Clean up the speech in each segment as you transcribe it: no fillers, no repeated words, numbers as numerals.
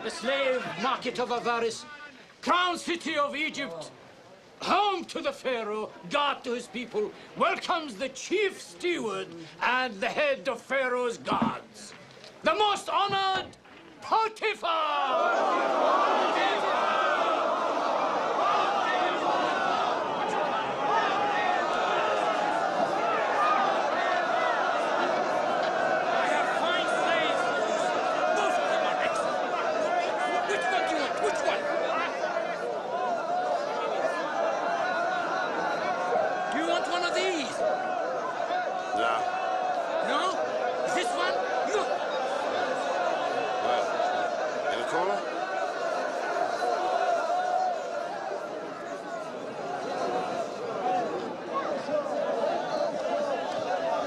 the slave market of Avaris, crown city of Egypt, home to the Pharaoh, God to his people, welcomes the chief steward and the head of Pharaoh's guards, the most honored Potiphar!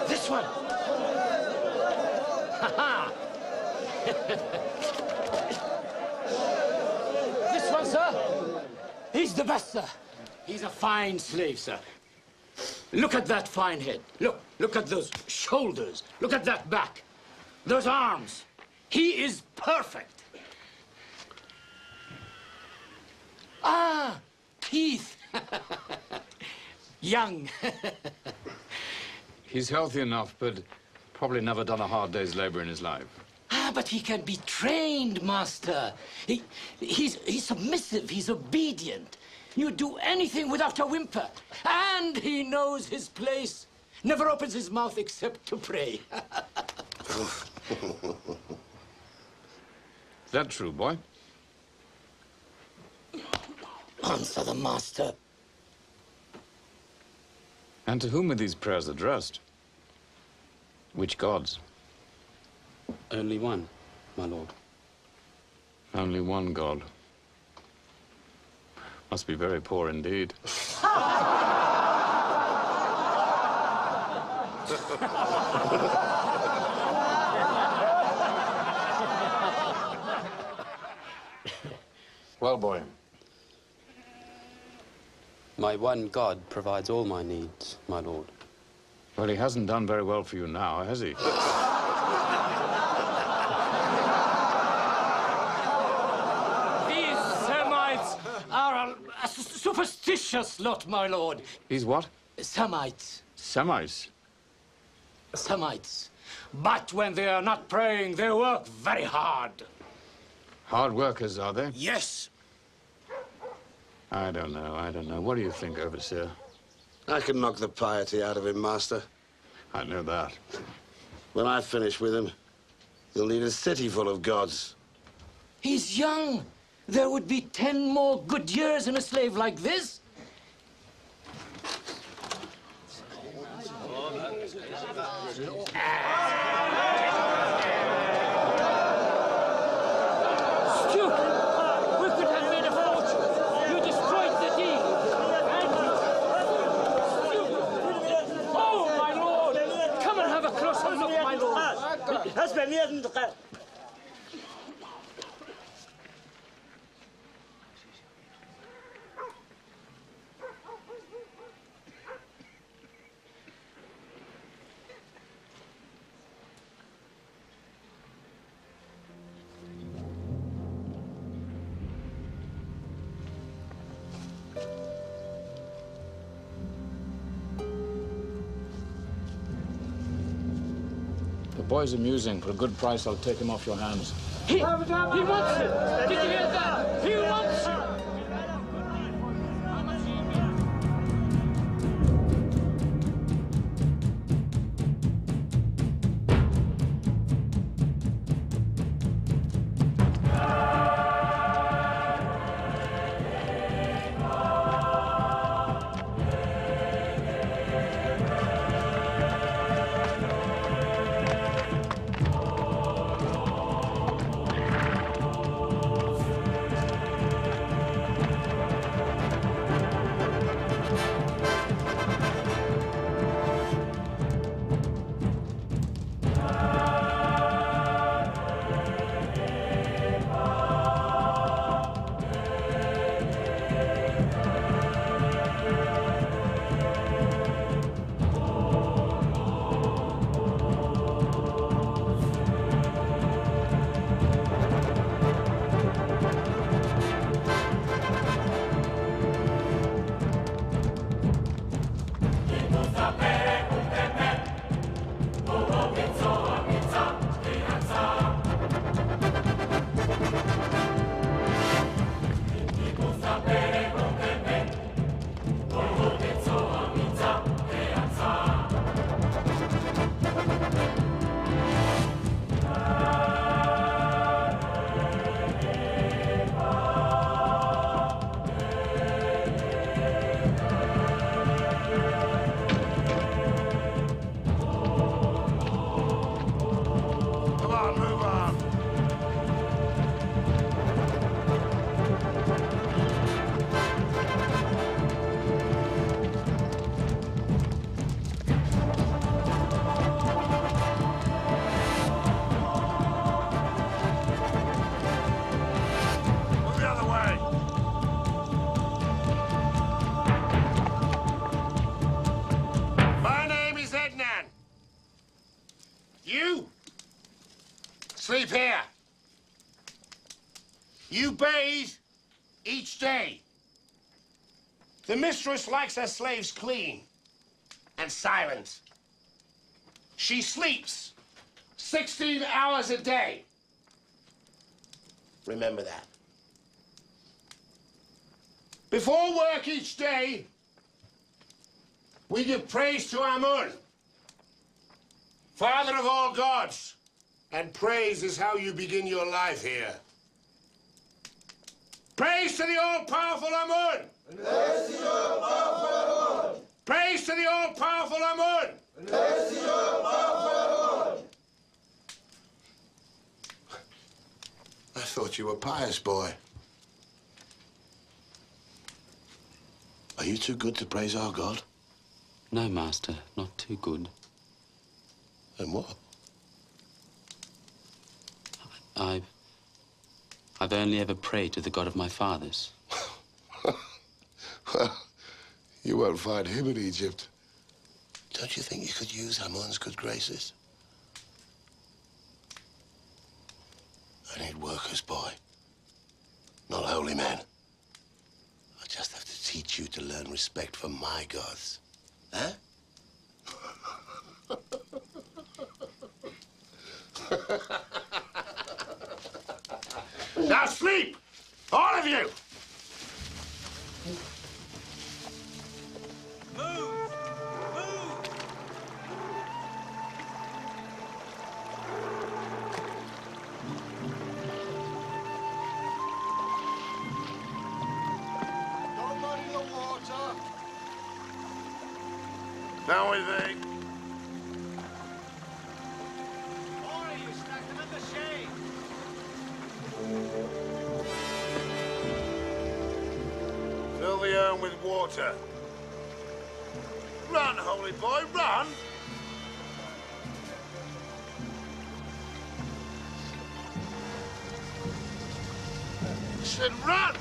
This one. Ha-ha. This one, sir. He's the best, sir. He's a fine slave, sir. Look at that fine head. Look at those shoulders. Look at that back. Those arms. He is perfect. Ah, teeth. Young. He's healthy enough, but probably never done a hard day's labor in his life. Ah, but he can be trained, master. He's submissive, he's obedient. You do anything without a whimper. And he knows his place. Never opens his mouth except to pray. Is that true, boy? Answer the master. And to whom are these prayers addressed? Which gods? Only one, my lord. Only one god. Must be very poor indeed. Well, boy. My one God provides all my needs, my lord. Well, he hasn't done very well for you now, has he? These Semites are a superstitious lot, my lord. These what? Semites. Semites? Semites. But when they are not praying, they work very hard. Hard workers, are they? Yes. I don't know. What do you think, Overseer? I can knock the piety out of him, master. I know that. When I finish with him, he'll need a city full of gods. He's young. There would be 10 more good years in a slave like this. The boy's amusing. For a good price, I'll take him off your hands. He wants it! Did you hear that? He wants it! Sleep here. You bathe each day. The mistress likes her slaves clean and silent. She sleeps 16 hours a day. Remember that. Before work each day, we give praise to Amun, Father of all gods. And praise is how you begin your life here. Praise to the all-powerful Amun! Praise to the all-powerful Amun! Praise to the all-powerful Amun! Praise to the all-powerful Amun! I thought you were pious, boy. Are you too good to praise our God? No, Master, not too good. Then what? I've only ever prayed to the God of my fathers. Well, you won't find him in Egypt. Don't you think you could use Amun's good graces? I need workers, boy. Not holy men. I just have to teach you to learn respect for my gods. Huh? Now sleep! All of you! Don't muddy the water. Now we think. You stack them in the shade. Fill the urn with water. Run, holy boy, run! I said run!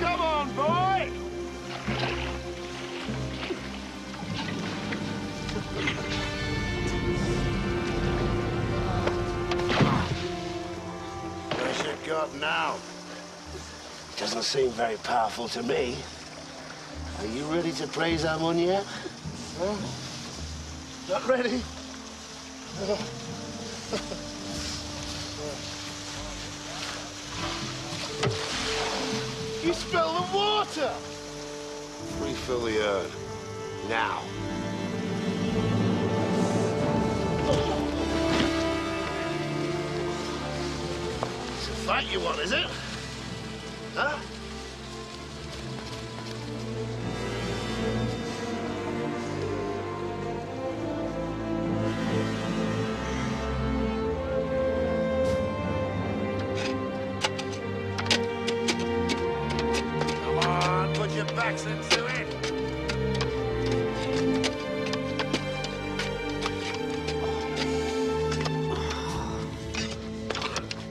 Come on, boy! Where's your God now? Doesn't seem very powerful to me. Are you ready to praise Amun yet? Huh? Not ready? You spilled the water! Refill the urn. Now. It's a fight you want, is it? Huh? Come on, put your backs into it.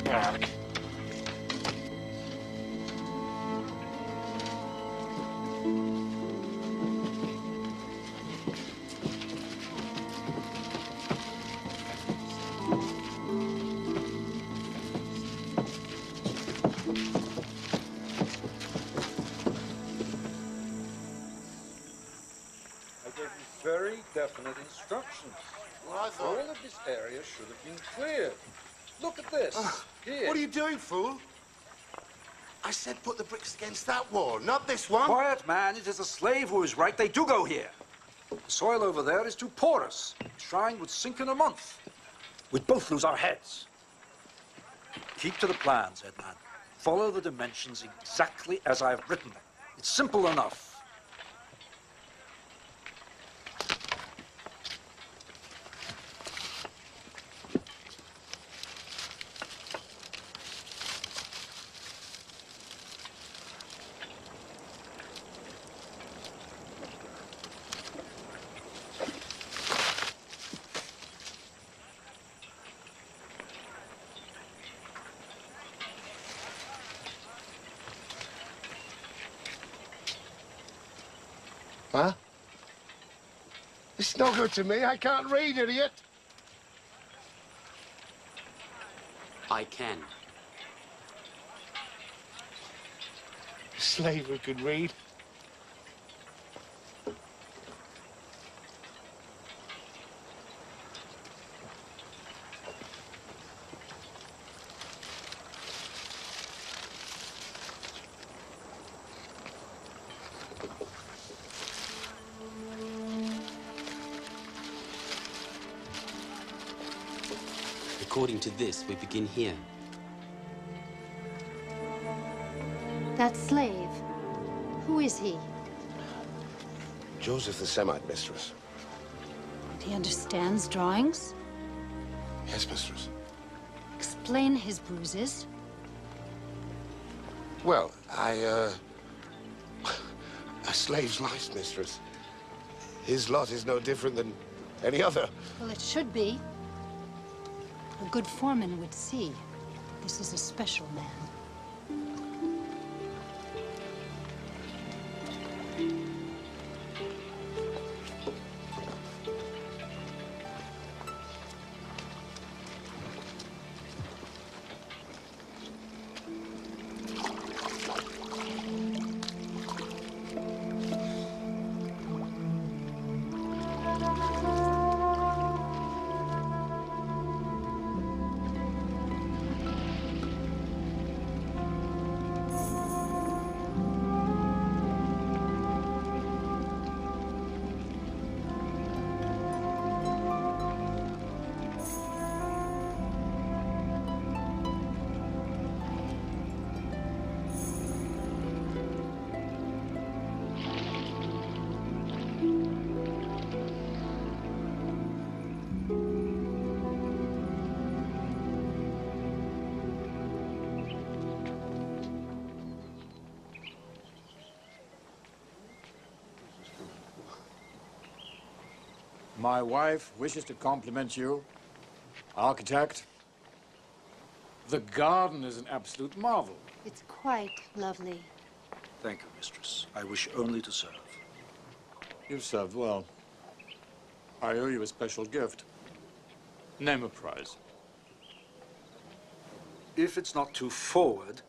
Back. I gave you very definite instructions. Well, I thought... All of this area should have been cleared. Look at this. Here. What are you doing, fool? I said put the bricks against that wall, not this one. Quiet, man. It is the slave who is right. They do go here. The soil over there is too porous. The shrine would sink in a month. We'd both lose our heads. Keep to the plans, Edman. Follow the dimensions exactly as I've written them. It's simple enough. Huh? It's no good to me. I can't read, idiot. I can. A slave who could read. According to this, we begin here. That slave, who is he? Joseph the Semite, mistress. He understands drawings? Yes, mistress. Explain his bruises. Well, a slave's life, mistress. His lot is no different than any other. Well, it should be. A good foreman would see. This is a special man. My wife wishes to compliment you, architect. The garden is an absolute marvel. It's quite lovely. Thank you, mistress. I wish only to serve. You've served well. I owe you a special gift. Name a prize. If it's not too forward,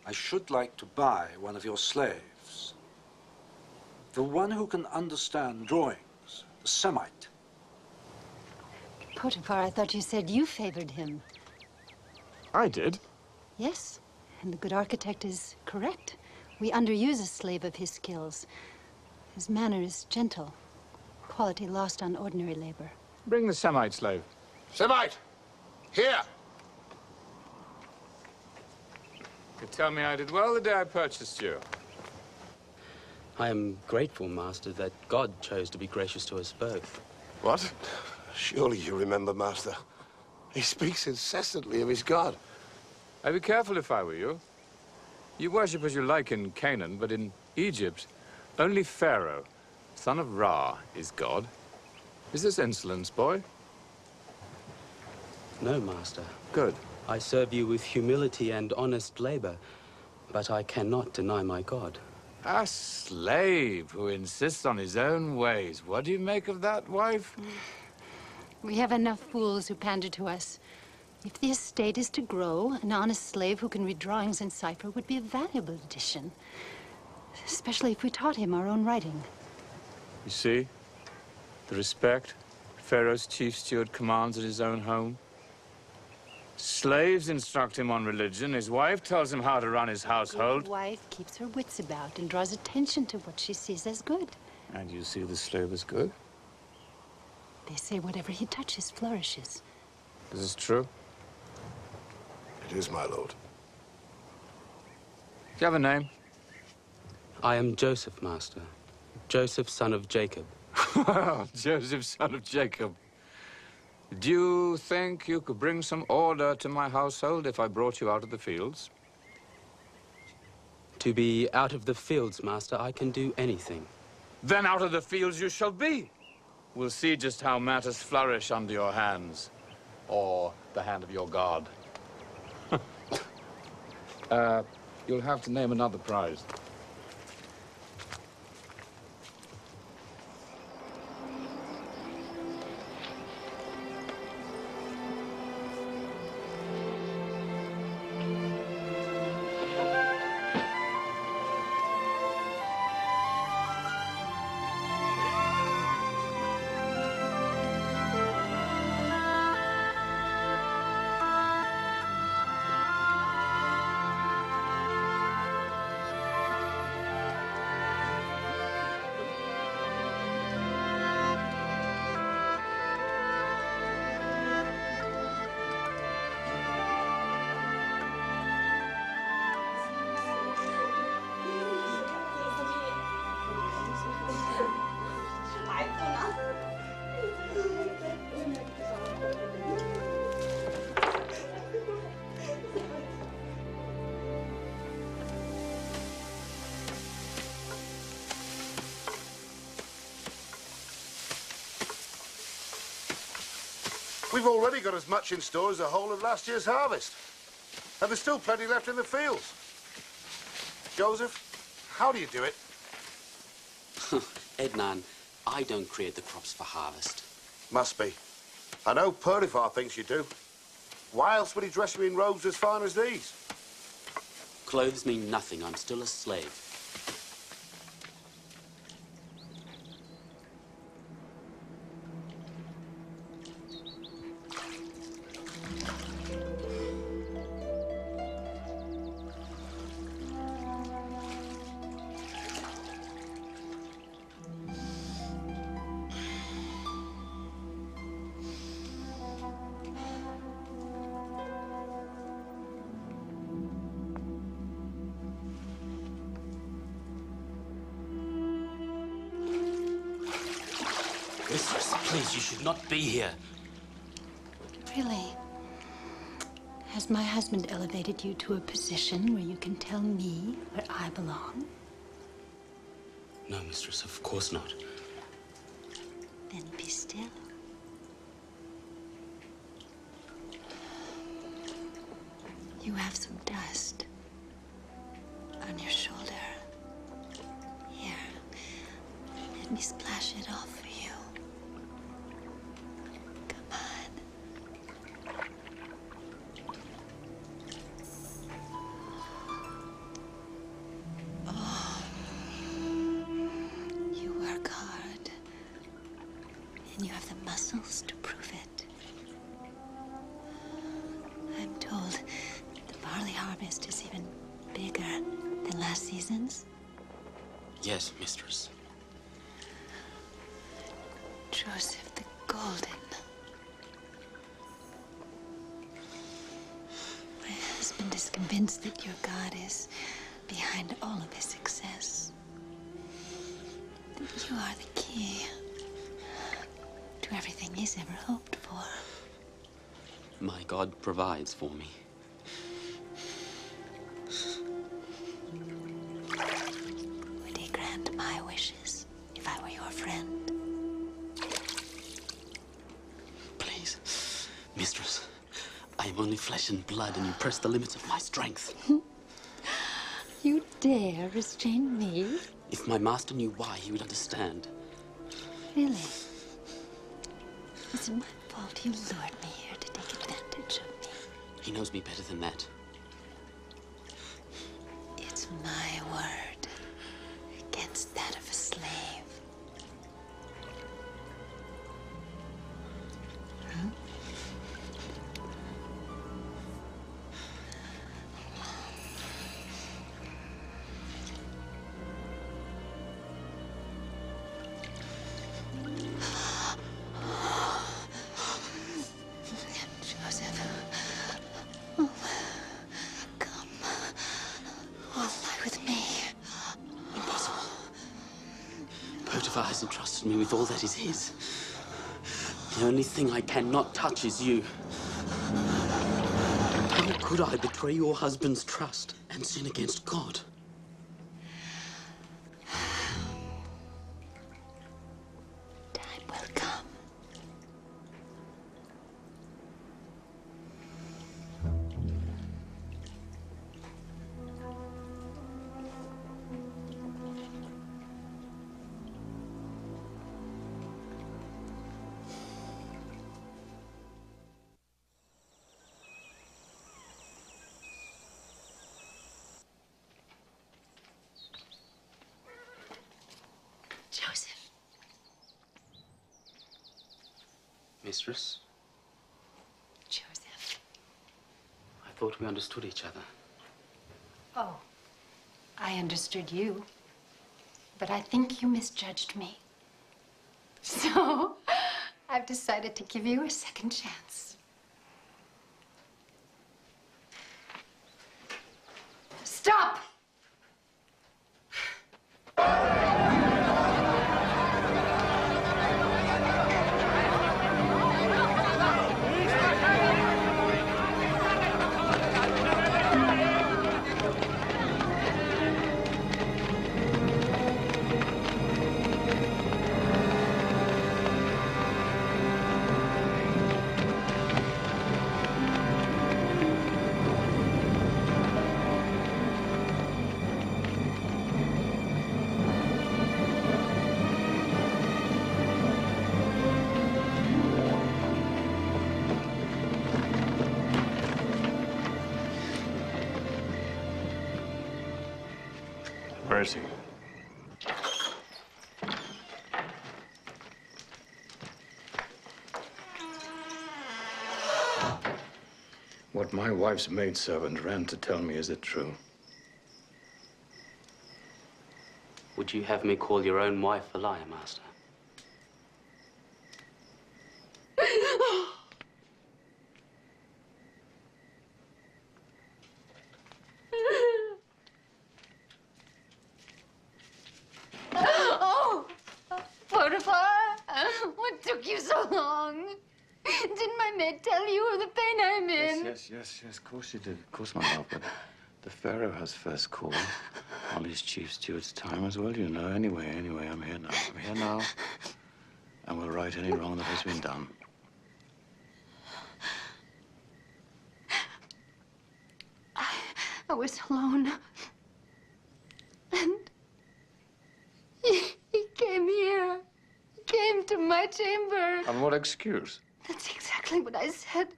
I should like to buy one of your slaves. The one who can understand drawings, the Semite. Potiphar, I thought you said you favored him. I did. Yes, and the good architect is correct. We underuse a slave of his skills. His manner is gentle, quality lost on ordinary labor. Bring the Semite slave. Semite! Here! You tell me I did well the day I purchased you. I am grateful, Master, that God chose to be gracious to us both. What? Surely you remember, Master. He speaks incessantly of his God. I'd be careful if I were you. You worship as you like in Canaan, but in Egypt, only Pharaoh, son of Ra, is God. Is this insolence, boy? No, Master. Good. I serve you with humility and honest labor, but I cannot deny my God. A slave who insists on his own ways. What do you make of that, wife? We have enough fools who pander to us. If the estate is to grow, an honest slave who can read drawings and cipher would be a valuable addition. Especially if we taught him our own writing. You see? The respect Pharaoh's chief steward commands at his own home. Slaves instruct him on religion. His wife tells him how to run his household. His wife keeps her wits about and draws attention to what she sees as good. And you see the slave as good? They say whatever he touches flourishes. Is this true? It is, my lord. Do you have a name? I am Joseph, Master. Joseph, son of Jacob. Joseph, son of Jacob. Do you think you could bring some order to my household if I brought you out of the fields? To be out of the fields, Master, I can do anything. Then out of the fields you shall be. We'll see just how matters flourish under your hands. Or the hand of your God. You'll have to name another prize. We've already got as much in store as the whole of last year's harvest. And there's still plenty left in the fields. Joseph, how do you do it? Ednan, I don't create the crops for harvest. Must be. I know Potiphar thinks you do. Why else would he dress you in robes as fine as these? Clothes mean nothing. I'm still a slave. Mistress, please, you should not be here. Really? Has my husband elevated you to a position where you can tell me where I belong? No, mistress, of course not. Then be still. You have some dust on your shoulder. Here, let me splash it off for you. Come on. Oh, you work hard, and you have the muscles to prove it. I'm told the barley harvest is even bigger than last season's. Yes, mistress. Joseph the Golden. My husband is convinced that your God is behind all of his success. That you are the key to everything he's ever hoped for. My God provides for me. Would he grant my wishes if I were your friend? Please, mistress, I am only flesh and blood, and you press the limits of my strength. You dare restrain me? If my master knew why, he would understand. Really? Is it my fault you lured me here to take advantage of me? He knows me better than that. It's my word against that of a slave. Huh? Joseph. Oh, come. Lie with me. Impossible. Potiphar has entrusted me with all that is his. The only thing I cannot touch is you. How could I betray your husband's trust and sin against God? Time will come. Joseph. Mistress, Joseph. I thought we understood each other. Oh, I understood you. But I think you misjudged me. So, I've decided to give you a second chance. Stop! Where is he? What my wife's maidservant ran to tell me, is it true? Would you have me call your own wife a liar, Master? Oh, Potiphar, what took you so long? Didn't my maid tell you of the pain I'm in? Yes, of course you did. Of course, my love, but the Pharaoh has first call on his chief steward's time as well, you know. Anyway, I'm here now. I'm here now, and we'll right any wrong that has been done. I was alone. And he came here. He came to my chamber. On what excuse? That's exactly what I said.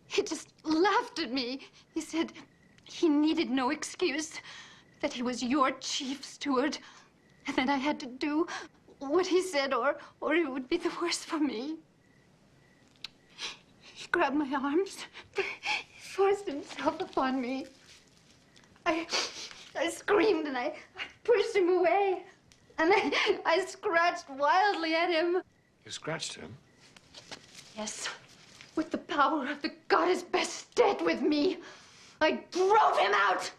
He just laughed at me. He said he needed no excuse, that he was your chief steward, and that I had to do what he said, or it would be the worse for me. He grabbed my arms. He forced himself upon me. I screamed and I pushed him away. And I scratched wildly at him. You scratched him? Yes, with the power of the goddess Bastet with me. I drove him out.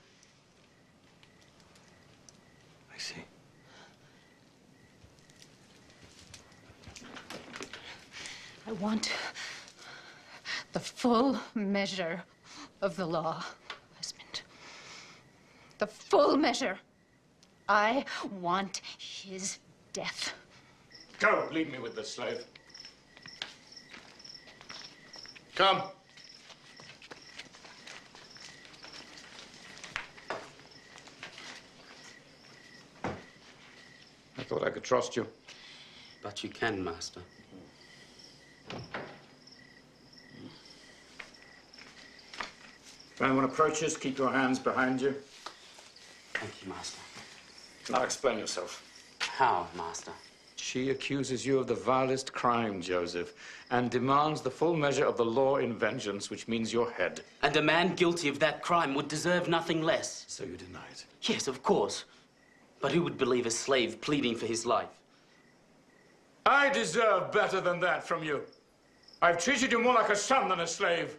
I see. I want the full measure of the law, husband. The full measure. I want his death. Go, leave me with the slave. Come. I thought I could trust you. But you can, Master. If anyone approaches, keep your hands behind you. Thank you, Master. Now explain yourself. How, Master? She accuses you of the vilest crime, Joseph, and demands the full measure of the law in vengeance, which means your head. And a man guilty of that crime would deserve nothing less. So you deny it? Yes, of course. But who would believe a slave pleading for his life? I deserve better than that from you. I've treated you more like a son than a slave.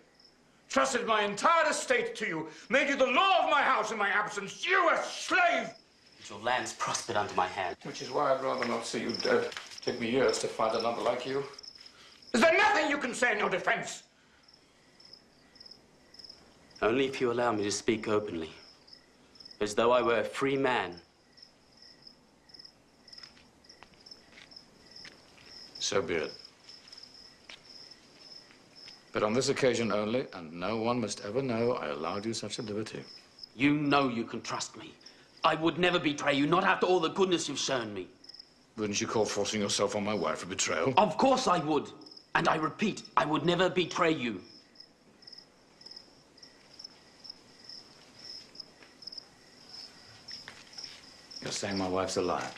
Trusted my entire estate to you. Made you the law of my house in my absence. You, a slave! Your lands prospered under my hand. Which is why I'd rather not see you dead. Take me years to find another like you. Is there nothing you can say in your defense? Only if you allow me to speak openly. As though I were a free man. So be it. But on this occasion only, and no one must ever know I allowed you such a liberty. You know you can trust me. I would never betray you, not after all the goodness you've shown me. Wouldn't you call forcing yourself on my wife a betrayal? Of course I would. And I repeat, I would never betray you. You're saying my wife's a liar?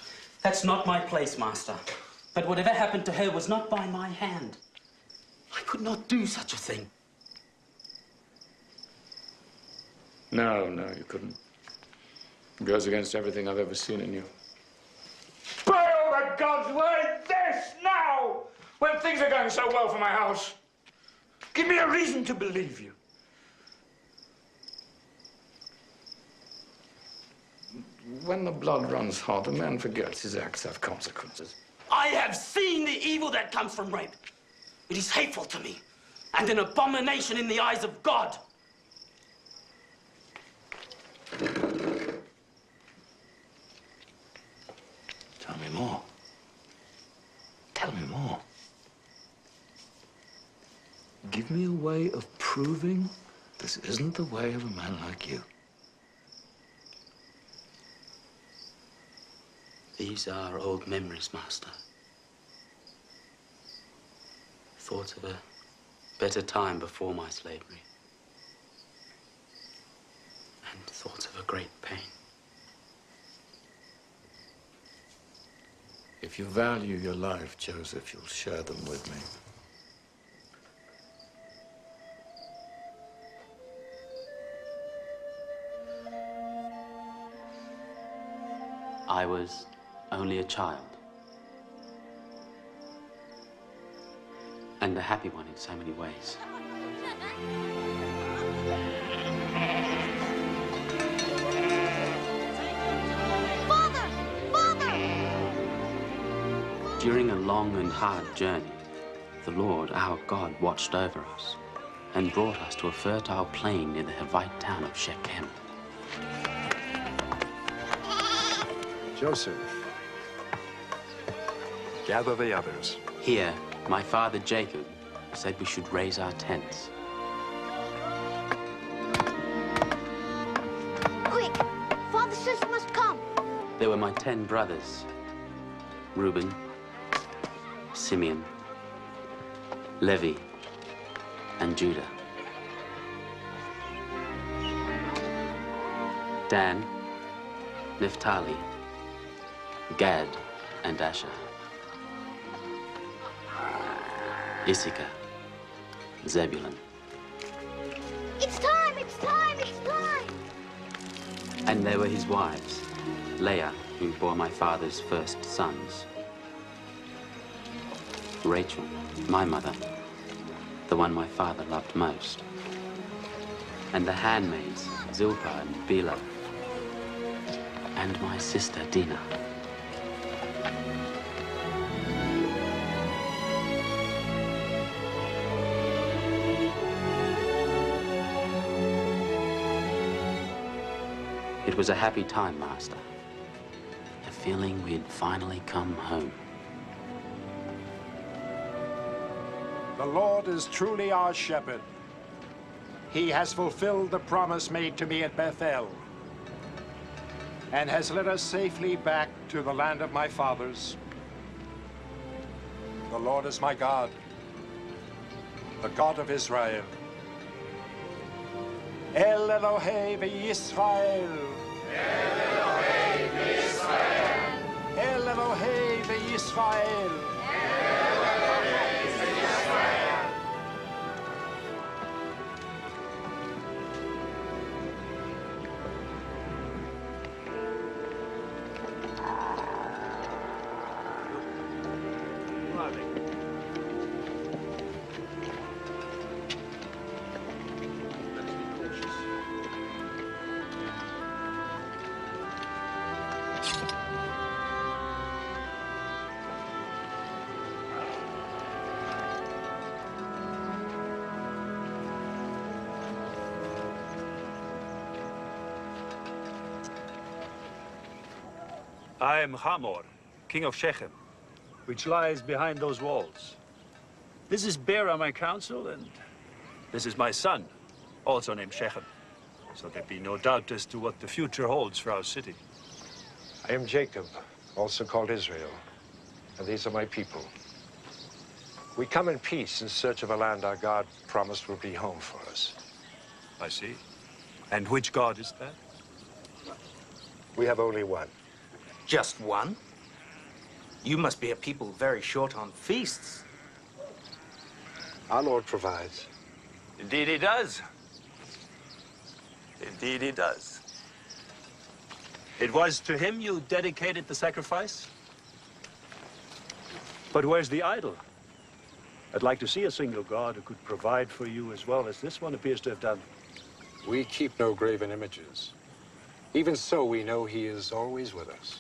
That's not my place, Master. But whatever happened to her was not by my hand. I could not do such a thing. No, you couldn't. It goes against everything I've ever seen in you. By all the gods, why this now? When things are going so well for my house. Give me a reason to believe you. When the blood runs hot, a man forgets his acts have consequences. I have seen the evil that comes from rape. It is hateful to me, and an abomination in the eyes of God. Tell me more. Tell me more. Give me a way of proving this isn't the way of a man like you. These are old memories, Master. Thoughts of a better time before my slavery. And thoughts of a great pain. If you value your life, Joseph, you'll share them with me. I was only a child. And a happy one in so many ways. Father! Father! During a long and hard journey, the Lord, our God, watched over us and brought us to a fertile plain near the Hivite town of Shechem. Joseph, gather the others. Here, my father Jacob said we should raise our tents. Quick! Father says you must come. There were my 10 brothers, Reuben, Simeon, Levi, and Judah. Dan, Naphtali, Gad, and Asher. Issachar, Zebulun. It's time! It's time! It's time! And there were his wives, Leah, who bore my father's first sons, Rachel, my mother, the one my father loved most, and the handmaids, Zilpah and Bilhah, and my sister Dinah. It was a happy time, Master. A feeling we had finally come home. The Lord is truly our shepherd. He has fulfilled the promise made to me at Bethel and has led us safely back to the land of my fathers. The Lord is my God, the God of Israel. El Elohei v'Yisrael. El Elohei v'Yisrael. El Elohei v'Yisrael. I am Hamor, king of Shechem, which lies behind those walls. This is Bera, my council, and this is my son, also named Shechem. So there be no doubt as to what the future holds for our city. I am Jacob, also called Israel, and these are my people. We come in peace in search of a land our God promised will be home for us. I see. And which God is that? We have only one. Just one? You must be a people very short on feasts. Our Lord provides. Indeed he does. Indeed he does. It was to him you dedicated the sacrifice? But where's the idol? I'd like to see a single God who could provide for you as well as this one appears to have done. We keep no graven images. Even so, we know he is always with us.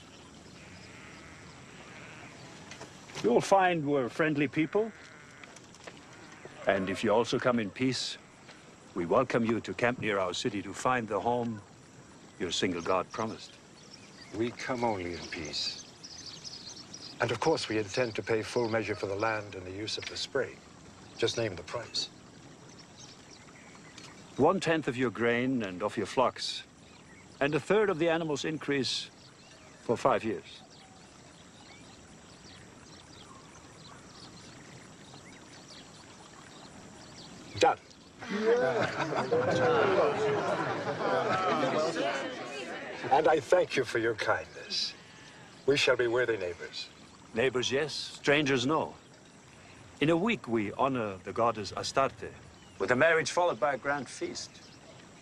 You'll find we're friendly people. And if you also come in peace, we welcome you to camp near our city to find the home your single God promised. We come only in peace. And of course, we intend to pay full measure for the land and the use of the spring. Just name the price. 1/10 of your grain and of your flocks, and 1/3 of the animal's increase for 5 years. Done. And I thank you for your kindness. We shall be worthy neighbors. Neighbors, yes. Strangers, no. In a week, we honor the goddess Astarte, with a marriage followed by a grand feast.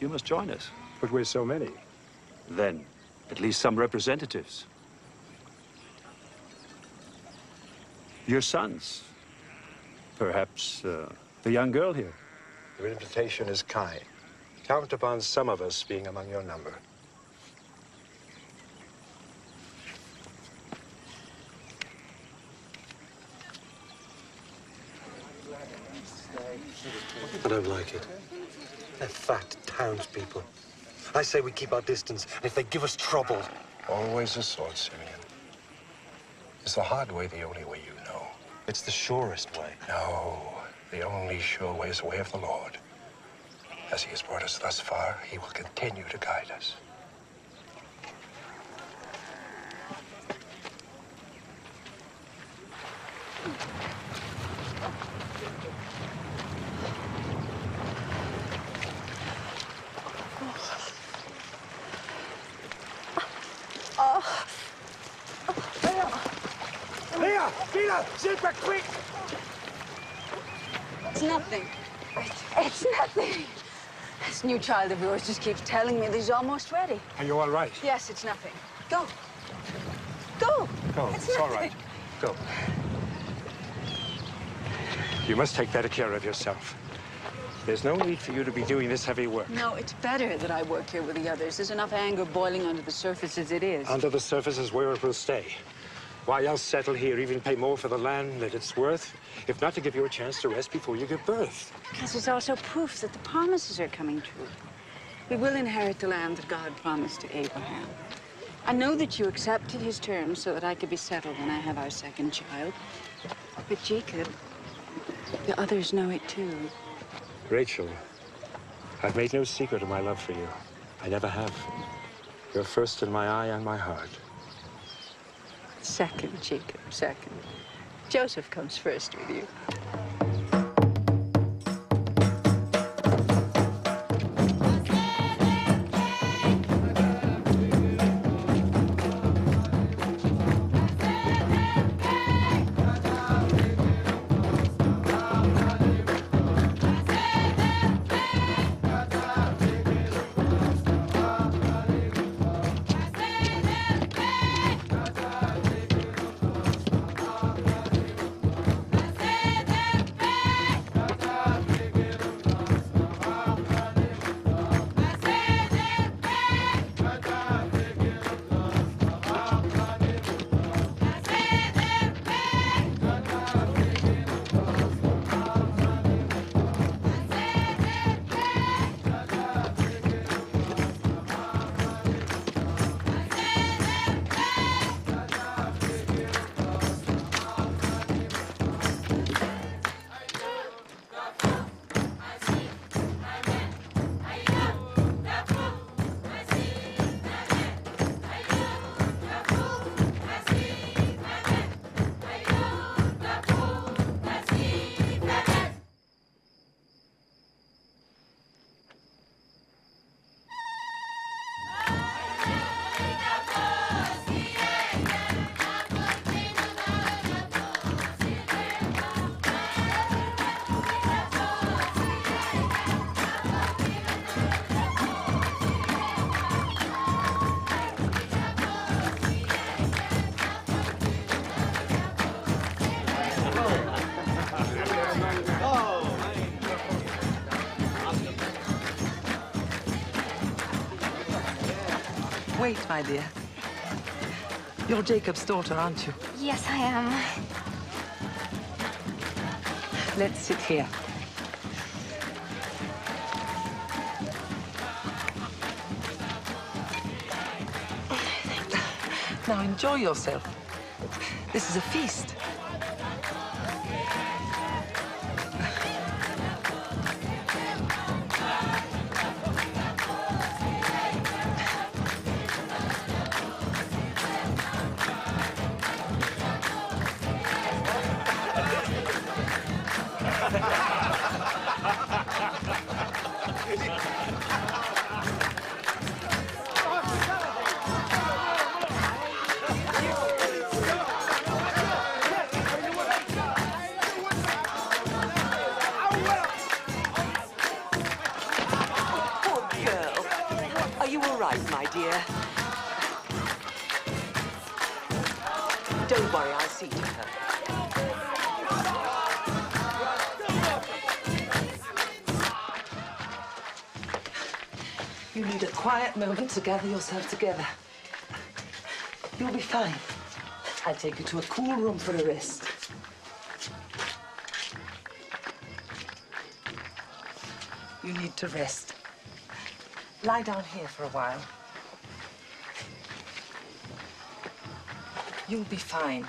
You must join us. But we're so many. Then, at least some representatives. Your sons. Perhaps the young girl here. Your invitation is kind. Count upon some of us being among your number. I don't like it. They're fat townspeople. I say we keep our distance, and if they give us trouble... Always the sword, Simeon. Is the hard way the only way you know? It's the surest way. No, the only sure way is the way of the Lord. As he has brought us thus far, he will continue to guide us. Leah! Gina! Silver, quick! It's nothing. It's nothing. This new child of yours just keeps telling me that he's almost ready. Are you all right? Yes, it's nothing. Go. Go. Go. It's all right. Go. You must take better care of yourself. There's no need for you to be doing this heavy work. No, it's better that I work here with the others. There's enough anger boiling under the surface as it is. Under the surface is where it will stay. Why else settle here, even pay more for the land that it's worth, if not to give you a chance to rest before you give birth? Because it's also proof that the promises are coming true. We will inherit the land that God promised to Abraham. I know that you accepted his terms so that I could be settled when I have our second child. But Jacob, the others know it too. Rachel, I've made no secret of my love for you. I never have. You're first in my eye and my heart. Second, Jacob, second. Joseph comes first with you. Wait, my dear. You're Jacob's daughter, aren't you? Yes, I am. Let's sit here. Now enjoy yourself. This is a feast. right, my dear. Don't worry, I'll see to her. You need a quiet moment to gather yourself together. You'll be fine. I'll take you to a cool room for a rest. You need to rest. Lie down here for a while. You'll be fine.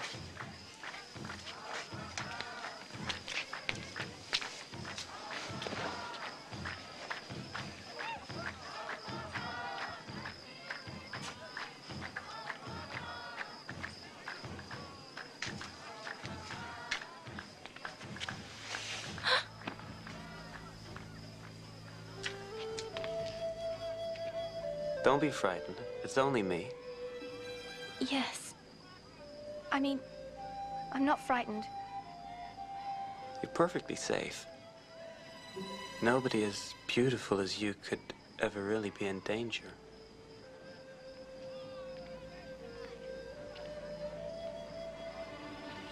Don't be frightened. It's only me. Yes. I mean, I'm not frightened. You're perfectly safe. Nobody as beautiful as you could ever really be in danger.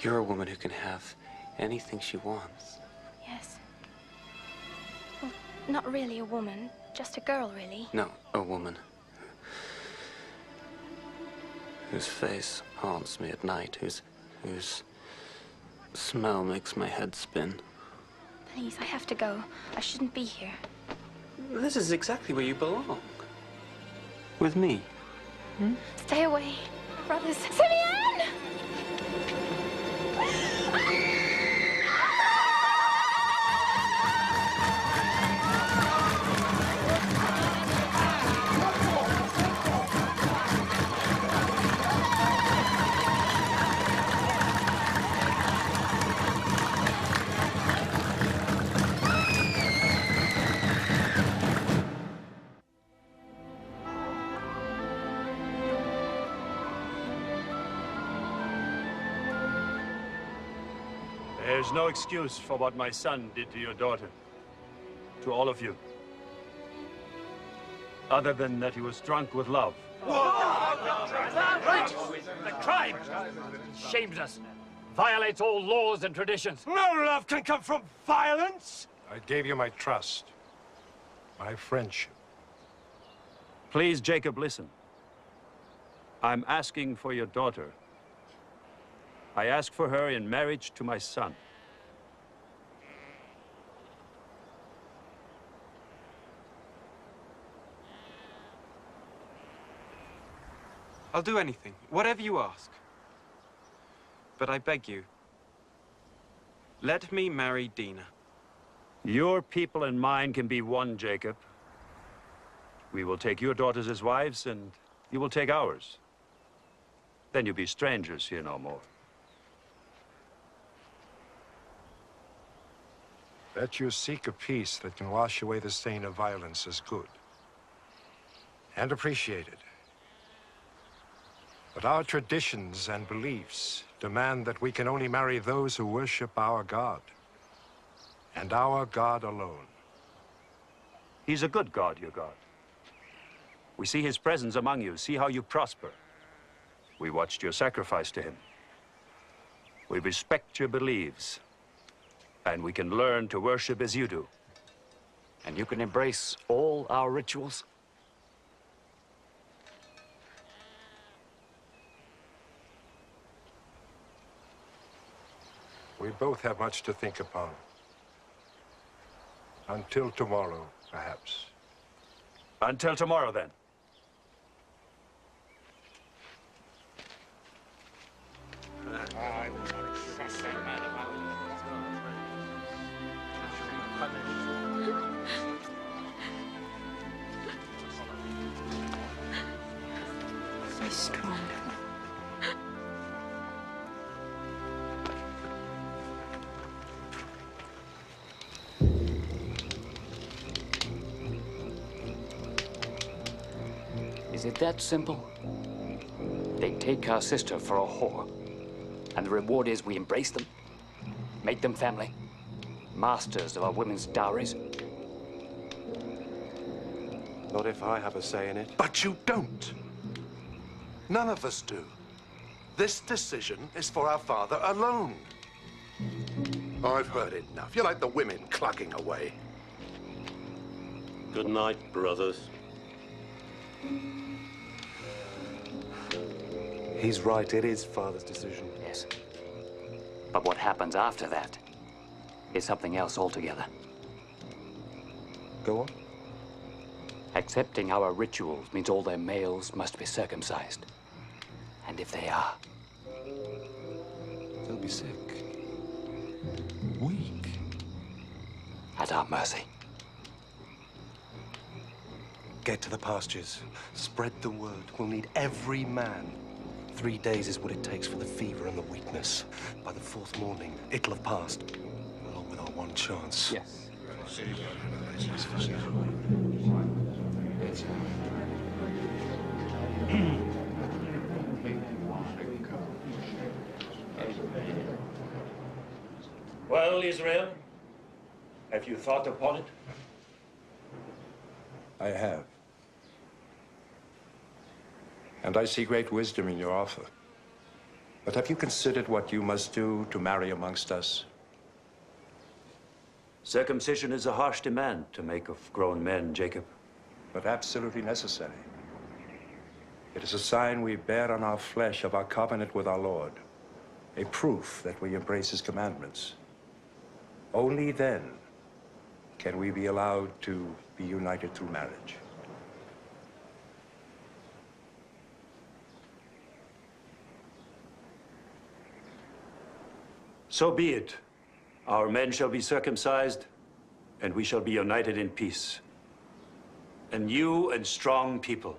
You're a woman who can have anything she wants. Yes. Well, not really a woman, just a girl, really. No, a woman. Whose face haunts me at night, whose smell makes my head spin. Please, I have to go. I shouldn't be here. This is exactly where you belong. With me. Stay away, brothers. Simeon! There's no excuse for what my son did to your daughter. To all of you. Other than that he was drunk with love. Right! The crime! Shames us. Violates all laws and traditions. No love can come from violence! I gave you my trust, my friendship. Please, Jacob, listen. I'm asking for your daughter. I ask for her in marriage to my son. I'll do anything, whatever you ask. But I beg you, let me marry Dina. Your people and mine can be one, Jacob. We will take your daughters as wives, and you will take ours. Then you'll be strangers here no more. That you seek a peace that can wash away the stain of violence is good. And appreciated. But our traditions and beliefs demand that we can only marry those who worship our God. And our God alone. He's a good God, your God. We see his presence among you, see how you prosper. We watched your sacrifice to him. We respect your beliefs. And we can learn to worship as you do. And you can embrace all our rituals? We both have much to think upon. Until tomorrow, perhaps. Until tomorrow, then. Be strong. Is it that simple? They take our sister for a whore. And the reward is we embrace them, make them family, masters of our women's dowries. Not if I have a say in it. But you don't. None of us do. This decision is for our father alone. I've heard enough. You're like the women clucking away. Good night, brothers. He's right. It is father's decision. Yes. But what happens after that is something else altogether. Go on. Accepting our rituals means all their males must be circumcised. And if they are, they'll be sick. Weak. At our mercy. Get to the pastures. Spread the word. We'll need every man. 3 days is what it takes for the fever and the weakness. By the 4th morning, it'll have passed. Along with our one chance. Yes. Well, Israel, have you thought upon it? I have. And I see great wisdom in your offer. But have you considered what you must do to marry amongst us? Circumcision is a harsh demand to make of grown men, Jacob. But absolutely necessary. It is a sign we bear on our flesh of our covenant with our Lord. A proof that we embrace his commandments. Only then can we be allowed to be united through marriage. So be it. Our men shall be circumcised, and we shall be united in peace. A new and strong people.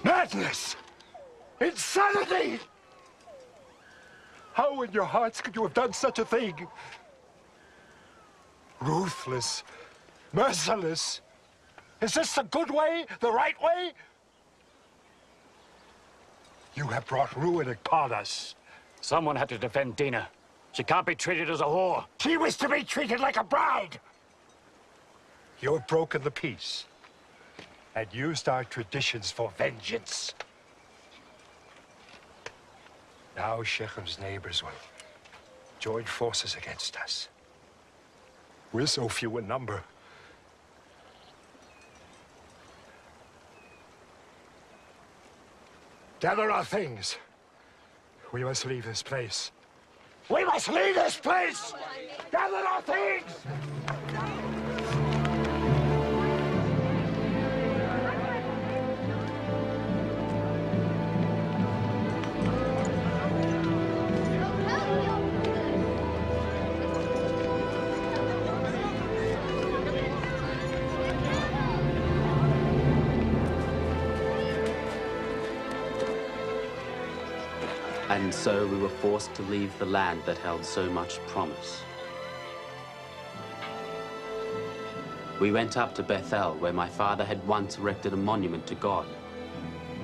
Madness! Insanity! How in your hearts could you have done such a thing? Ruthless, merciless. Is this the good way, the right way? You have brought ruin upon us. Someone had to defend Dina. She can't be treated as a whore. She was to be treated like a bride. You have broken the peace and used our traditions for vengeance. Now Shechem's neighbors will join forces against us. We're so few in number. Gather our things. We must leave this place. We must leave this place! Gather our things! And so we were forced to leave the land that held so much promise. We went up to Bethel, where my father had once erected a monument to God.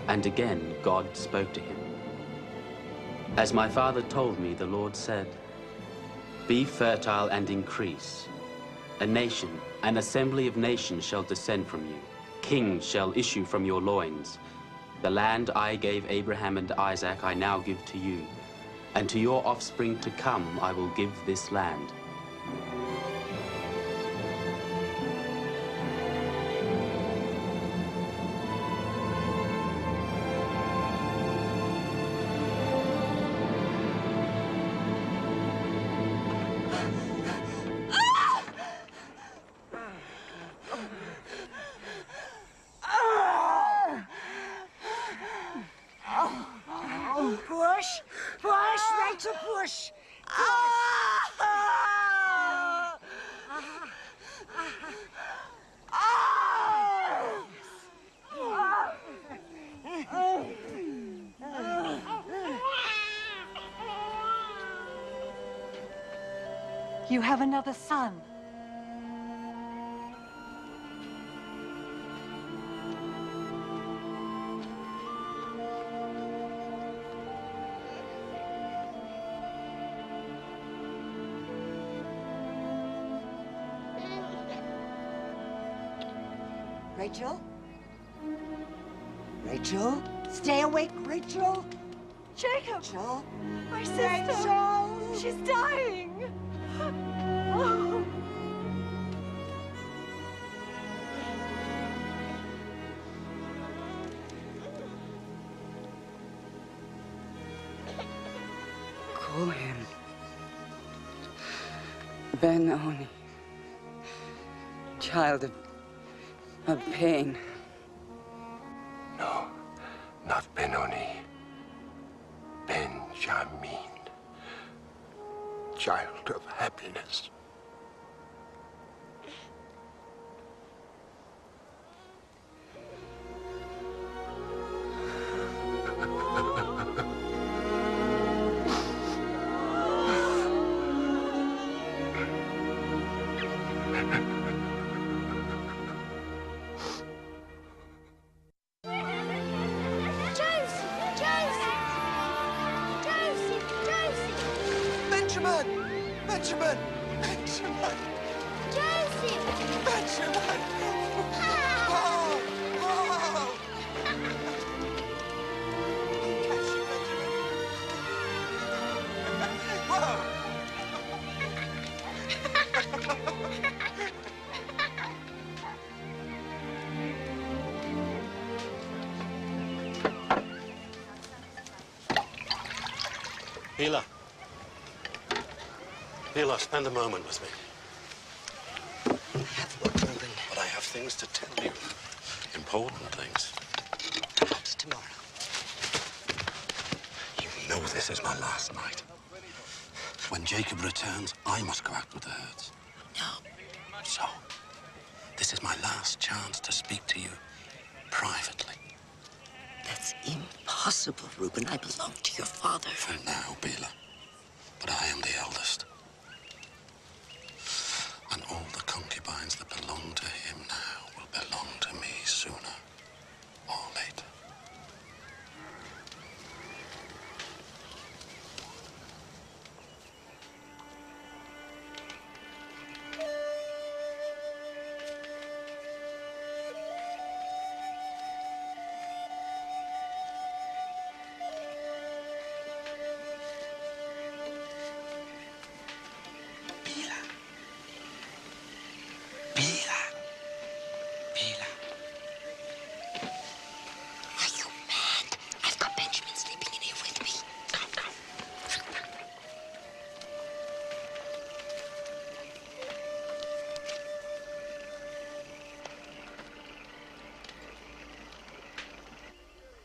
And again, God spoke to him. As my father told me, the Lord said, "Be fertile and increase. A nation, an assembly of nations shall descend from you. Kings shall issue from your loins. The land I gave Abraham and Isaac I now give to you, and to your offspring to come I will give this land." Push! Push, Rachel, push! You have another son. Rachel? Rachel? Stay awake, Rachel! Jacob! Rachel? My sister! Rachel! She's dying! Oh. Call him Ben-Oni, child of pain. No, not Benoni. Benjamin. Child of happiness. Benjamin! Benjamin! Benjamin! Josie! Benjamin! Oh! Oh! Hila. Hila, spend a moment with me. But I have things to tell you. Important things. Perhaps tomorrow. You know this is my last night. When Jacob returns, I must go out with the herds. No. So, this is my last chance to speak to you privately. That's impossible, Reuben. I belong to your father. For now, Bela. But I am the eldest. And all the concubines that belong to him now will belong to me sooner or later.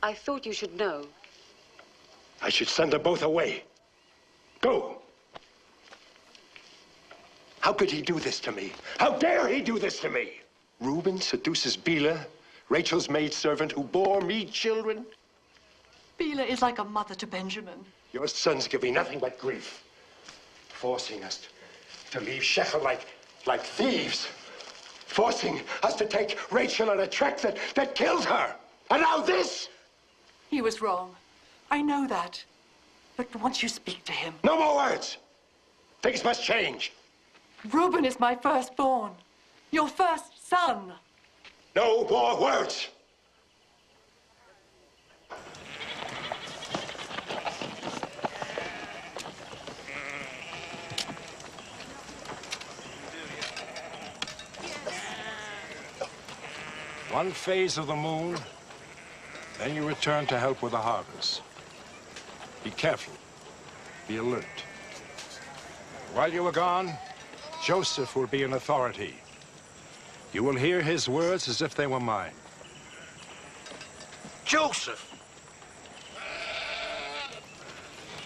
I thought you should know. I should send them both away. Go. How could he do this to me? How dare he do this to me? Reuben seduces Bela, Rachel's maidservant who bore me children. Bela is like a mother to Benjamin. Your sons give me nothing but grief, forcing us to leave Shechem like thieves, forcing us to take Rachel on a trek that killed her. And now this! He was wrong. I know that. But once you speak to him... No more words! Things must change. Reuben is my firstborn. Your first son. No more words! One phase of the moon, then you return to help with the harvest. Be careful. Be alert. While you are gone, Joseph will be in authority. You will hear his words as if they were mine. Joseph!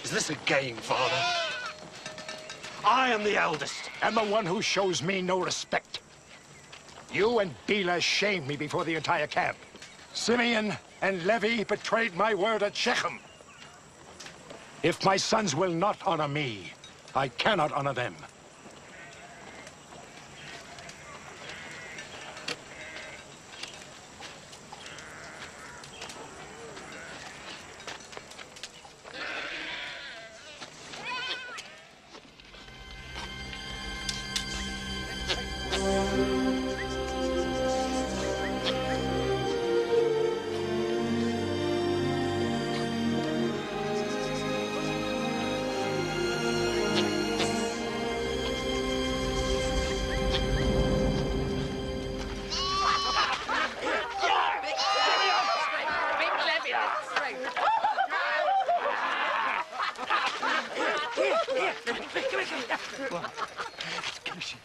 Is this a game, Father? I am the eldest. And the one who shows me no respect. You and Bela shamed me before the entire camp. Simeon and Levi betrayed my word at Shechem. If my sons will not honor me, I cannot honor them.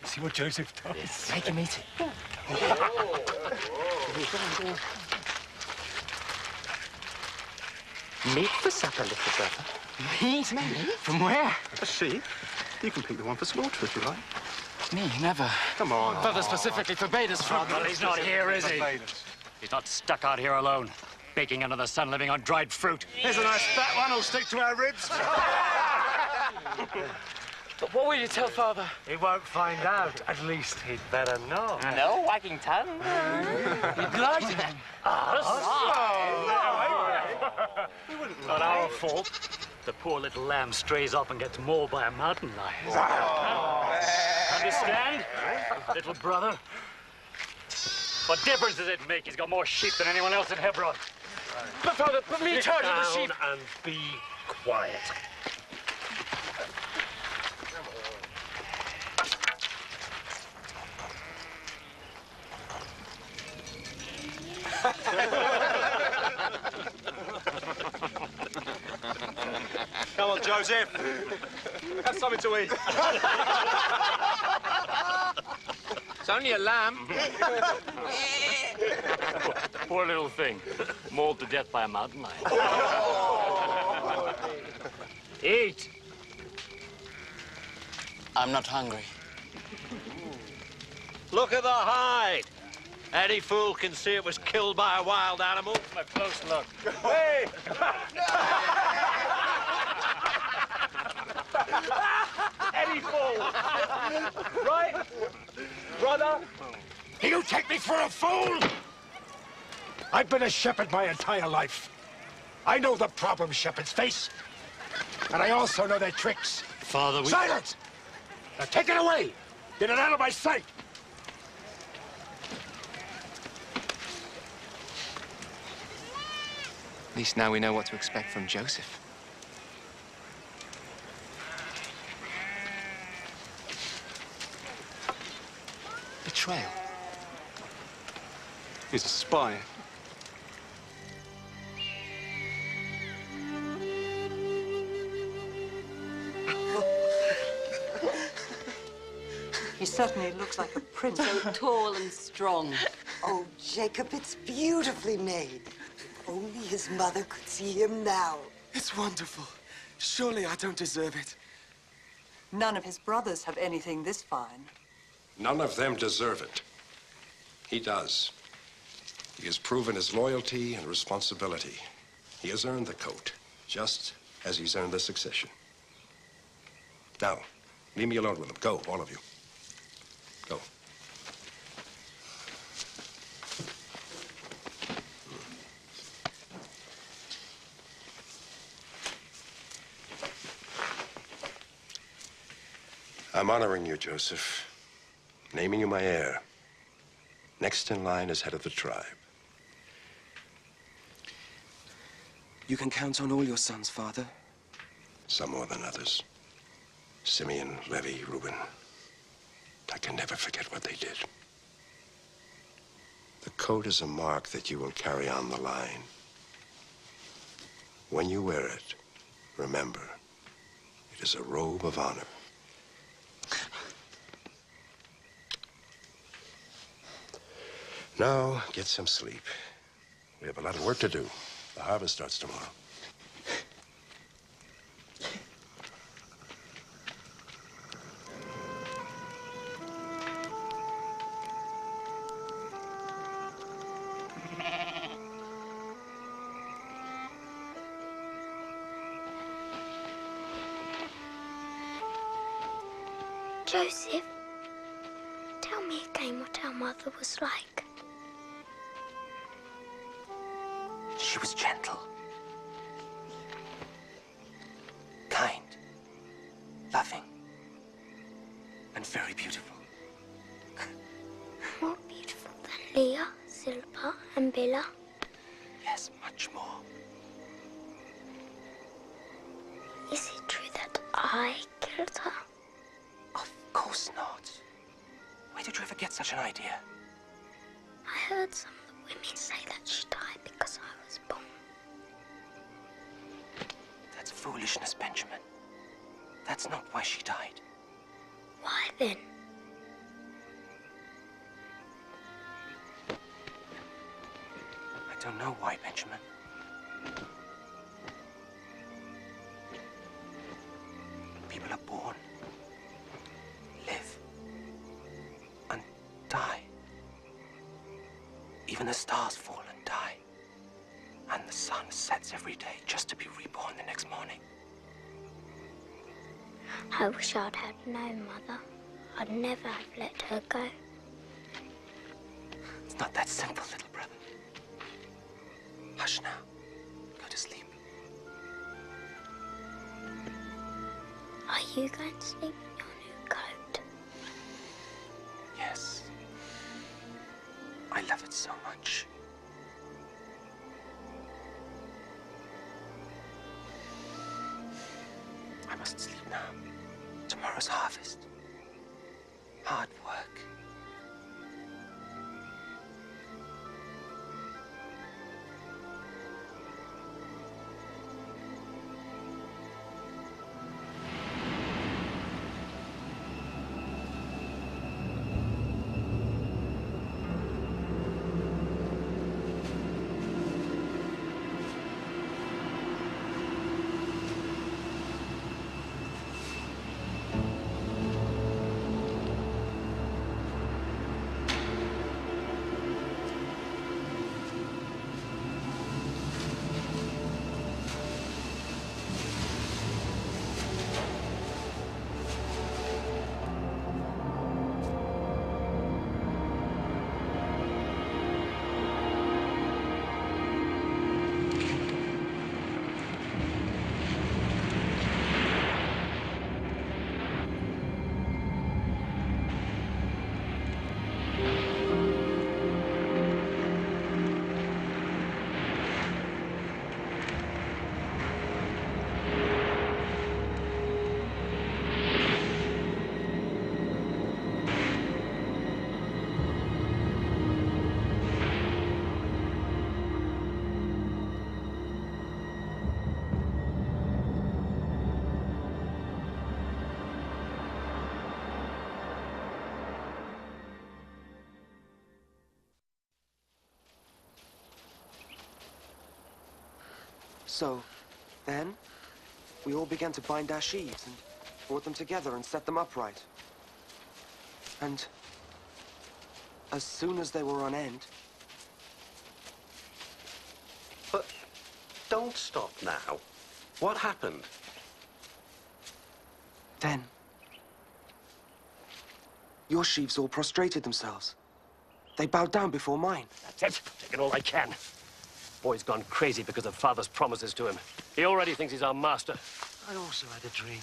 See what Joseph does. Make him eat it. Meat for supper, little brother. Meat? From where? A sheep. You can pick the one for slaughter if you like. Me, never. Come on. Father specifically forbade us from... Well, he's not here, is he? He's not stuck out here alone, baking under the sun, living on dried fruit. Here's a nice fat one. Will stick to our ribs. But what will you tell Father? He won't find out. At least he'd better know. No wagging tongue. You'd like to. Not our fault. The poor little lamb strays off and gets mauled by a mountain lion. Understand, little brother? What difference does it make? He's got more sheep than anyone else in Hebron. But Father, put me in charge of the sheep. And be quiet. Come on, Joseph. Have something to eat. It's only a lamb. Poor little thing, mauled to death by a mountain lion. Eat. I'm not hungry. Look at the hide. Any fool can see it was killed by a wild animal. A close look. Hey! Any fool! Right? Brother? You take me for a fool? I've been a shepherd my entire life. I know the problems shepherds face. And I also know their tricks. Father, we... Silence! Now take it away! Get it out of my sight! At least now we know what to expect from Joseph. Betrayal. He's a spy. He certainly looks like a prince. So tall and strong. Oh, Jacob, it's beautifully made. If only his mother could see him now. It's wonderful. Surely I don't deserve it. None of his brothers have anything this fine. None of them deserve it. He does. He has proven his loyalty and responsibility. He has earned the coat, just as he's earned the succession. Now, leave me alone with him. Go, all of you. Go. I'm honoring you, Joseph. Naming you my heir. Next in line as head of the tribe. You can count on all your sons, Father. Some more than others. Simeon, Levi, Reuben. I can never forget what they did. The coat is a mark that you will carry on the line. When you wear it, remember, it is a robe of honor. Now, get some sleep. We have a lot of work to do. The harvest starts tomorrow. Joseph, tell me again what our mother was like. She was gentle, kind, loving, and very beautiful. More beautiful than Leah, Zilpah, and Bilhah. Yes, much more. Is it true that I killed her? Of course not. Where did you ever get such an idea? I heard some of the women say that she died because I was born. That's foolishness, Benjamin. That's not why she died. Why then? I don't know why, Benjamin. People are born, live, and die. Even the stars fall and die. And the sun sets every day just to be reborn the next morning. I wish I'd had known, Mother. I'd never have let her go. It's not that simple, little brother. Hush now. Go to sleep. Are you going to sleep in your new coat? Yes. I love it so much. I must sleep now. Tomorrow's harvest. Hard work. So, then, we all began to bind our sheaves and brought them together and set them upright. And as soon as they were on end... But don't stop now. What happened? Then, your sheaves all prostrated themselves. They bowed down before mine. That's it. Taking all I can. Boy's gone crazy because of Father's promises to him. He already thinks he's our master. I also had a dream.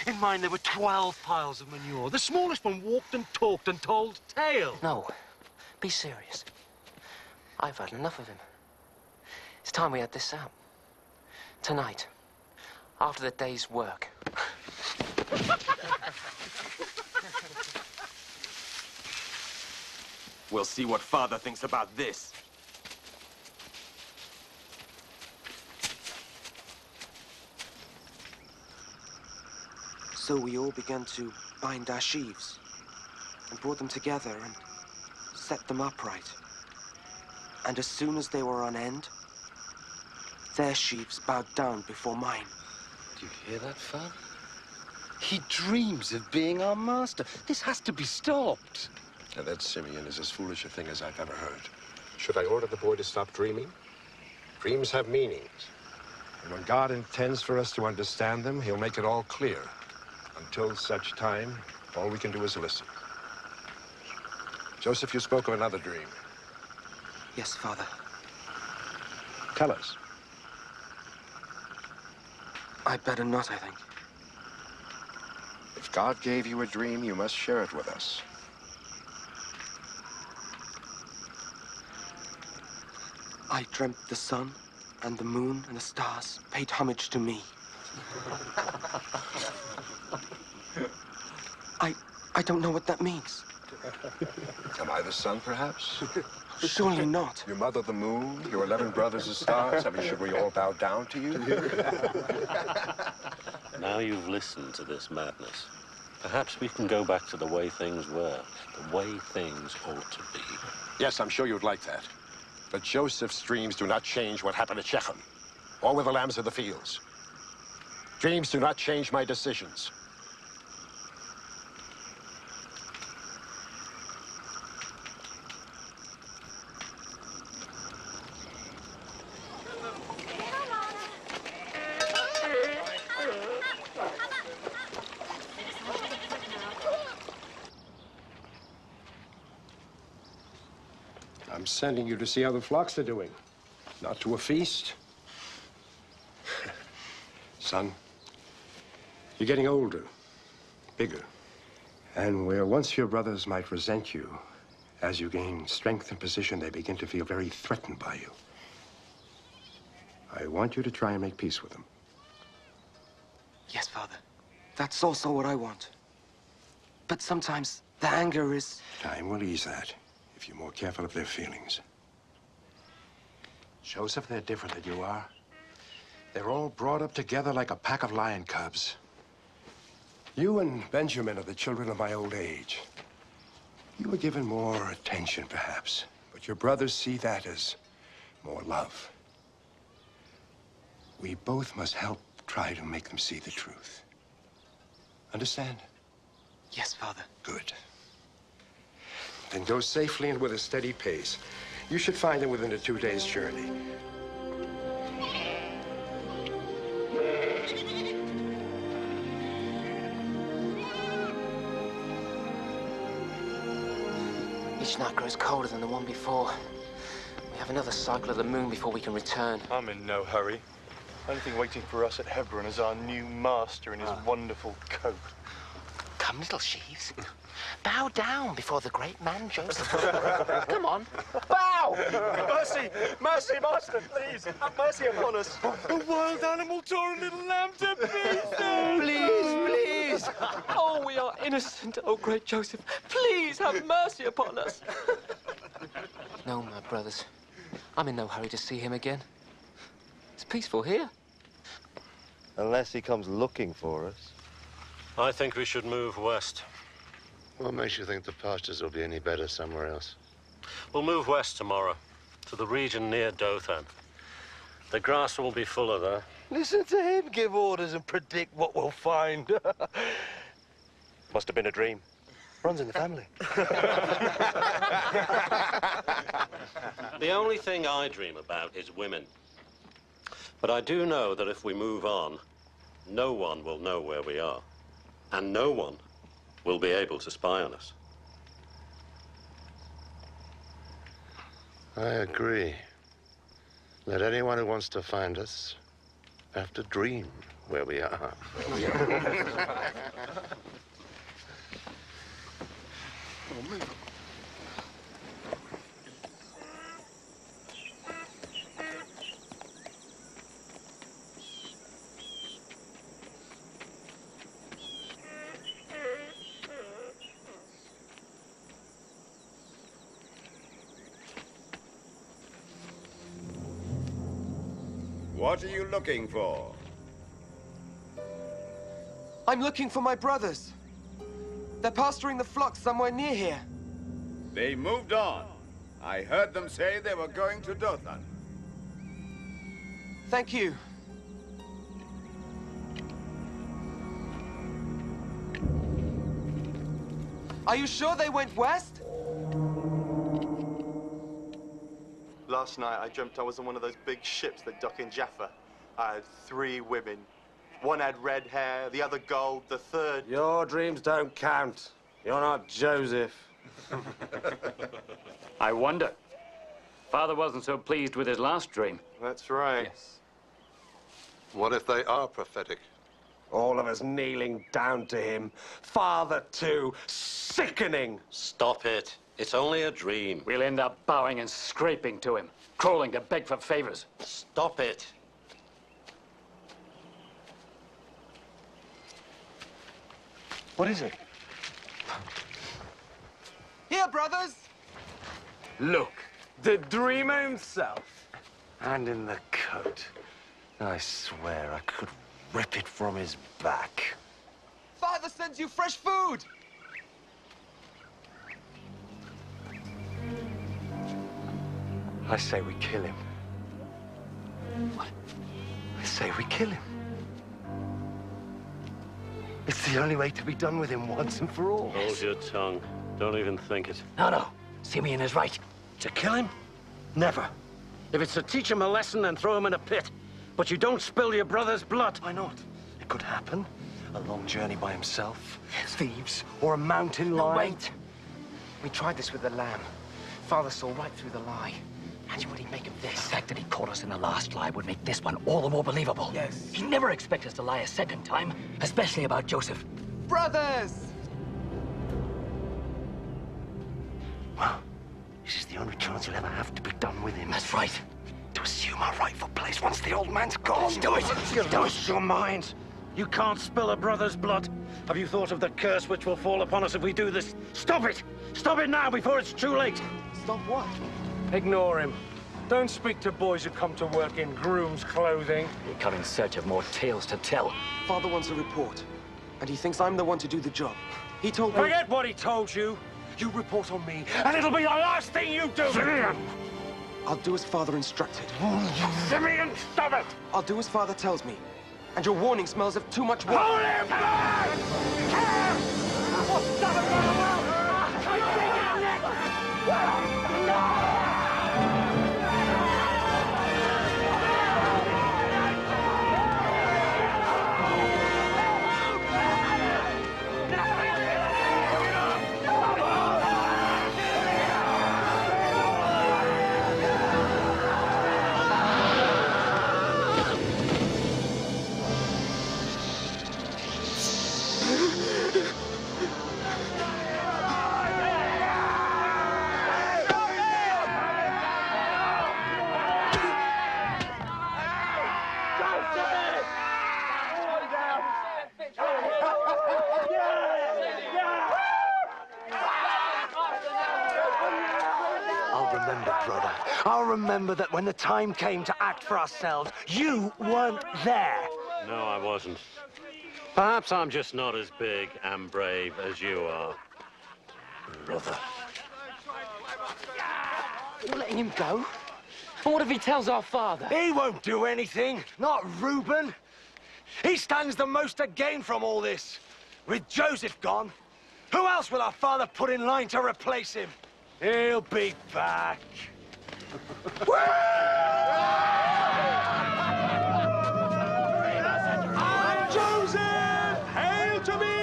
In mine, there were 12 piles of manure. The smallest one walked and talked and told tales. No, be serious. I've had enough of him. It's time we had this out. Tonight, after the day's work. We'll see what Father thinks about this. So we all began to bind our sheaves and brought them together and set them upright. And as soon as they were on end, their sheaves bowed down before mine. Do you hear that, Father? He dreams of being our master. This has to be stopped. Now, that Simeon is as foolish a thing as I've ever heard. Should I order the boy to stop dreaming? Dreams have meanings. And when God intends for us to understand them, he'll make it all clear. Until such time, all we can do is listen. Joseph, you spoke of another dream. Yes, Father. Tell us. I'd better not, I think. If God gave you a dream, you must share it with us. I dreamt the sun and the moon and the stars paid homage to me. I don't know what that means. Am I the sun, perhaps? Surely not. Your mother, the moon, your 11 brothers, the stars. I mean, should we all bow down to you? Now you've listened to this madness, perhaps we can go back to the way things were, the way things ought to be. Yes, I'm sure you'd like that. But Joseph's dreams do not change what happened at Shechem, or with the lambs of the fields. Dreams do not change my decisions. I'm sending you to see how the flocks are doing, not to a feast. Son, you're getting older, bigger. And where once your brothers might resent you, as you gain strength and position, they begin to feel very threatened by you. I want you to try and make peace with them. Yes, Father. That's also what I want. But sometimes the anger is... Time will ease that, if you're more careful of their feelings. Joseph, they're different than you are. They're all brought up together like a pack of lion cubs. You and Benjamin are the children of my old age. You were given more attention, perhaps, but your brothers see that as more love. We both must help try to make them see the truth. Understand? Yes, Father. Good. Then go safely and with a steady pace. You should find them within a 2 days' journey. Each night grows colder than the one before. We have another cycle of the moon before we can return. I'm in no hurry. Only thing waiting for us at Hebron is our new master in his wonderful coat. Come, little sheaves. Bow down before the great man Joseph. Come on, bow! Mercy! Mercy, master, please! Have mercy upon us! A wild animal tore a little lamb to pieces! Please! Oh, we are innocent, oh great Joseph. Please have mercy upon us. No, my brothers. I'm in no hurry to see him again. It's peaceful here. Unless he comes looking for us. I think we should move west. What makes you think the pastures will be any better somewhere else? We'll move west tomorrow, to the region near Dothan. The grass will be fuller there. Listen to him give orders and predict what we'll find. Must have been a dream. Runs in the family. The only thing I dream about is women. But I do know that if we move on, no one will know where we are. And no one will be able to spy on us. I agree. Let anyone who wants to find us have to dream where we are. What are you looking for? I'm looking for my brothers. They're pasturing the flocks somewhere near here. They moved on. I heard them say they were going to Dothan. Thank you. Are you sure they went west? Last night, I dreamt I was on one of those big ships that dock in Jaffa. I had 3 women. One had red hair, the other gold, the third... Your dreams don't count. You're not Joseph. I wonder. Father wasn't so pleased with his last dream. That's right. Yes. What if they are prophetic? All of us kneeling down to him. Father, too. Sickening. Stop it. It's only a dream. We'll end up bowing and scraping to him, crawling to beg for favors. Stop it. What is it? Here, brothers! Look, the dreamer himself. And in the coat. I swear I could rip it from his back. Father sends you fresh food! I say we kill him. What? I say we kill him. It's the only way to be done with him once and for all. Hold your tongue. Don't even think it. No. Simeon is right. To kill him? Never. If it's to teach him a lesson, then throw him in a pit. But you don't spill your brother's blood. Why not? It could happen. A long journey by himself. Thieves. Or a mountain lion. No, wait. We tried this with the lamb. Father saw right through the lie. Imagine what he'd make of this. The fact that he caught us in the last lie would make this one all the more believable. Yes. He'd never expect us to lie a second time, especially about Joseph. Brothers! Well, this is the only chance you'll ever have to be done with him. That's right. To assume our rightful place once the old man's gone. Let's do it! Use your mind. You can't spill a brother's blood. Have you thought of the curse which will fall upon us if we do this? Stop it! Stop it now before it's too late! Stop what? Ignore him. Don't speak to boys who come to work in groom's clothing. We come in search of more tales to tell. Father wants a report, and he thinks I'm the one to do the job. He told me... Forget what he told you. You report on me, and it'll be the last thing you do. Simeon! I'll do as Father instructed. Simeon, stop it! I'll do as Father tells me. And your warning smells of too much water. Hold him back! I'll remember that when the time came to act for ourselves, you weren't there. No, I wasn't. Perhaps I'm just not as big and brave as you are. Brother. You're letting him go? And what if he tells our father? He won't do anything. Not Reuben. He stands the most to gain from all this. With Joseph gone, who else will our father put in line to replace him? He'll be back. I'm Joseph! Hail to me!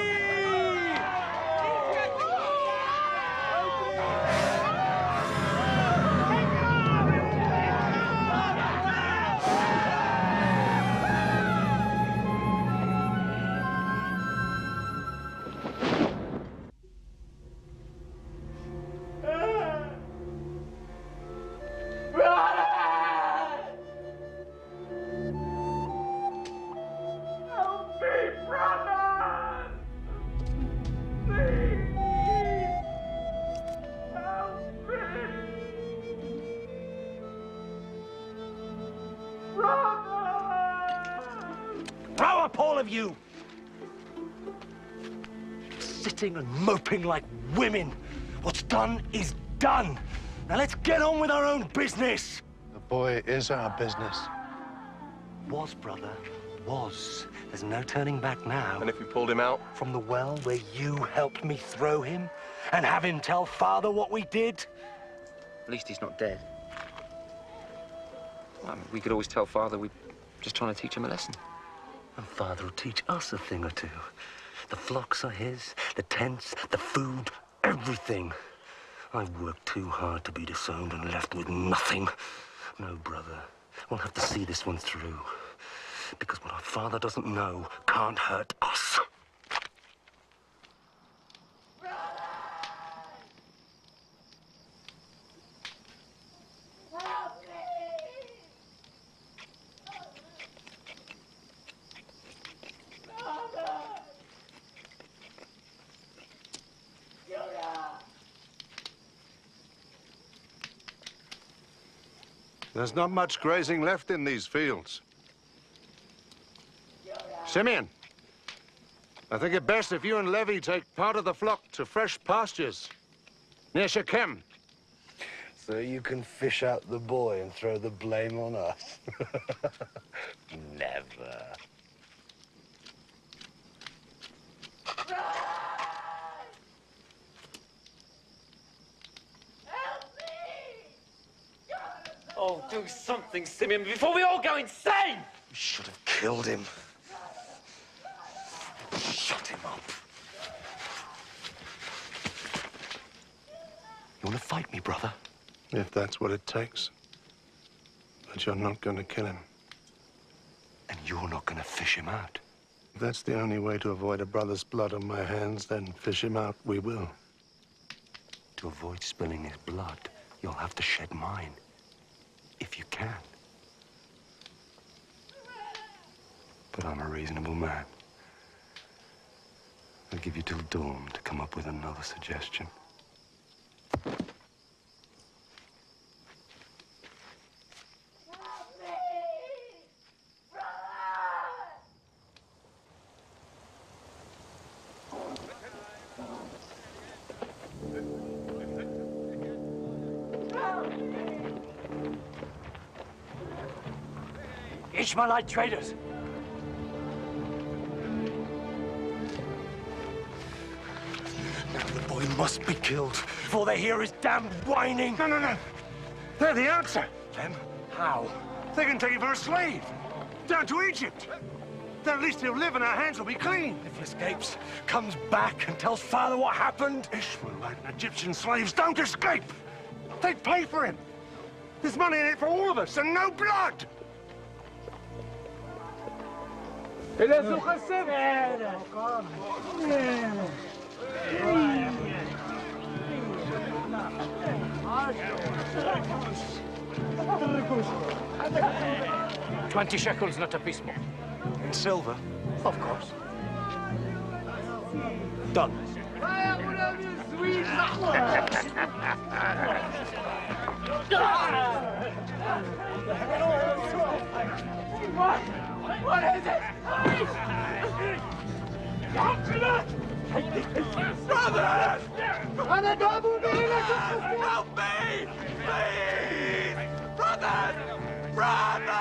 Grow up, all of you! Sitting and moping like women. What's done is done. Now let's get on with our own business. The boy is our business. Was, brother, was. There's no turning back now. And if we pulled him out? From the well where you helped me throw him and have him tell Father what we did? At least he's not dead. Well, I mean, we could always tell Father we're just trying to teach him a lesson. And Father will teach us a thing or two. The flocks are his, the tents, the food, everything. I worked too hard to be disowned and left with nothing. No, brother, we'll have to see this one through. Because what our Father doesn't know can't hurt us. There's not much grazing left in these fields. Simeon, I think it best if you and Levi take part of the flock to fresh pastures near Shechem. So you can fish out the boy and throw the blame on us? Never. Oh, do something, Simeon, before we all go insane! We should have killed him. Shut him up. You want to fight me, brother? If that's what it takes. But you're not going to kill him. And you're not going to fish him out? If that's the only way to avoid a brother's blood on my hands, then fish him out we will. To avoid spilling his blood, you'll have to shed mine. If you can. But I'm a reasonable man. I'll give you till dawn to come up with another suggestion. Ishmaelite traders! Now the boy must be killed before they hear his damned whining. No, no, no. They're the answer. Them? How? They can take him for a slave. Down to Egypt. Then at least he'll live and our hands will be clean. If he escapes, comes back and tells Father what happened. Ishmaelite and Egyptian slaves don't escape. They pay for him. There's money in it for all of us and no blood. $20 shekels, not a piece more. In silver? Of course. Done. What is it? Brothers! Help me! Please! Brothers! Brothers! Brothers!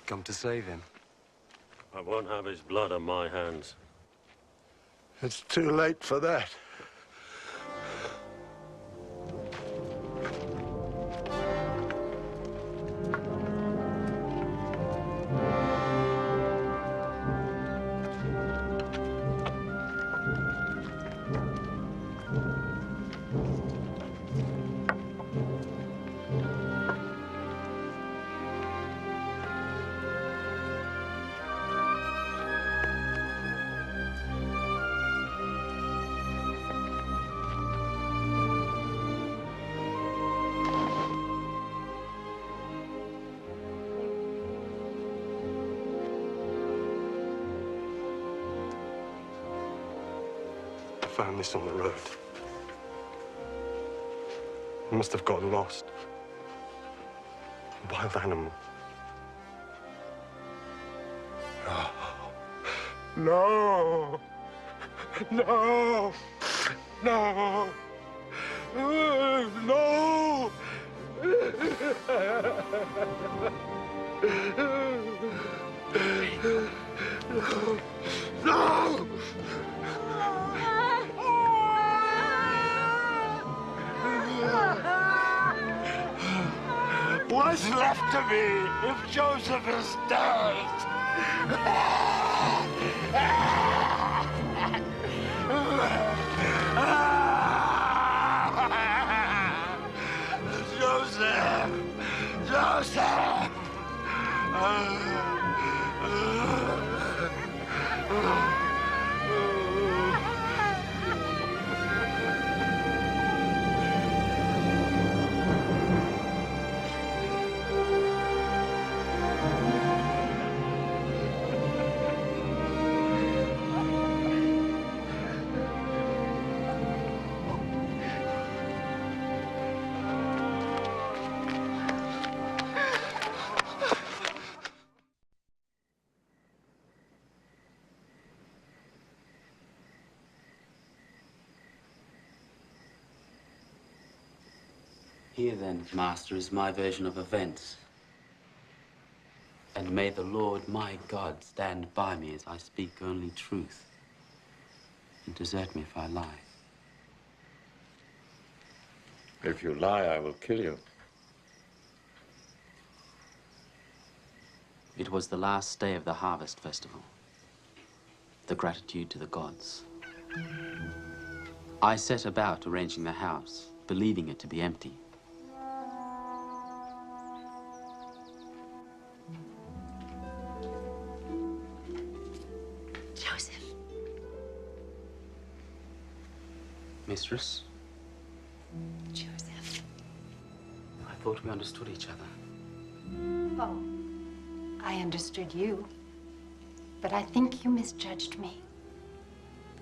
Come to save him. I won't have his blood on my hands. It's too late for that. I found this on the road. It must have gotten lost. A wild animal. No! No! No! No! No! What's left of me if Joseph is dead? Joseph! Joseph! Here then, Master, is my version of events. And may the Lord my God stand by me as I speak only truth, and desert me if I lie. If you lie, I will kill you. It was the last day of the harvest festival. The gratitude to the gods. I set about arranging the house, believing it to be empty. Joseph. Mistress, Joseph. I thought we understood each other. Oh, I understood you, but I think you misjudged me.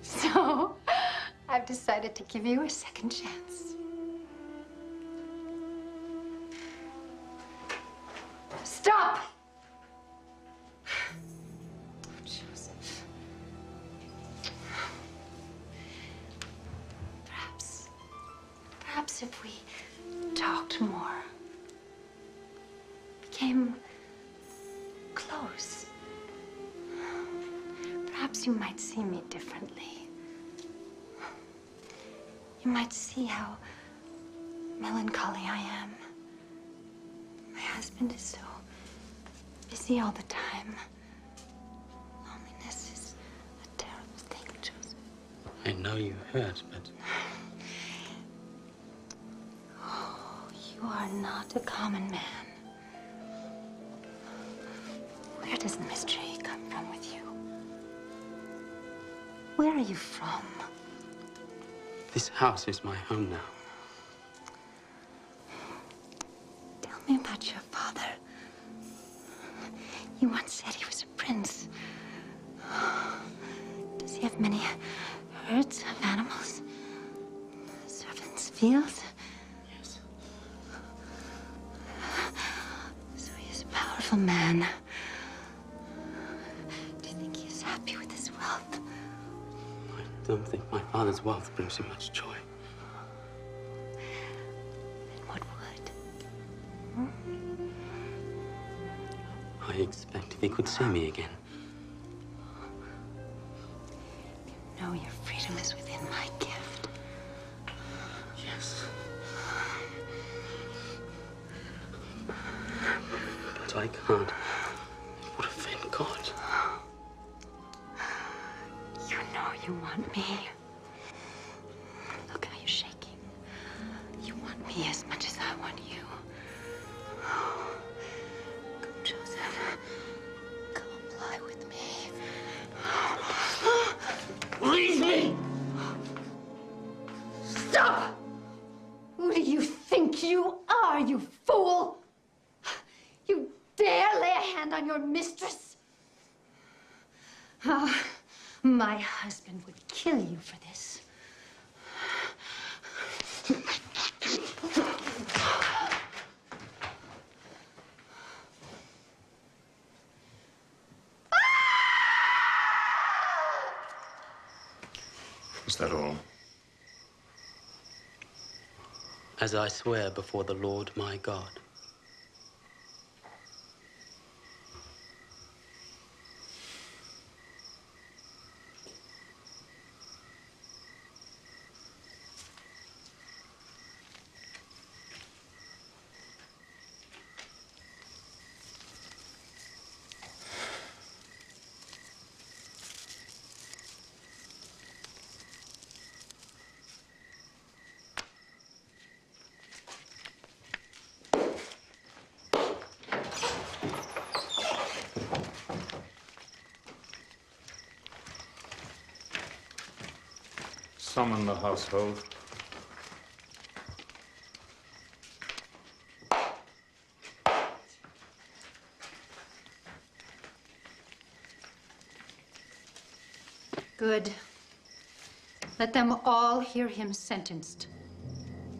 So, I've decided to give you a second chance. Stop! Joseph. Perhaps if we talked more, became close, perhaps you might see me differently. You might see how melancholy I am. My husband is so busy all the time. Loneliness is a terrible thing, Joseph. I know you hurt, but... Oh, you are not a common man. Where does the mystery come from with you? Where are you from? This house is my home now. Tell me about your father. You once said he was a prince. Does he have many herds of animals? Servants, fields? Yes. So he is a powerful man. Do you think he is happy with his wealth? I don't think my father's wealth brings him much joy. Then what would? I expect if he could see me again. No, your freedom is within my gift. Yes. But I can't. It would offend God. You know you want me. Look how you're shaking. You want me as much as I want you. Come, Joseph. Come lie with me. Leave me! Stop! Who do you think you are, you fool? You dare lay a hand on your mistress? Ah, my husband would kill you for this. Is that all? As I swear before the Lord my God. Summon the household. Good. Let them all hear him sentenced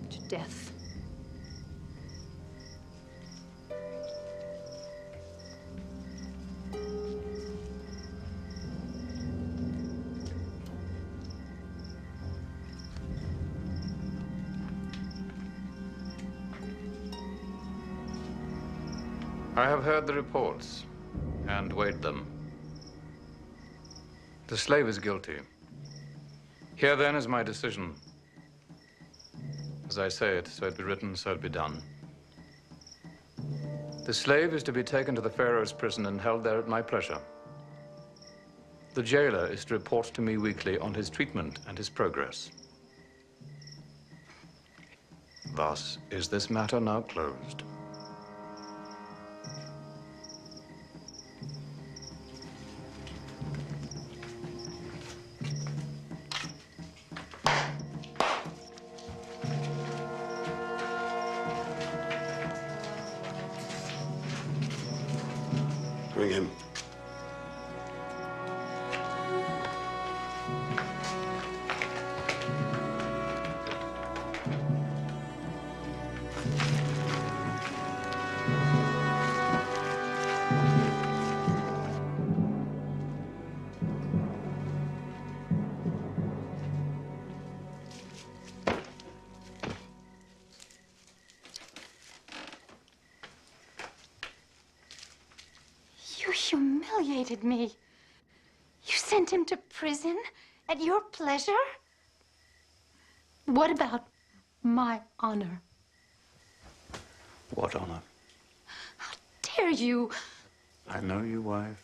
to death. I have heard the reports and weighed them. The slave is guilty. Here then is my decision. As I say it, so it be written, so it be done. The slave is to be taken to the Pharaoh's prison and held there at my pleasure. The jailer is to report to me weekly on his treatment and his progress. Thus is this matter now closed. Bring him. You humiliated me. You sent him to prison at your pleasure? What about my honor? What honor? Dare you? I know you, wife.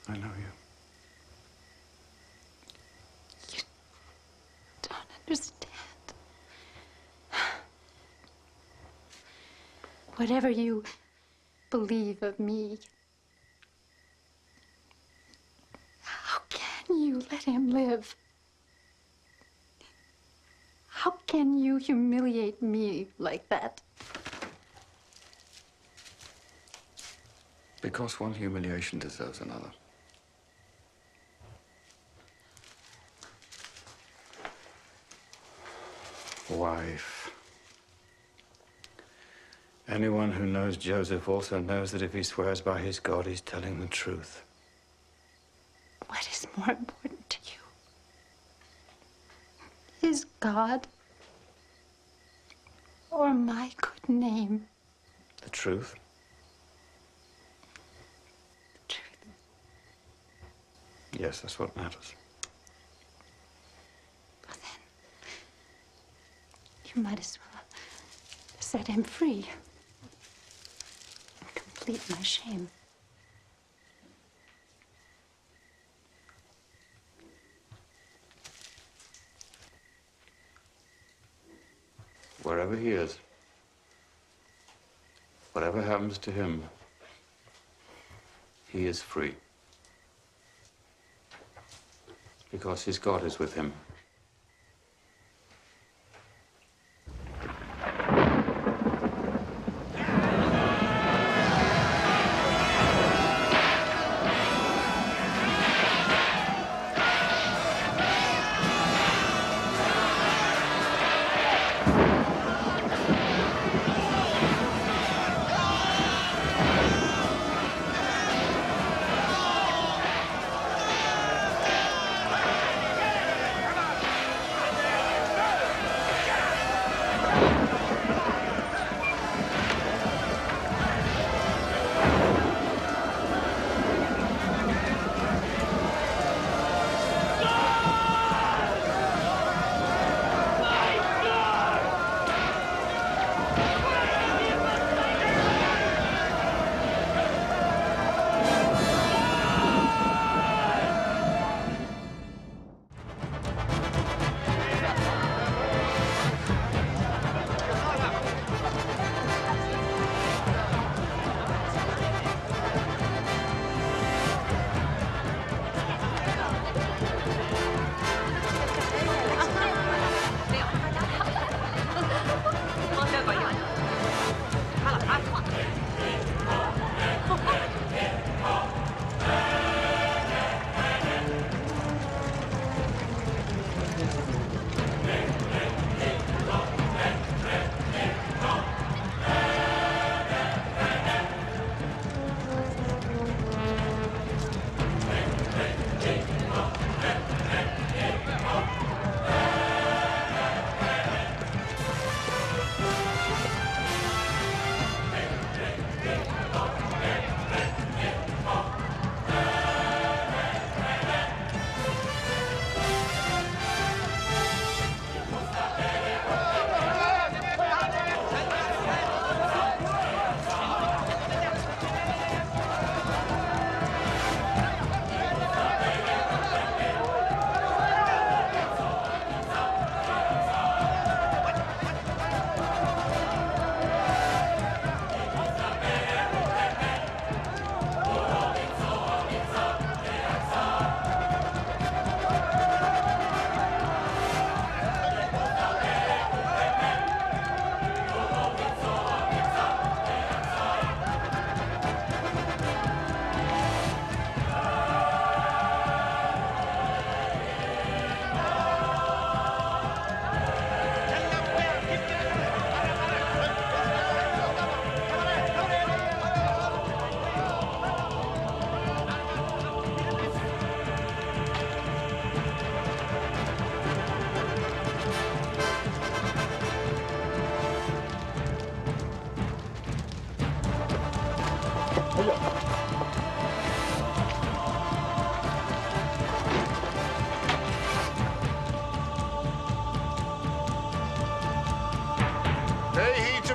I know you. Don't understand. Whatever you believe of me, how can you let him live? How can you humiliate me like that? Because one humiliation deserves another. Wife. Anyone who knows Joseph also knows that if he swears by his God, he's telling the truth. What is more important to you? His God or my good name? The truth? The truth. Yes, that's what matters. Well, then, you might as well set him free and complete my shame. Wherever he is, whatever happens to him, he is free. Because his God is with him.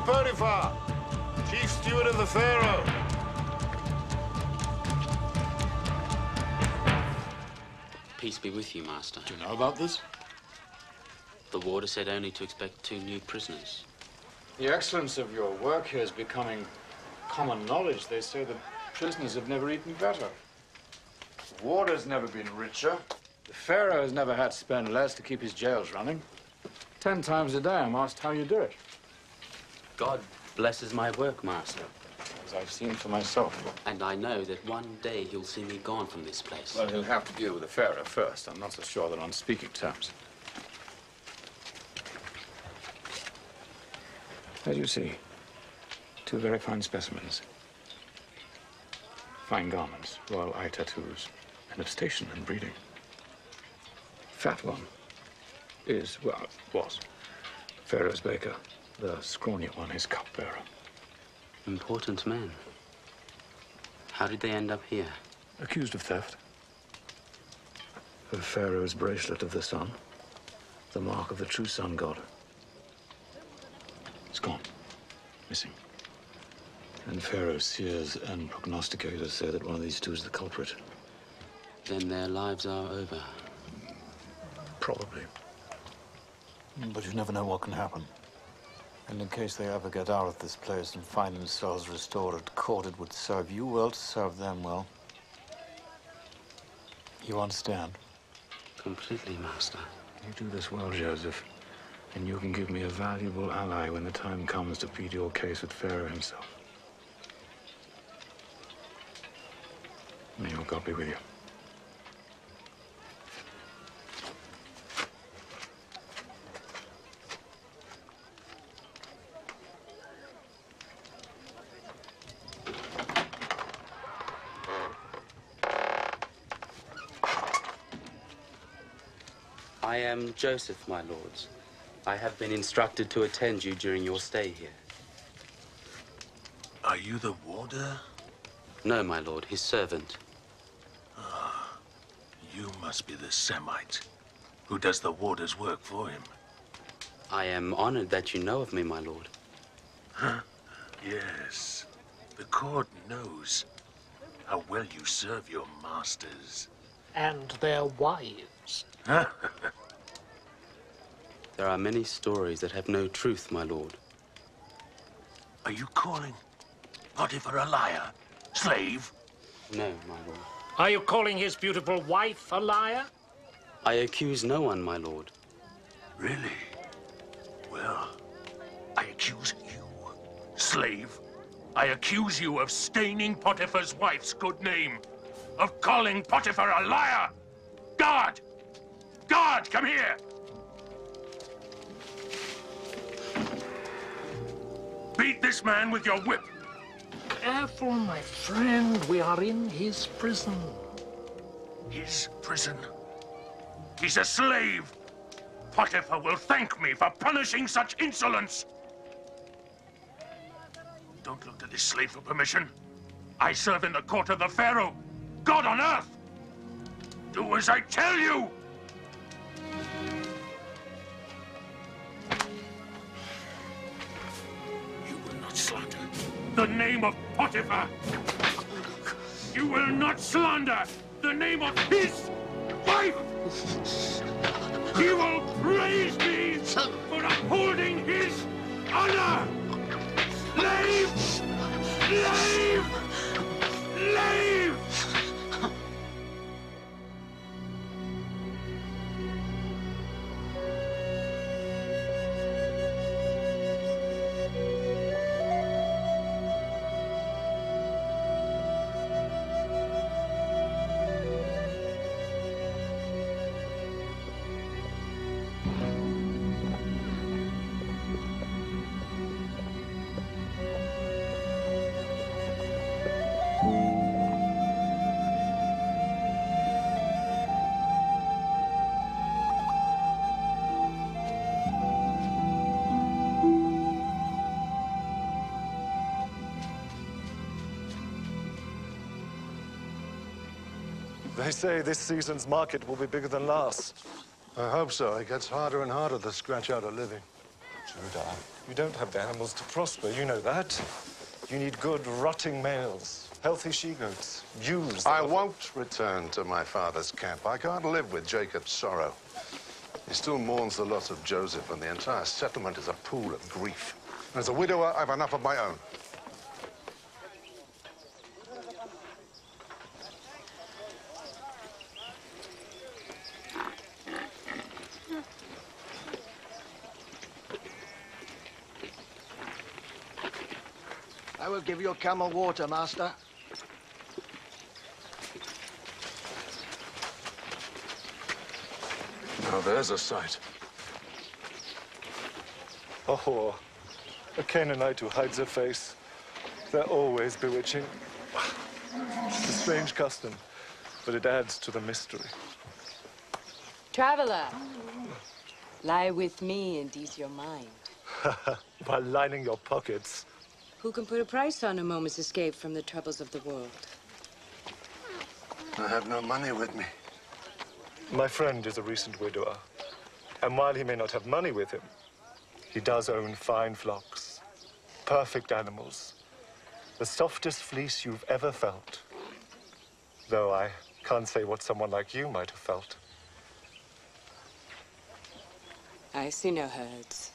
Potiphar, chief steward of the Pharaoh. Peace be with you, Master. Do you know about this? The warder said only to expect 2 new prisoners. The excellence of your work here is becoming common knowledge. They say the prisoners have never eaten better. The warder's never been richer. The Pharaoh has never had to spend less to keep his jails running. 10 times a day I'm asked how you do it. God blesses my work, Master. as I've seen for myself. And I know that one day he'll see me gone from this place. Well, he'll have to deal with the Pharaoh first. I'm not so sure they're on speaking terms. As you see, two very fine specimens. Fine garments, royal eye tattoos, and of station and breeding. Fat one is, well, was Pharaoh's baker. The scrawny one is cupbearer. Important men. How did they end up here? Accused of theft. Of Pharaoh's bracelet of the sun. The mark of the true sun god. It's gone. Missing. And Pharaoh's seers and prognosticators say that one of these two is the culprit. Then their lives are over. Probably. But you never know what can happen. And in case they ever get out of this place and find themselves restored at court, it would serve you well to serve them well. You understand? Completely, Master. You do this well, Joseph. And you can give me a valuable ally when the time comes to plead your case with Pharaoh himself. May your God be with you. I am Joseph, my lords. I have been instructed to attend you during your stay here. Are you the warder? No, my lord, his servant. Ah, you must be the Semite who does the warder's work for him. I am honored that you know of me, my lord. Huh? Yes. The court knows how well you serve your masters. And their wives. There are many stories that have no truth, my lord. Are you calling Potiphar a liar? Slave? No, my lord. Are you calling his beautiful wife a liar? I accuse no one, my lord. Really? Well, I accuse you, slave. I accuse you of staining Potiphar's wife's good name, of calling Potiphar a liar. Guard! Guard, come here! Beat this man with your whip. Careful, my friend. We are in his prison. His prison? He's a slave. Potiphar will thank me for punishing such insolence. Don't look to this slave for permission. I serve in the court of the Pharaoh, God on earth. Do as I tell you. You will not slander the name of Potiphar. You will not slander the name of his wife. He will praise me for upholding his honor. Slave! Slave! Slave! They say this season's market will be bigger than last. I hope so. It gets harder and harder to scratch out a living. Judah, you don't have the animals to prosper, you know that. You need good, rotting males, healthy she-goats, ewes. I won't return to my father's camp. I can't live with Jacob's sorrow. He still mourns the loss of Joseph, and the entire settlement is a pool of grief. As a widower, I've enough of my own. I will give your camel water, master. Now there's a sight. Oh, a Canaanite who hides her face. They're always bewitching. It's a strange custom, but it adds to the mystery. Traveler, lie with me and ease your mind. While lining your pockets. Who can put a price on a moment's escape from the troubles of the world? I have no money with me. My friend is a recent widower, and while he may not have money with him, he does own fine flocks, perfect animals, the softest fleece you've ever felt. Though I can't say what someone like you might have felt. I see no herds.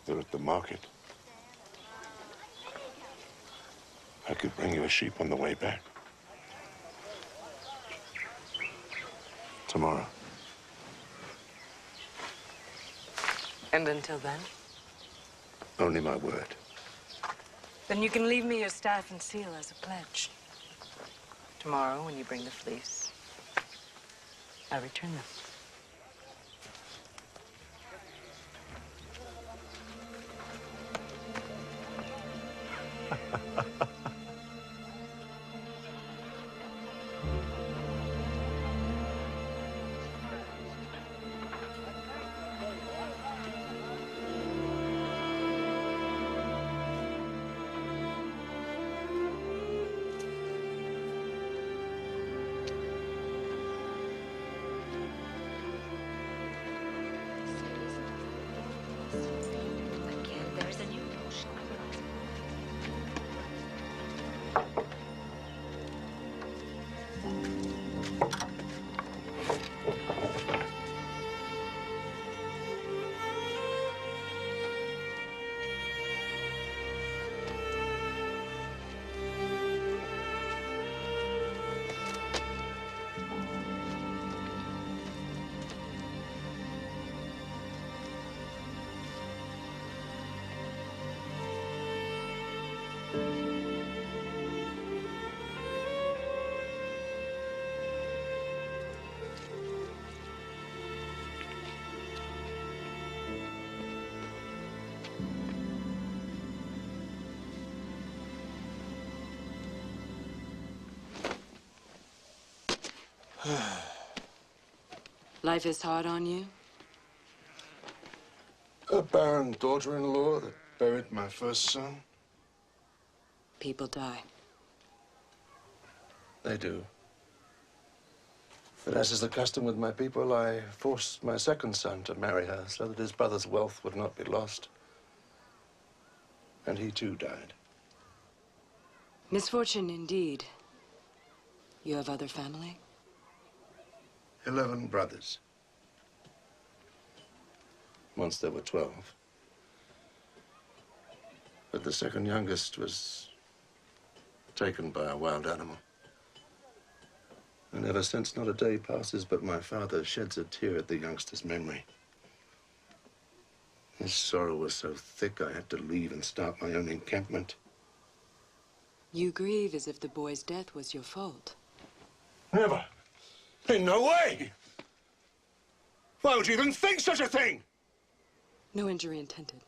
They're at the market. I could bring you a sheep on the way back. Tomorrow. And until then? Only my word. Then you can leave me your staff and seal as a pledge. Tomorrow, when you bring the fleece, I'll return them. Life is hard on you? A barren daughter-in-law that buried my first son. People die. They do. But as is the custom with my people, I forced my second son to marry her so that his brother's wealth would not be lost. And he too died. Misfortune indeed. You have other family? 11 brothers. Once there were 12. But the second youngest was taken by a wild animal. And ever since, not a day passes but my father sheds a tear at the youngster's memory. His sorrow was so thick I had to leave and start my own encampment. You grieve as if the boy's death was your fault. Never. In no way! Why would you even think such a thing? No injury intended.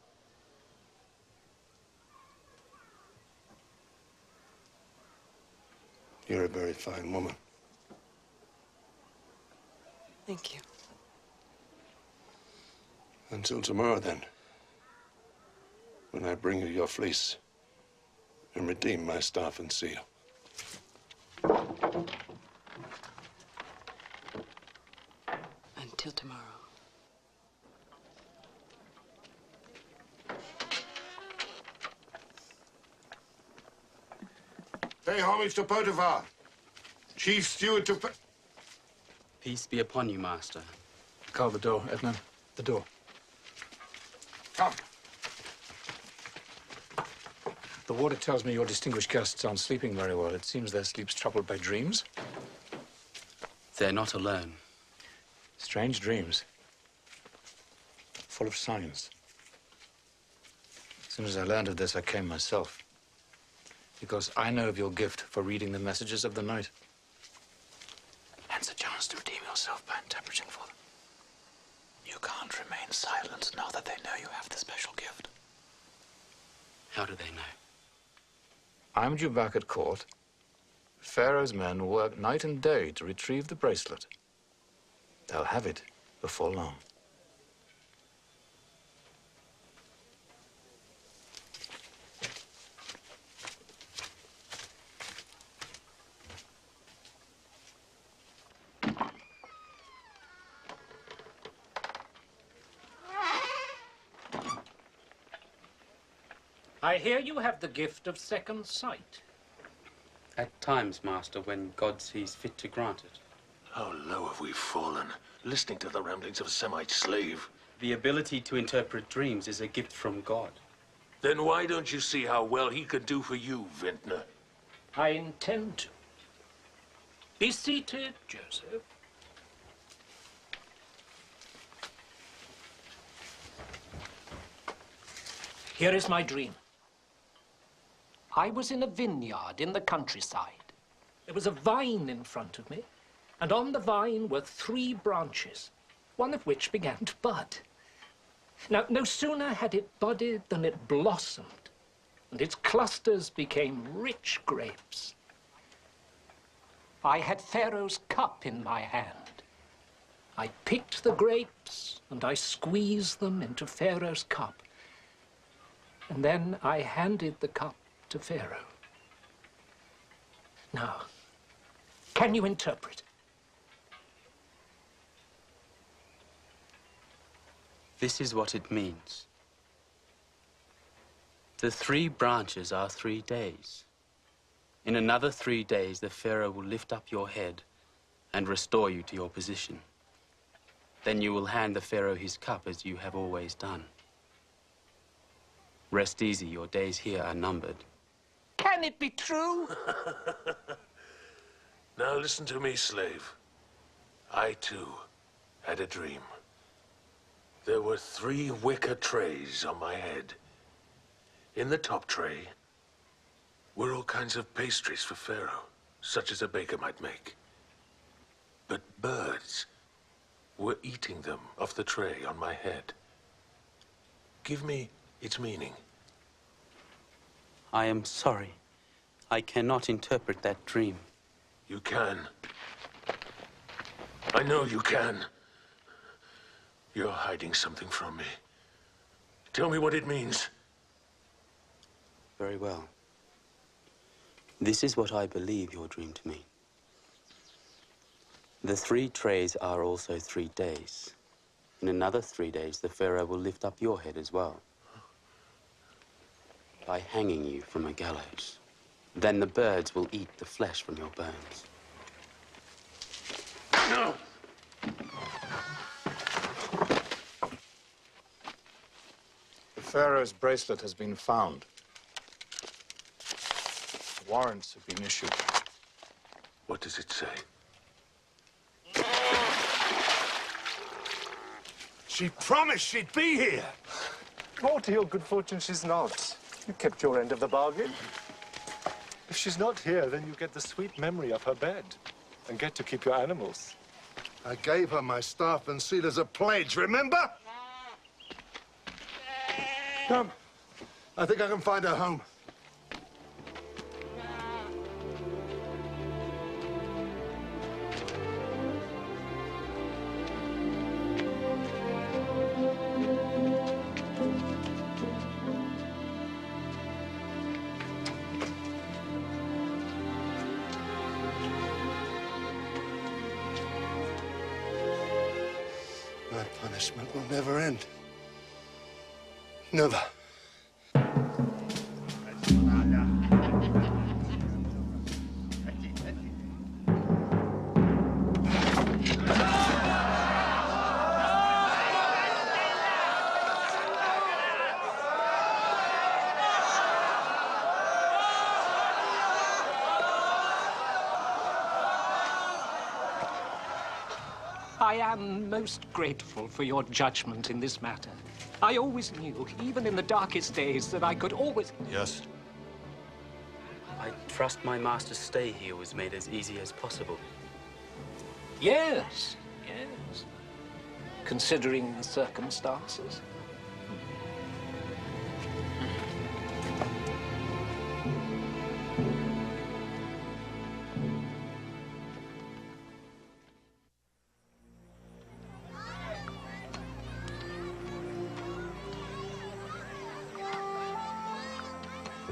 You're a very fine woman. Thank you. Until tomorrow, then. When I bring you your fleece and redeem my staff and seal. Until tomorrow. Pay homage to Potiphar, chief steward to... Peace be upon you, master. Call the door, Edna. The door. Come. The warder tells me your distinguished guests aren't sleeping very well. It seems their sleep's troubled by dreams. They're not alone. Strange dreams. Full of signs. soon as I learned of this, I came myself. Because I know of your gift for reading the messages of the night. Hence a chance to redeem yourself by interpreting for them. You can't remain silent now that they know you have the special gift. How do they know? I'm due back at court. Pharaoh's men work night and day to retrieve the bracelet. They'll have it before long. I hear you have the gift of second sight. At times, Master, when God sees fit to grant it. How low have we fallen, listening to the ramblings of a Semite slave? The ability to interpret dreams is a gift from God. Then why don't you see how well he could do for you, Vintner? I intend to. Be seated, Joseph. Here is my dream. I was in a vineyard in the countryside. There was a vine in front of me, and on the vine were 3 branches, one of which began to bud. Now, no sooner had it budded than it blossomed, and its clusters became rich grapes. I had Pharaoh's cup in my hand. I picked the grapes, and I squeezed them into Pharaoh's cup. And then I handed the cup to Pharaoh. Now, can you interpret? This is what it means. The 3 branches are 3 days. In another 3 days, the Pharaoh will lift up your head and restore you to your position. Then you will hand the Pharaoh his cup as you have always done. Rest easy, your days here are numbered. Can it be true? Now listen to me, slave. I, too, had a dream. There were 3 wicker trays on my head. In the top tray were all kinds of pastries for Pharaoh, such as a baker might make. But birds were eating them off the tray on my head. Give me its meaning. I am sorry. I cannot interpret that dream. You can. I know you can. You're hiding something from me. Tell me what it means. Very well. This is what I believe your dream to mean. The 3 trays are also 3 days. In another 3 days, the Pharaoh will lift up your head as well, by hanging you from a gallows. Then the birds will eat the flesh from your bones. No! The Pharaoh's bracelet has been found. Warrants have been issued. What does it say? She promised she'd be here. Oh, to your good fortune, she's not. You kept your end of the bargain. If she's not here, then you get the sweet memory of her bed and get to keep your animals. I gave her my staff and seal as a pledge, remember? Come. I think I can find her home. My punishment will never end. Never. I am most grateful for your judgment in this matter. I always knew, even in the darkest days, that I could always... Yes? I trust my master's stay here was made as easy as possible. Yes, yes. Considering the circumstances.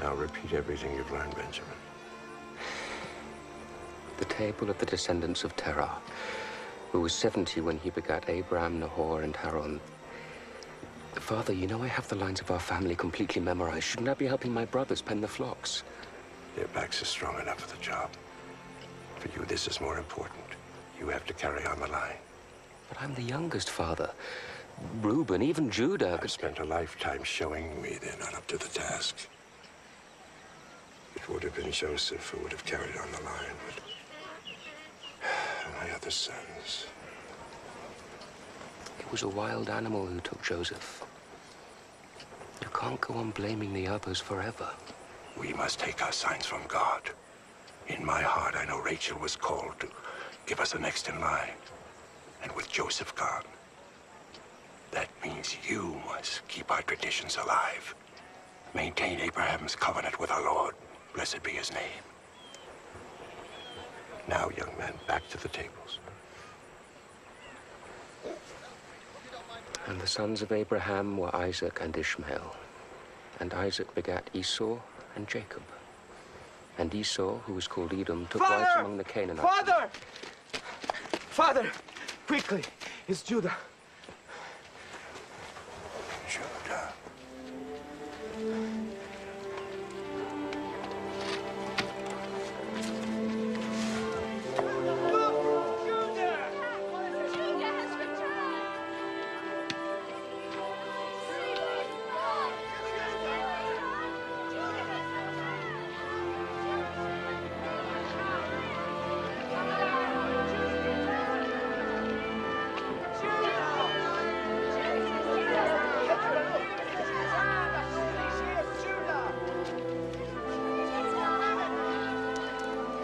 Now repeat everything you've learned, Benjamin. The table of the descendants of Terah, who was 70 when he begat Abraham, Nahor, and Haran. Father, you know I have the lines of our family completely memorized. Shouldn't I be helping my brothers pen the flocks? Their backs are strong enough for the job. For you, this is more important. You have to carry on the line. But I'm the youngest, Father. Reuben, even Judah... I've spent a lifetime showing me they're not up to the task. It would have been Joseph who would have carried on the line, but... my other sons... It was a wild animal who took Joseph. You can't go on blaming the others forever. We must take our signs from God. In my heart, I know Rachel was called to give us the next in line. And with Joseph gone, that means you must keep our traditions alive. Maintain Abraham's covenant with our Lord. Blessed be his name. Now, young men, back to the tables. And the sons of Abraham were Isaac and Ishmael. And Isaac begat Esau and Jacob. And Esau, who was called Edom, took wives among the Canaanites. Father! Father! Quickly! It's Judah. Judah.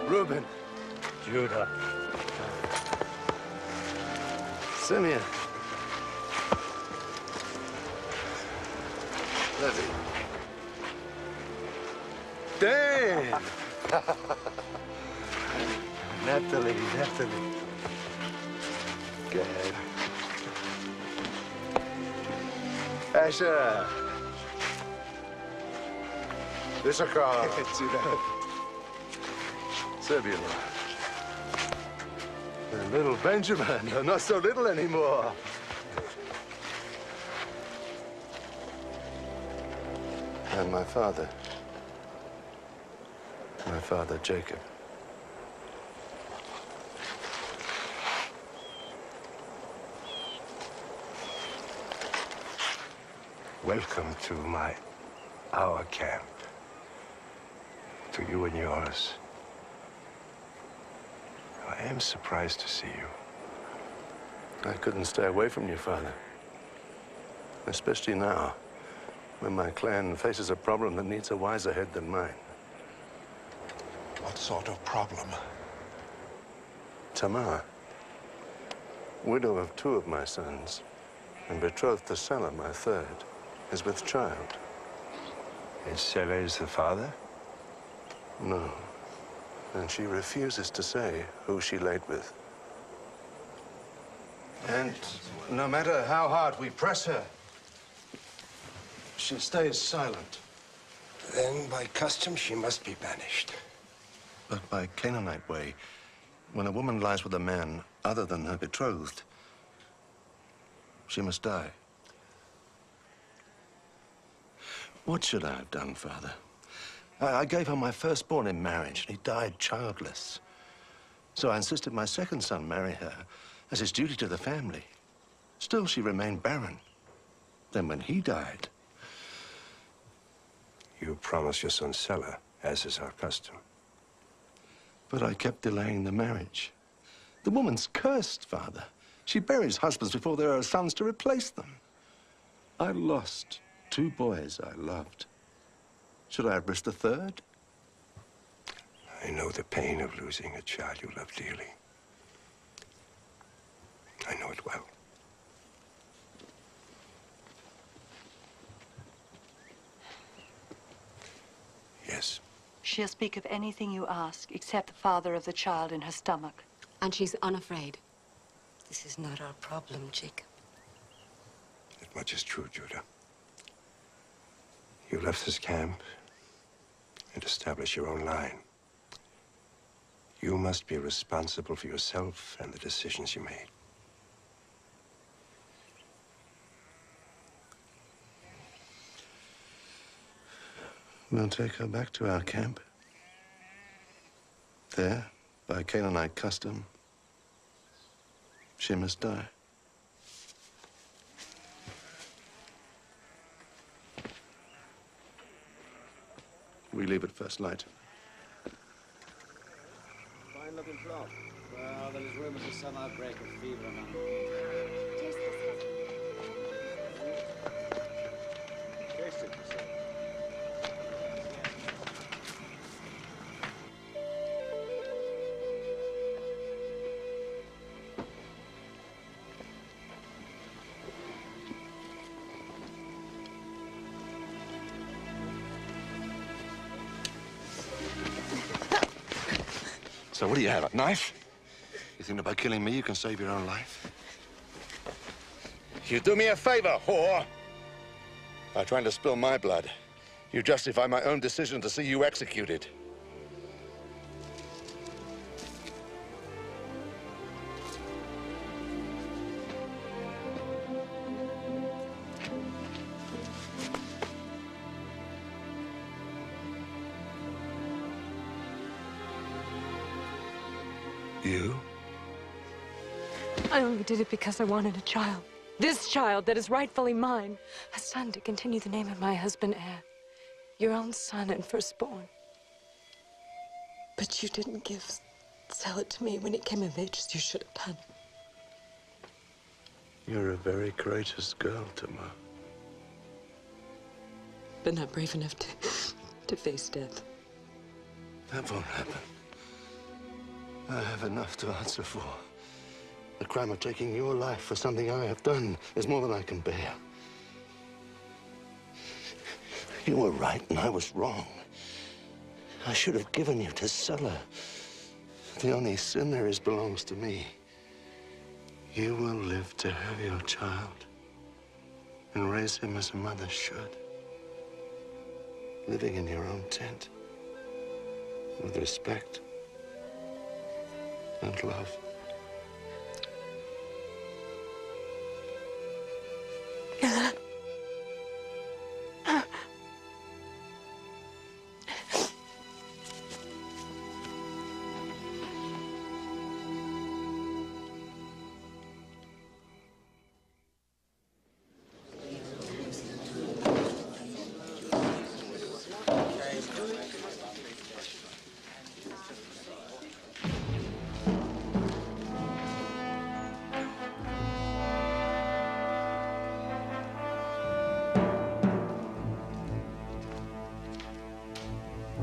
Reuben. Judah. Simeon. Levi. Dan. Naphtali. Gad. Asher. Issachar. Judah. Zebulun. And little Benjamin, not so little anymore. And my father Jacob. Welcome to our camp. To you and yours. I am surprised to see you. I couldn't stay away from you, Father. Especially now, when my clan faces a problem that needs a wiser head than mine. What sort of problem? Tamar, widow of 2 of my sons, and betrothed to Selah, my 3rd, is with child. And Selah is the father? No. And she refuses to say who she laid with. And no matter how hard we press her, she stays silent. Then, by custom, she must be banished. But by Canaanite way, when a woman lies with a man other than her betrothed, she must die. What should I have done, Father? I gave her my firstborn in marriage, and he died childless. So I insisted my 2nd son marry her as his duty to the family. Still, she remained barren. Then when he died... You promised your son Selah, as is our custom. But I kept delaying the marriage. The woman's cursed, Father. She buries husbands before there are sons to replace them. I lost 2 boys I loved. Should I have risked a third? I know the pain of losing a child you love dearly. I know it well. Yes. She'll speak of anything you ask, except the father of the child in her stomach. And she's unafraid. This is not our problem, Jacob. That much is true, Judah. You left this camp and established your own line. You must be responsible for yourself and the decisions you made. We'll take her back to our camp. There, by Canaanite custom, she must die. We leave at first light. Fine-looking flock. Well, there's rumors of some outbreak of fever among them. Taste it, you see. So what do you have, a knife? You think that by killing me you can save your own life? You do me a favor, whore! By trying to spill my blood, you justify my own decision to see you executed. You? I only did it because I wanted a child. This child that is rightfully mine. A son to continue the name of my husband, heir. Your own son and firstborn. But you didn't sell it to me when it came of age as you should have done. You're a very courageous girl, Tamar. But not brave enough to face death. That won't happen. I have enough to answer for. The crime of taking your life for something I have done is more than I can bear. You were right and I was wrong. I should have given you to Sulla. The only sin there is belongs to me. You will live to have your child and raise him as a mother should. Living in your own tent with respect and love.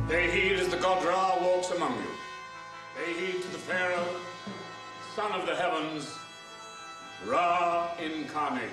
Pay heed as the god Ra walks among you. Pay heed to the Pharaoh, son of the heavens, Ra incarnate.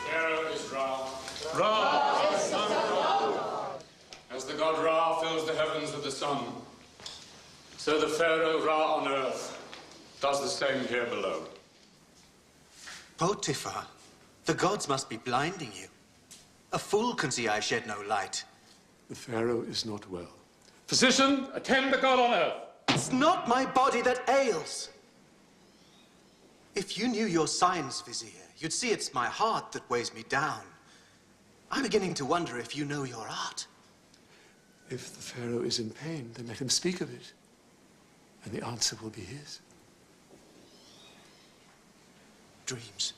Pharaoh is Ra. Ra is son of Ra. As the god Ra fills the heavens with the sun, so the Pharaoh Ra on earth does the same here below. Potiphar, the gods must be blinding you. A fool can see I shed no light. The Pharaoh is not well. Physician, attend the god on earth. It's not my body that ails. If you knew your signs, Vizier, you'd see it's my heart that weighs me down. I'm beginning to wonder if you know your art. If the Pharaoh is in pain, then let him speak of it, and the answer will be his. Dreams.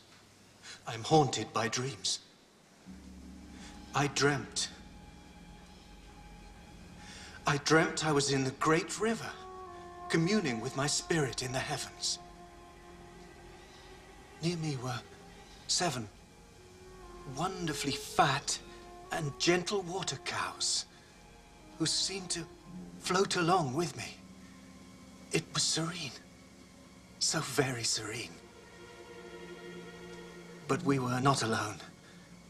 I'm haunted by dreams. I dreamt I was in the great river, communing with my spirit in the heavens. Near me were 7 wonderfully fat and gentle water cows who seemed to float along with me. It was serene, so very serene. But we were not alone.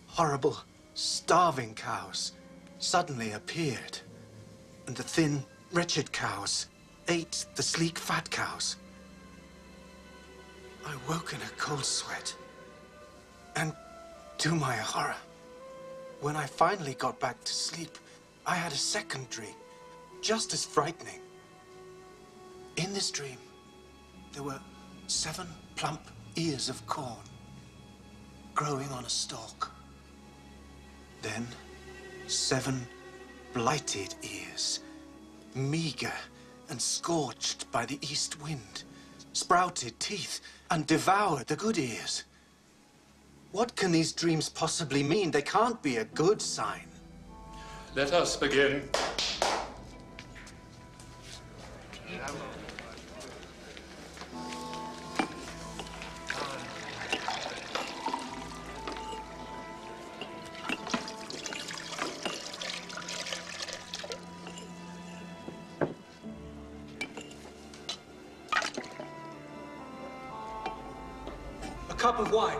Horrible, starving cows suddenly appeared, and the thin, wretched cows ate the sleek, fat cows. I woke in a cold sweat, and to my horror, when I finally got back to sleep, I had a second dream, just as frightening. In this dream, there were 7 plump ears of corn growing on a stalk. Then 7 blighted ears, meager and scorched by the east wind, sprouted teeth and devoured the good ears. What can these dreams possibly mean? They can't be a good sign. Let us begin. A cup of wine.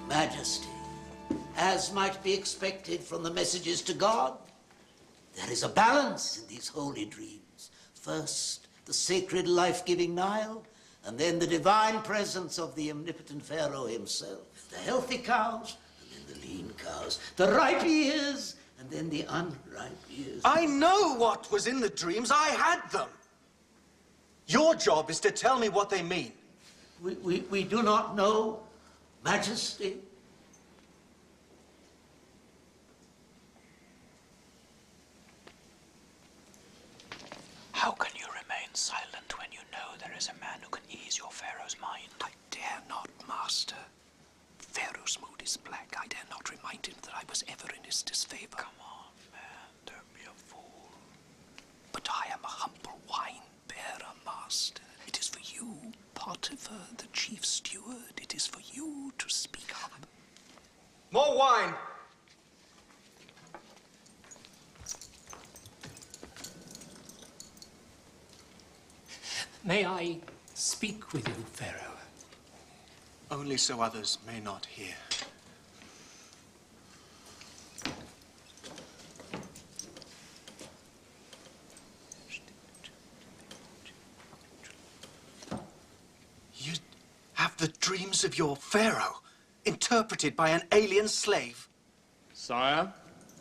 Majesty, as might be expected from the messages to God, there is a balance in these holy dreams. First, the sacred life-giving Nile, and then the divine presence of the omnipotent Pharaoh himself. The healthy cows, and then the lean cows. The ripe ears, and then the unripe ears. I know what was in the dreams. I had them. Your job is to tell me what they mean. We do not know, Majesty. How can you remain silent when you know there is a man who can ease your Pharaoh's mind? I dare not, Master. Pharaoh's mood is black. I dare not remind him that I was ever in his disfavor. Come on, man. Don't be a fool. But I am a humble wine-bearer, Master. It is for you, Potiphar, the chief steward. It is for you to speak up. More wine! May I speak with you, Pharaoh? Only so others may not hear. You have the dreams of your Pharaoh interpreted by an alien slave? Sire,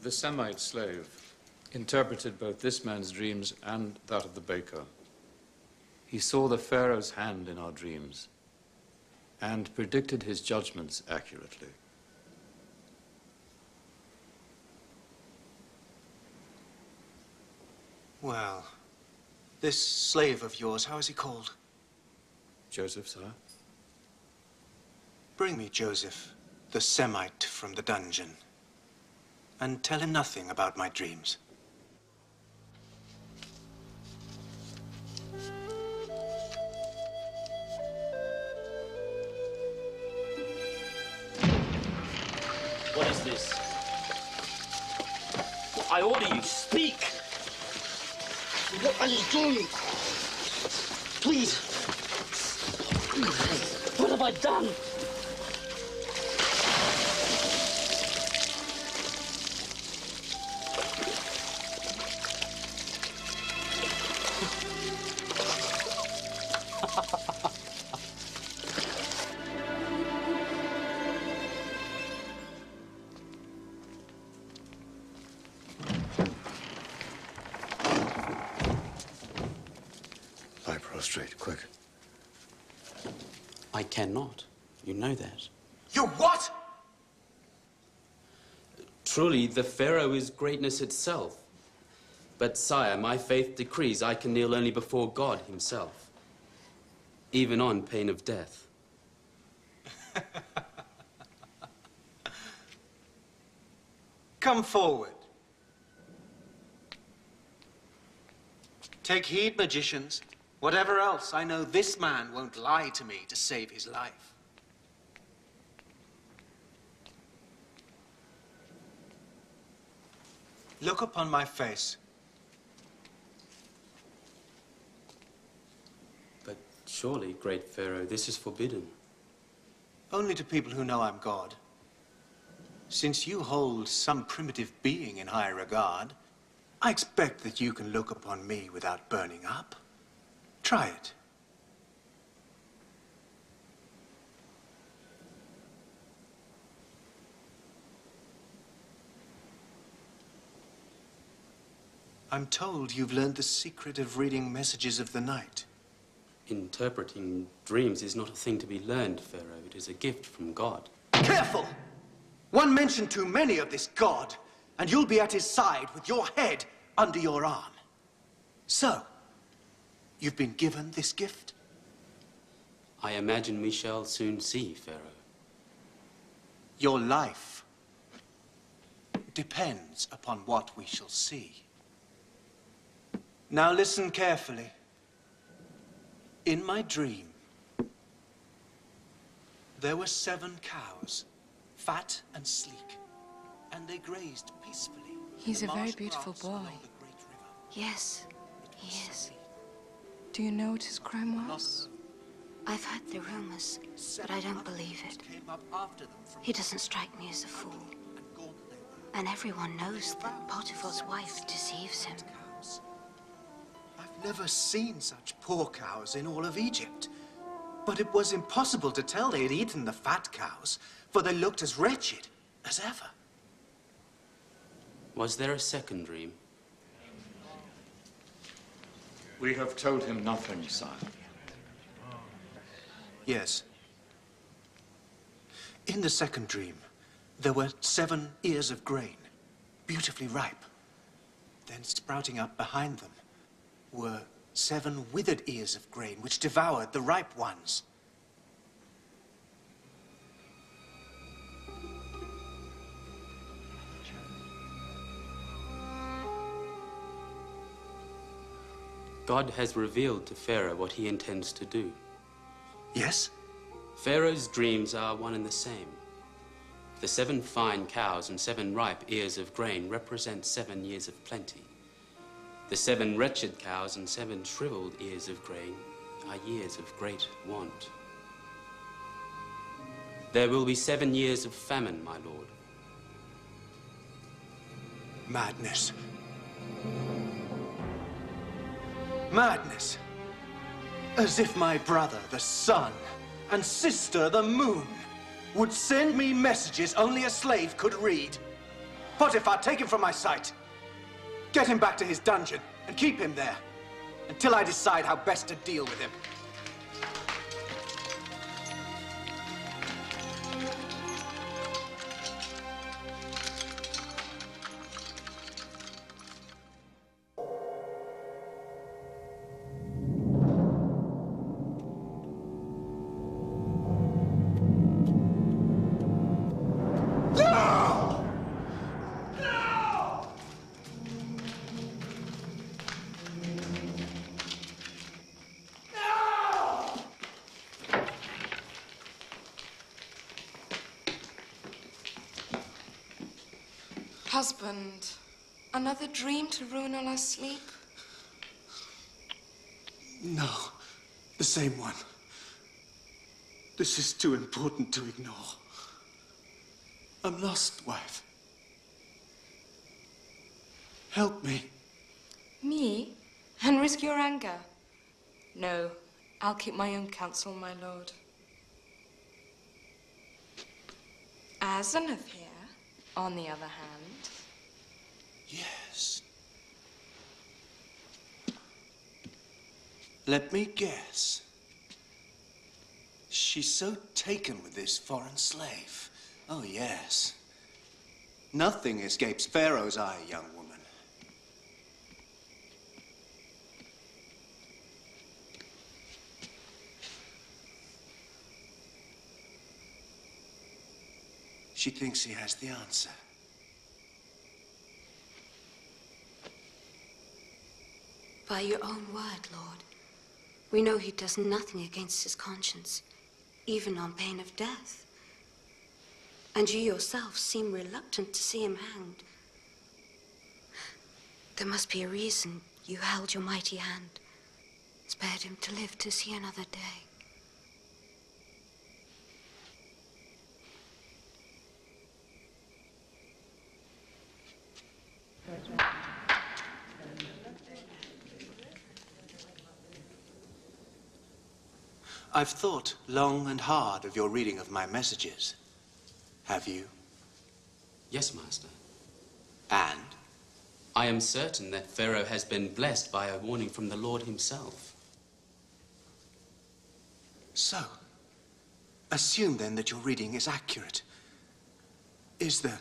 the Semite slave interpreted both this man's dreams and that of the baker. He saw the Pharaoh's hand in our dreams and predicted his judgments accurately. Well, this slave of yours, how is he called? Joseph, sire? Bring me Joseph, the Semite from the dungeon, and tell him nothing about my dreams. What is this? I order you, speak! What are you doing? Please. What have I done? Lie prostrate, quick. I cannot. You know that. You what? Truly, the Pharaoh is greatness itself. But, sire, my faith decrees I can kneel only before God himself, even on pain of death. Come forward. Take heed, magicians. Whatever else, I know this man won't lie to me to save his life. Look upon my face. But surely, great Pharaoh, this is forbidden. Only to people who know I'm God. Since you hold some primitive being in high regard, I expect that you can look upon me without burning up. Try it. I'm told you've learned the secret of reading messages of the night. Interpreting dreams is not a thing to be learned, Pharaoh. It is a gift from God. Careful! One mention too many of this God, and you'll be at his side with your head under your arm. So, you've been given this gift? I imagine we shall soon see, Pharaoh. Your life depends upon what we shall see. Now listen carefully. In my dream, there were 7 cows, fat and sleek, and they grazed peacefully. He's a very beautiful boy. Yes, he is. Do you know what his crime was? I've heard the rumors, but I don't believe it. He doesn't strike me as a fool. And everyone knows that Potiphar's wife deceives him. I've never seen such poor cows in all of Egypt. But it was impossible to tell they had eaten the fat cows, for they looked as wretched as ever. Was there a second dream? We have told him nothing, sire. Yes. In the second dream, there were 7 ears of grain, beautifully ripe. Then sprouting up behind them were 7 withered ears of grain, which devoured the ripe ones. God has revealed to Pharaoh what he intends to do. Yes? Pharaoh's dreams are one and the same. The 7 fine cows and 7 ripe ears of grain represent 7 years of plenty. The 7 wretched cows and 7 shriveled ears of grain are years of great want. There will be 7 years of famine, my lord. Madness. Madness. As if my brother, the sun, and sister, the moon, would send me messages only a slave could read. Potiphar, take him from my sight. Get him back to his dungeon and keep him there until I decide how best to deal with him. Husband, another dream to ruin all our sleep? No, the same one. This is too important to ignore. I'm lost, wife. Help me. Me? And risk your anger? No, I'll keep my own counsel, my lord. Aseneth here, on the other hand. Yes. Let me guess. She's so taken with this foreign slave. Oh, yes. Nothing escapes Pharaoh's eye, young woman. She thinks he has the answer. By your own word, Lord, we know he does nothing against his conscience, even on pain of death. And you yourself seem reluctant to see him hanged. There must be a reason you held your mighty hand, spared him to live to see another day. I've thought long and hard of your reading of my messages. Have you? Yes, Master. And? I am certain that Pharaoh has been blessed by a warning from the Lord himself. So, assume then that your reading is accurate. Is there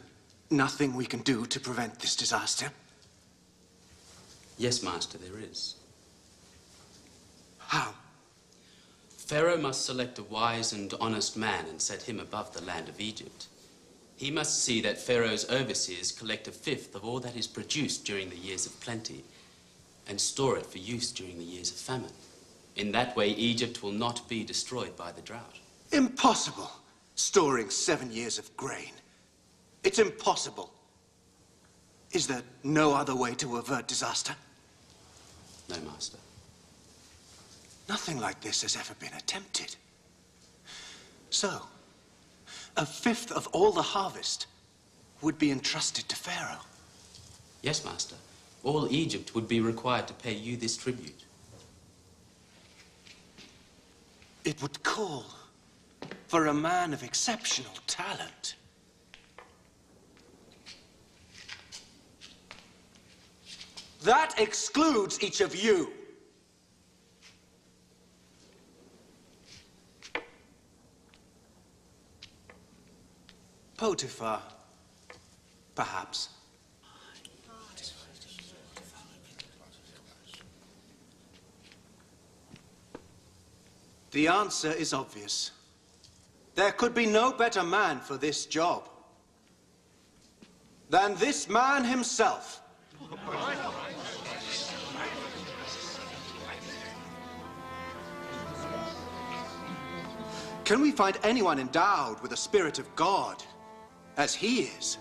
nothing we can do to prevent this disaster? Yes, Master, there is. How? Pharaoh must select a wise and honest man and set him above the land of Egypt. He must see that Pharaoh's overseers collect 1/5 of all that is produced during the years of plenty and store it for use during the years of famine. In that way, Egypt will not be destroyed by the drought. Impossible. Storing 7 years of grain. It's impossible. Is there no other way to avert disaster? No, Master. Nothing like this has ever been attempted. So, 1/5 of all the harvest would be entrusted to Pharaoh. Yes, Master. All Egypt would be required to pay you this tribute. It would call for a man of exceptional talent. That excludes each of you. Potiphar, perhaps. The answer is obvious. There could be no better man for this job than this man himself. Can we find anyone endowed with the Spirit of God as he is?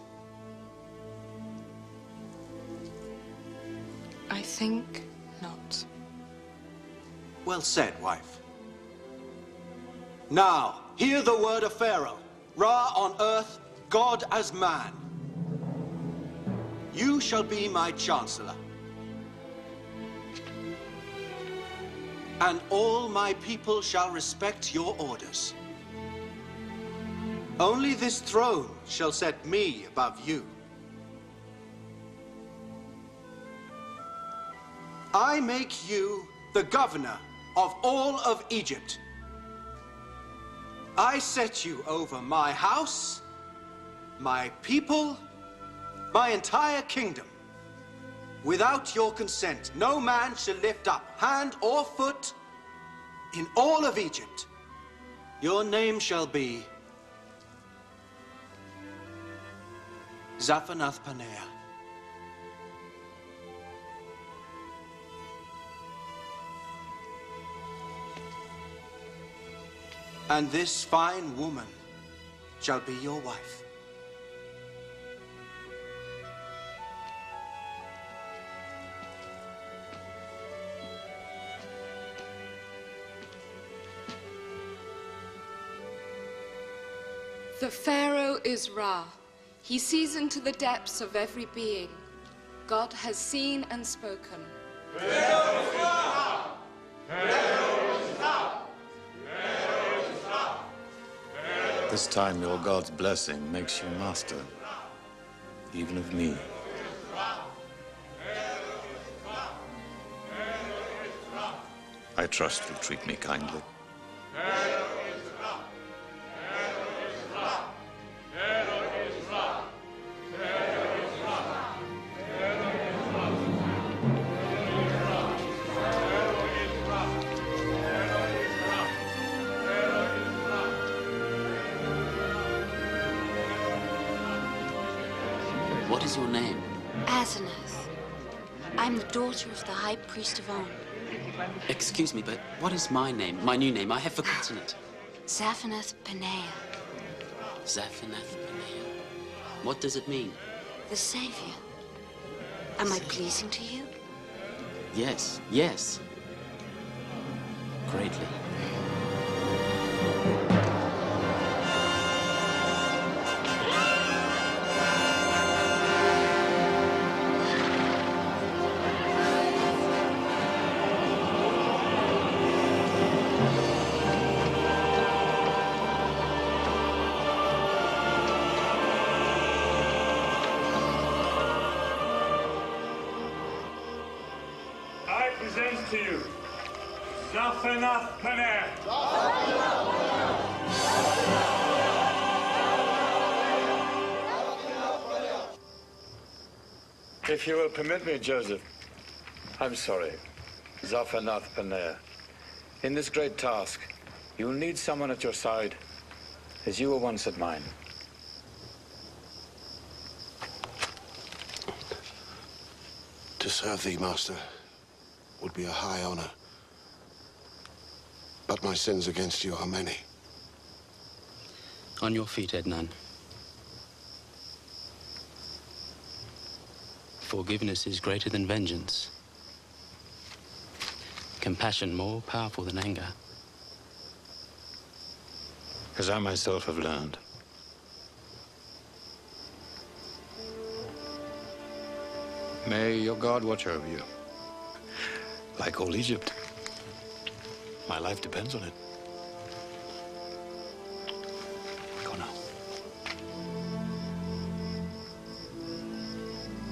I think not. Well said, wife. Now, hear the word of Pharaoh, Ra on earth, God as man. You shall be my chancellor, and all my people shall respect your orders. Only this throne shall set me above you. I make you the governor of all of Egypt. I set you over my house, my people, my entire kingdom. Without your consent, no man shall lift up hand or foot in all of Egypt. Your name shall be Zaphenath-Paneah. And this fine woman shall be your wife. The Pharaoh is Ra. He sees into the depths of every being. God has seen and spoken. This time your God's blessing makes you master, even of me. I trust you'll treat me kindly. What is your name? Asenath. I'm the daughter of the High Priest of On. Excuse me, but what is my name? My new name? I have forgotten it. Zaphenath Paneah. Zaphenath Paneah. What does it mean? The Savior. Am I pleasing to you? Yes, yes. Greatly. I present to you Zaphenath Paneah. If you will permit me, Joseph, I'm sorry, Zaphenath Paneah. In this great task, you'll need someone at your side, as you were once at mine. To serve thee, Master, would be a high honor. But my sins against you are many. On your feet, Ednan. Forgiveness is greater than vengeance. Compassion more powerful than anger. As I myself have learned. May your God watch over you. Like all Egypt. My life depends on it. Go now.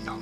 Go.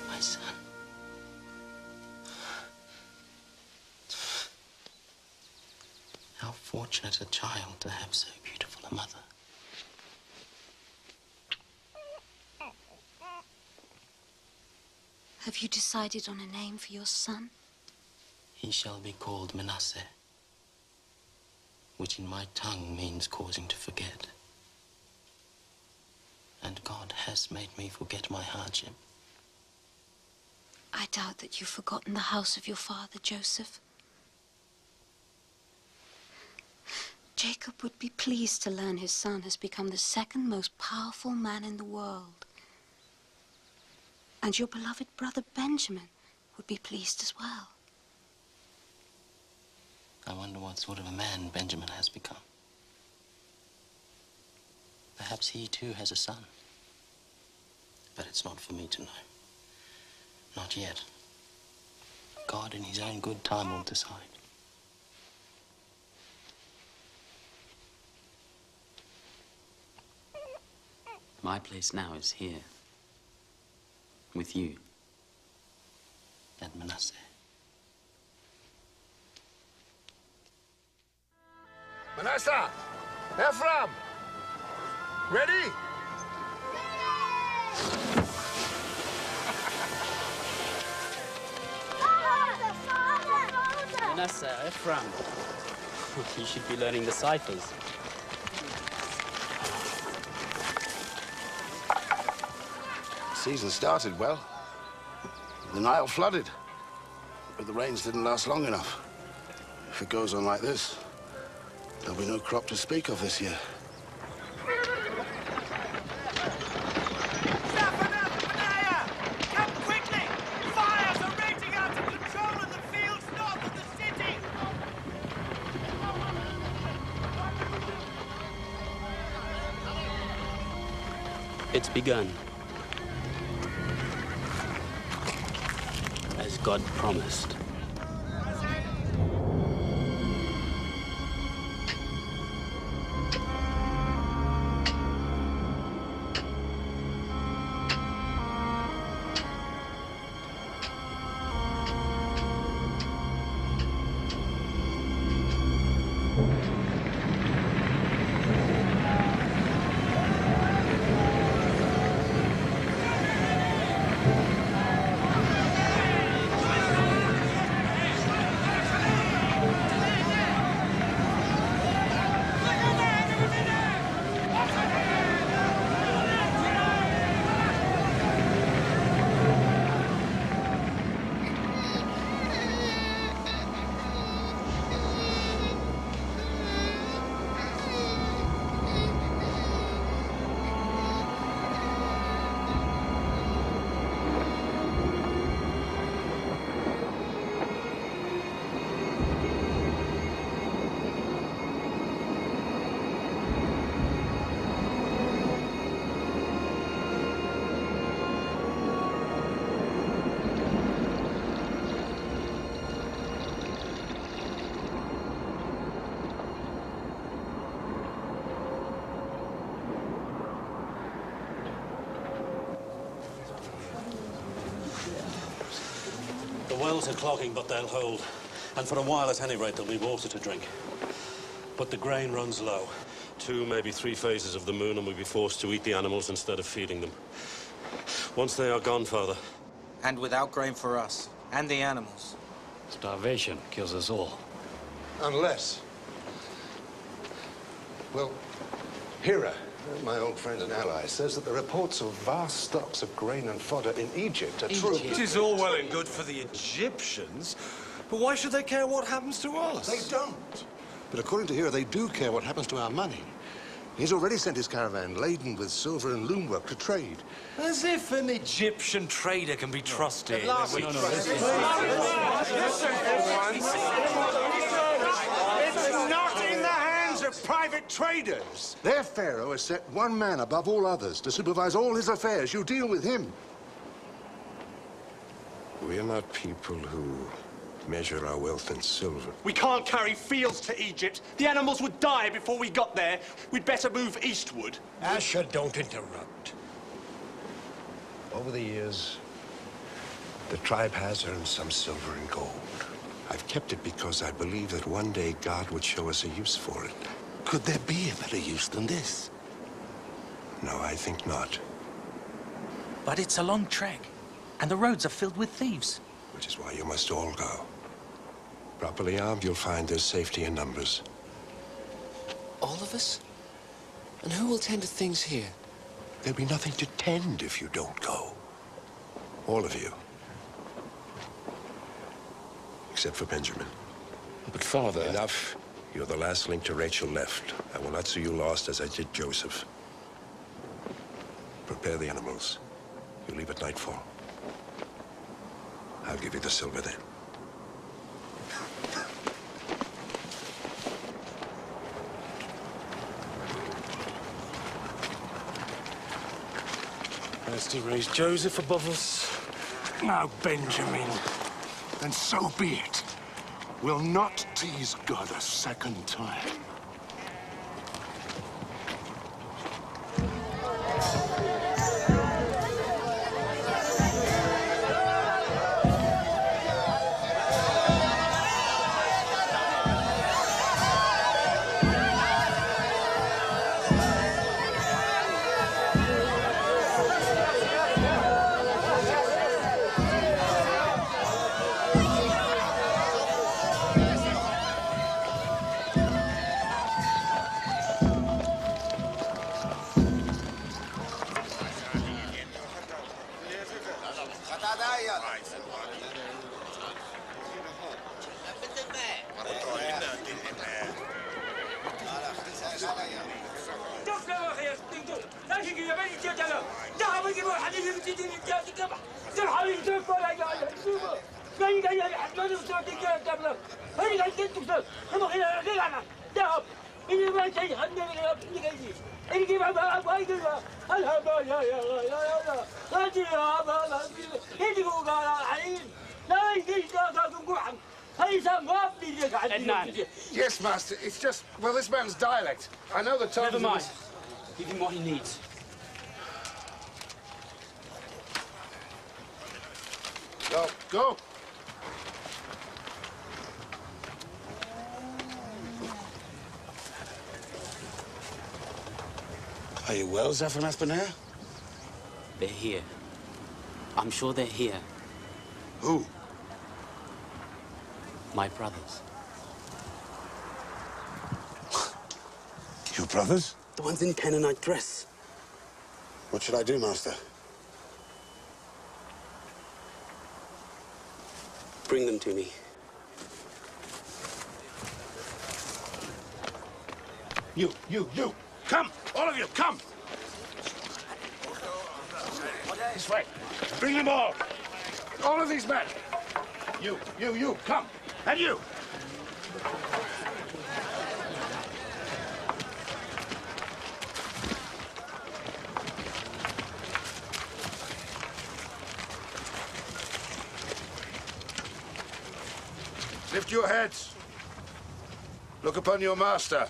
My son. How fortunate a child to have so beautiful a mother. Have you decided on a name for your son? He shall be called Manasseh. which in my tongue means causing to forget. And God has made me forget my hardship. I doubt that you've forgotten the house of your father, Joseph. Jacob would be pleased to learn his son has become the second most powerful man in the world. And your beloved brother Benjamin would be pleased as well. I wonder what sort of a man Benjamin has become. Perhaps he too has a son. But it's not for me to know. Not yet. God in his own good time will decide. My place now is here. With you. And Manasseh. Manasseh! Ephraim! Ready? Manasseh, Ephraim. You should be learning the ciphers. Season started well. The Nile flooded, but the rains didn't last long enough. If it goes on like this, there'll be no crop to speak of this year. It's begun. As God promised. The wells are clogging, but they'll hold. And for a while, at any rate, there'll be water to drink. But the grain runs low. 2, maybe 3 phases of the moon, and we'll be forced to eat the animals instead of feeding them. Once they are gone, Father. And without grain for us, and the animals. Starvation kills us all. Unless... Well, Hira, my old friend and ally, says that the reports of vast stocks of grain and fodder in Egypt are true. It is all well and good for the Egyptians, but why should they care what happens to us? They don't. But according to Hira, they do care what happens to our money. He's already sent his caravan laden with silver and loom work to trade. As if an Egyptian trader can be trusted. It's not in the hands of private traders. Their pharaoh has set one man above all others to supervise all his affairs. You deal with him. We are not people who measure our wealth in silver. We can't carry fields to Egypt. The animals would die before we got there. We'd better move eastward. Asher, don't interrupt. Over the years, the tribe has earned some silver and gold. I've kept it because I believe that one day God would show us a use for it. Could there be a better use than this? No, I think not. But it's a long trek, and the roads are filled with thieves. Which is why you must all go. Properly armed, you'll find there's safety in numbers. All of us? And who will tend to things here? There'll be nothing to tend if you don't go. All of you. Except for Benjamin. But, Father... Enough. You're the last link to Rachel left. I will not see you lost as I did Joseph. Prepare the animals. You leave at nightfall. I'll give you the silver then. First he raised Joseph above us, now Benjamin. Then so be it. We'll not tease God a second time. Yes, Master. It's just, well, this man's dialect. I know the tones. Never mind. Give him what he needs. Go, go. Are you well, Zaphenath Paneah? They're here. I'm sure they're here. Who? My brothers. Your brothers? The ones in Canaanite dress. What should I do, Master? Bring them to me. You! Come! All of you, come! This way. Bring them all. All of these men. You, come! And you! Lift your heads. Look upon your master.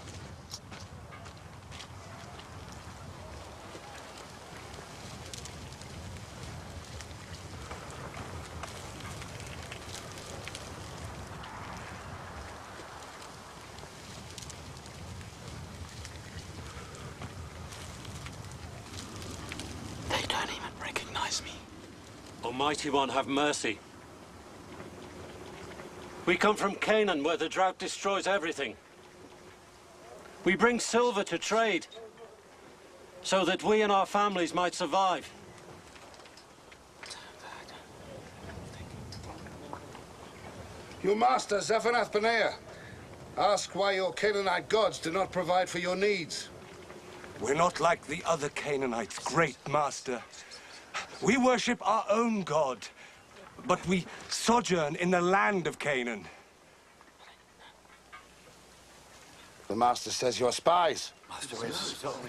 They don't even recognize me. Almighty One, have mercy. We come from Canaan, where the drought destroys everything. We bring silver to trade, so that we and our families might survive. Your master, Zaphenath Paneah. Ask why your Canaanite gods do not provide for your needs. We're not like the other Canaanites, great master. We worship our own God, but we sojourn in the land of Canaan. The master says you're spies.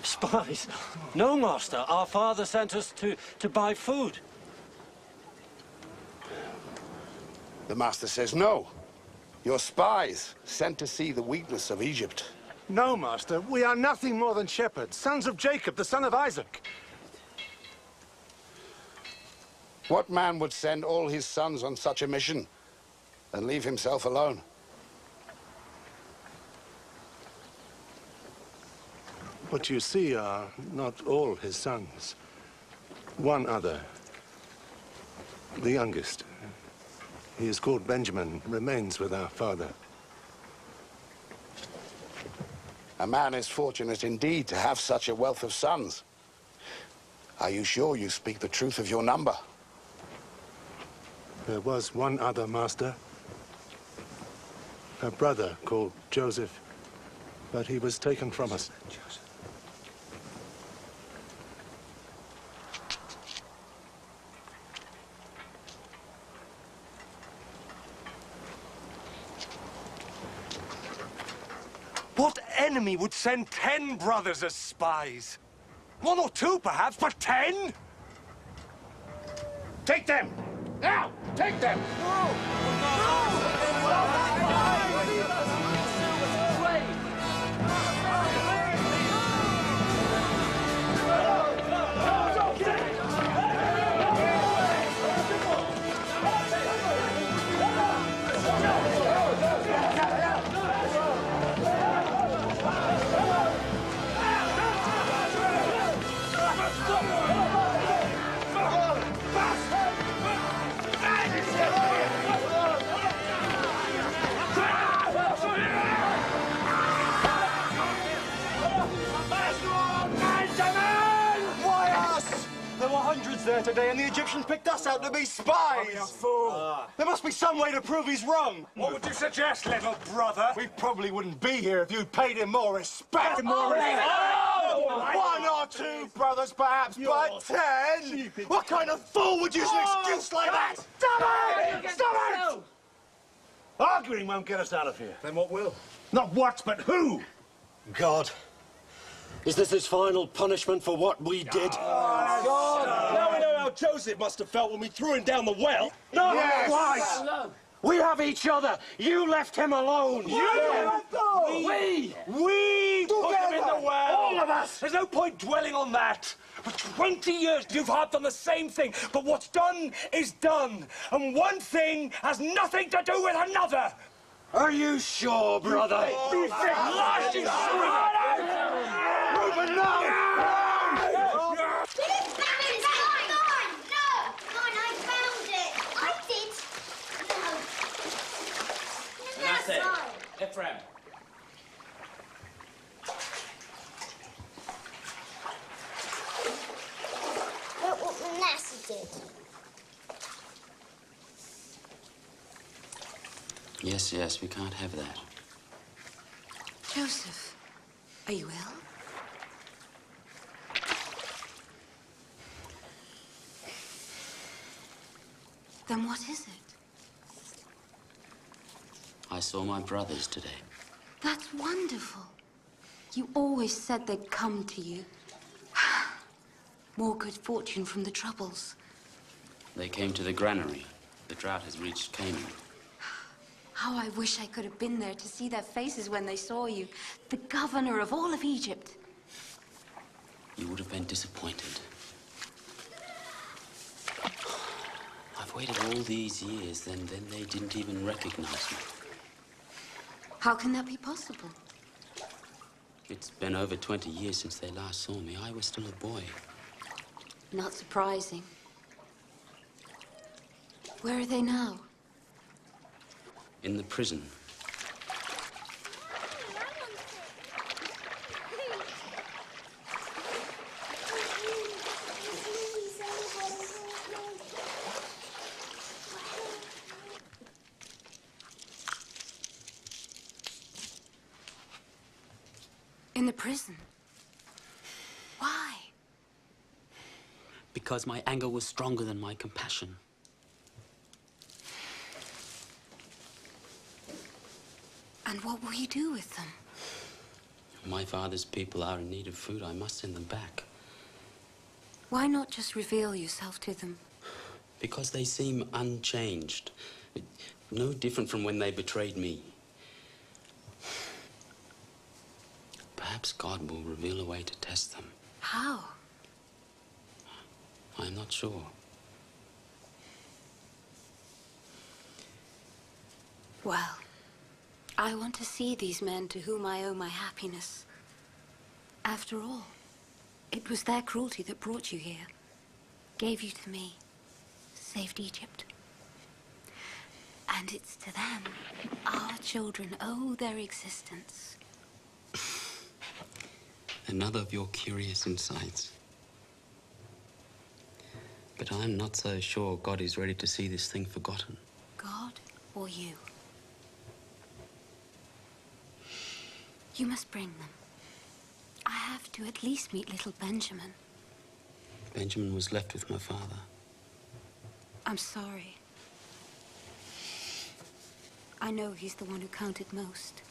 Spies? No, master. Our father sent us to buy food. The master says no. You're spies, sent to see the weakness of Egypt. No, Master. We are nothing more than shepherds, sons of Jacob, the son of Isaac. What man would send all his sons on such a mission and leave himself alone? What you see are not all his sons. One other, the youngest. He is called Benjamin, remains with our father. A man is fortunate indeed to have such a wealth of sons. Are you sure you speak the truth of your number? There was one other, Master. A brother called Joseph, but he was taken from us. What enemy would send 10 brothers as spies? 1 or 2, perhaps, but 10? Take them! Now! Take them! There were hundreds there today, and the Egyptians picked us out to be spies! You fool! There must be some way to prove he's wrong! What would you suggest, little brother? We probably wouldn't be here if you'd paid him more respect! Oh! 1 or 2 brothers, perhaps, but 10? What kind of fool would use an excuse like that? Stop it! Stop it! Arguing won't get us out of here. Then what will? Not what, but who? God. Is this his final punishment for what we did? Now we know how Joseph must have felt when we threw him down the well. No! Yes. Right! We have each other. You left him alone. We put him in the well. All of us. There's no point dwelling on that. For 20 years, you've harped on the same thing. But what's done is done. And one thing has nothing to do with another. Are you sure, brother? You think last is Reuben, no! That's it. Ephraim. Look what Manasseh did. Yes, we can't have that. Joseph, are you ill? Then what is it? I saw my brothers today. That's wonderful. You always said they'd come to you. More good fortune from the troubles. They came to the granary. The drought has reached Canaan. How I wish I could have been there to see their faces when they saw you. The governor of all of Egypt. You would have been disappointed. I've waited all these years, then they didn't even recognize me. How can that be possible? It's been over 20 years since they last saw me. I was still a boy. Not surprising. Where are they now? In the prison. In the prison? Why? Because my anger was stronger than my compassion. And what will you do with them? My father's people are in need of food. I must send them back. Why not just reveal yourself to them? Because they seem unchanged. No different from when they betrayed me. Perhaps God will reveal a way to test them. How? I'm not sure. Well, I want to see these men to whom I owe my happiness. After all, it was their cruelty that brought you here, gave you to me, saved Egypt. And it's to them our children owe their existence. Another of your curious insights. But I'm not so sure God is ready to see this thing forgotten. God or you? You must bring them. I have to at least meet little Benjamin. Benjamin was left with my father. I'm sorry. I know he's the one who counted most.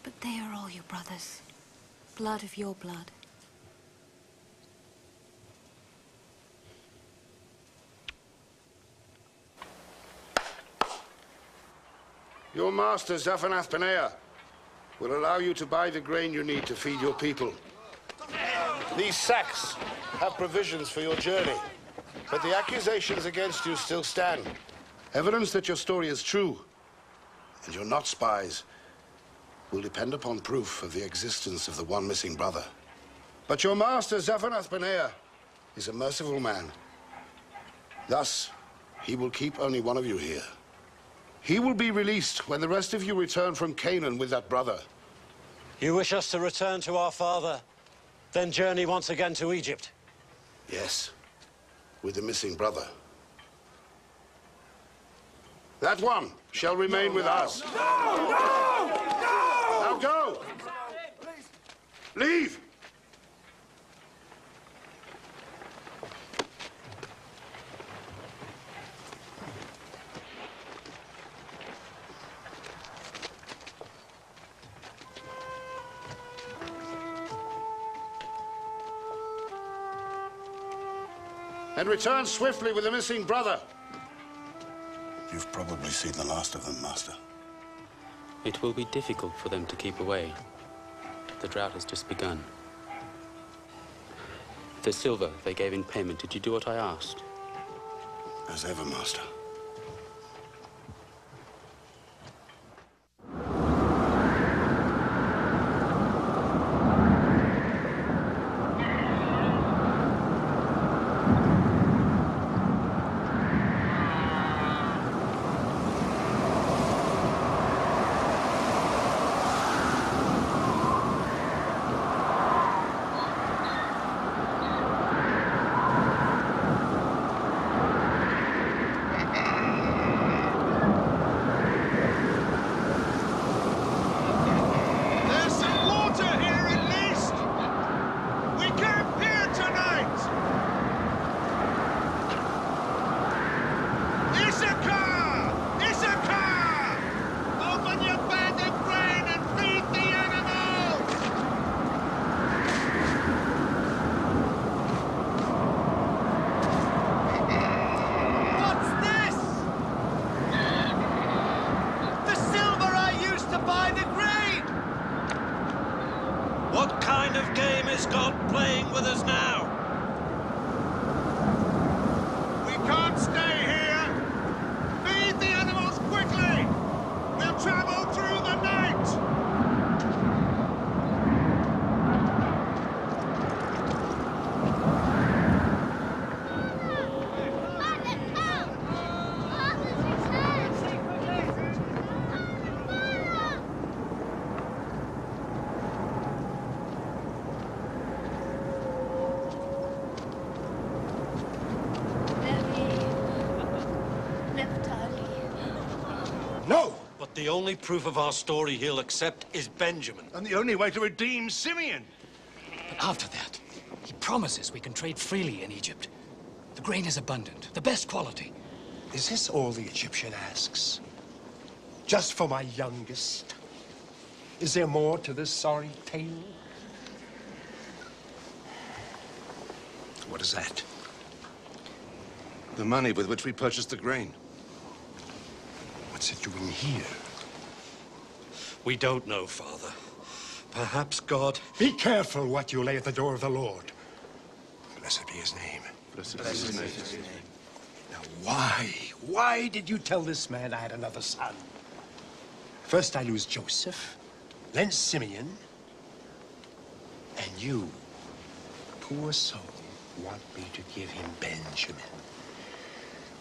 But they are all your brothers. Blood of your blood. Your master, Zaphenath Paneah, will allow you to buy the grain you need to feed your people. These sacks have provisions for your journey, but the accusations against you still stand. Evidence that your story is true, and you're not spies, will depend upon proof of the existence of the one missing brother. But your master, Zaphenath Paneah, is a merciful man. Thus, he will keep only one of you here. He will be released when the rest of you return from Canaan with that brother. You wish us to return to our father, then journey once again to Egypt? Yes, with the missing brother. That one shall remain with us. No! No! No! Now go! Leave! And return swiftly with the missing brother. You've probably seen the last of them, Master. It will be difficult for them to keep away. The drought has just begun. The silver they gave in payment, did you do what I asked? As ever, Master. What kind of game is God playing with us now? We can't stay here! Feed the animals quickly! We'll travel through the night! No! But the only proof of our story he'll accept is Benjamin. And the only way to redeem Simeon. But after that, he promises we can trade freely in Egypt. The grain is abundant, the best quality. Is this all the Egyptian asks? Just for my youngest? Is there more to this sorry tale? What is that? The money with which we purchased the grain. What's it doing here? We don't know, Father. Perhaps God... Be careful what you lay at the door of the Lord. Blessed be his name. Blessed be his name. Now, why did you tell this man I had another son? First I lose Joseph, then Simeon, and you, poor soul, want me to give him Benjamin.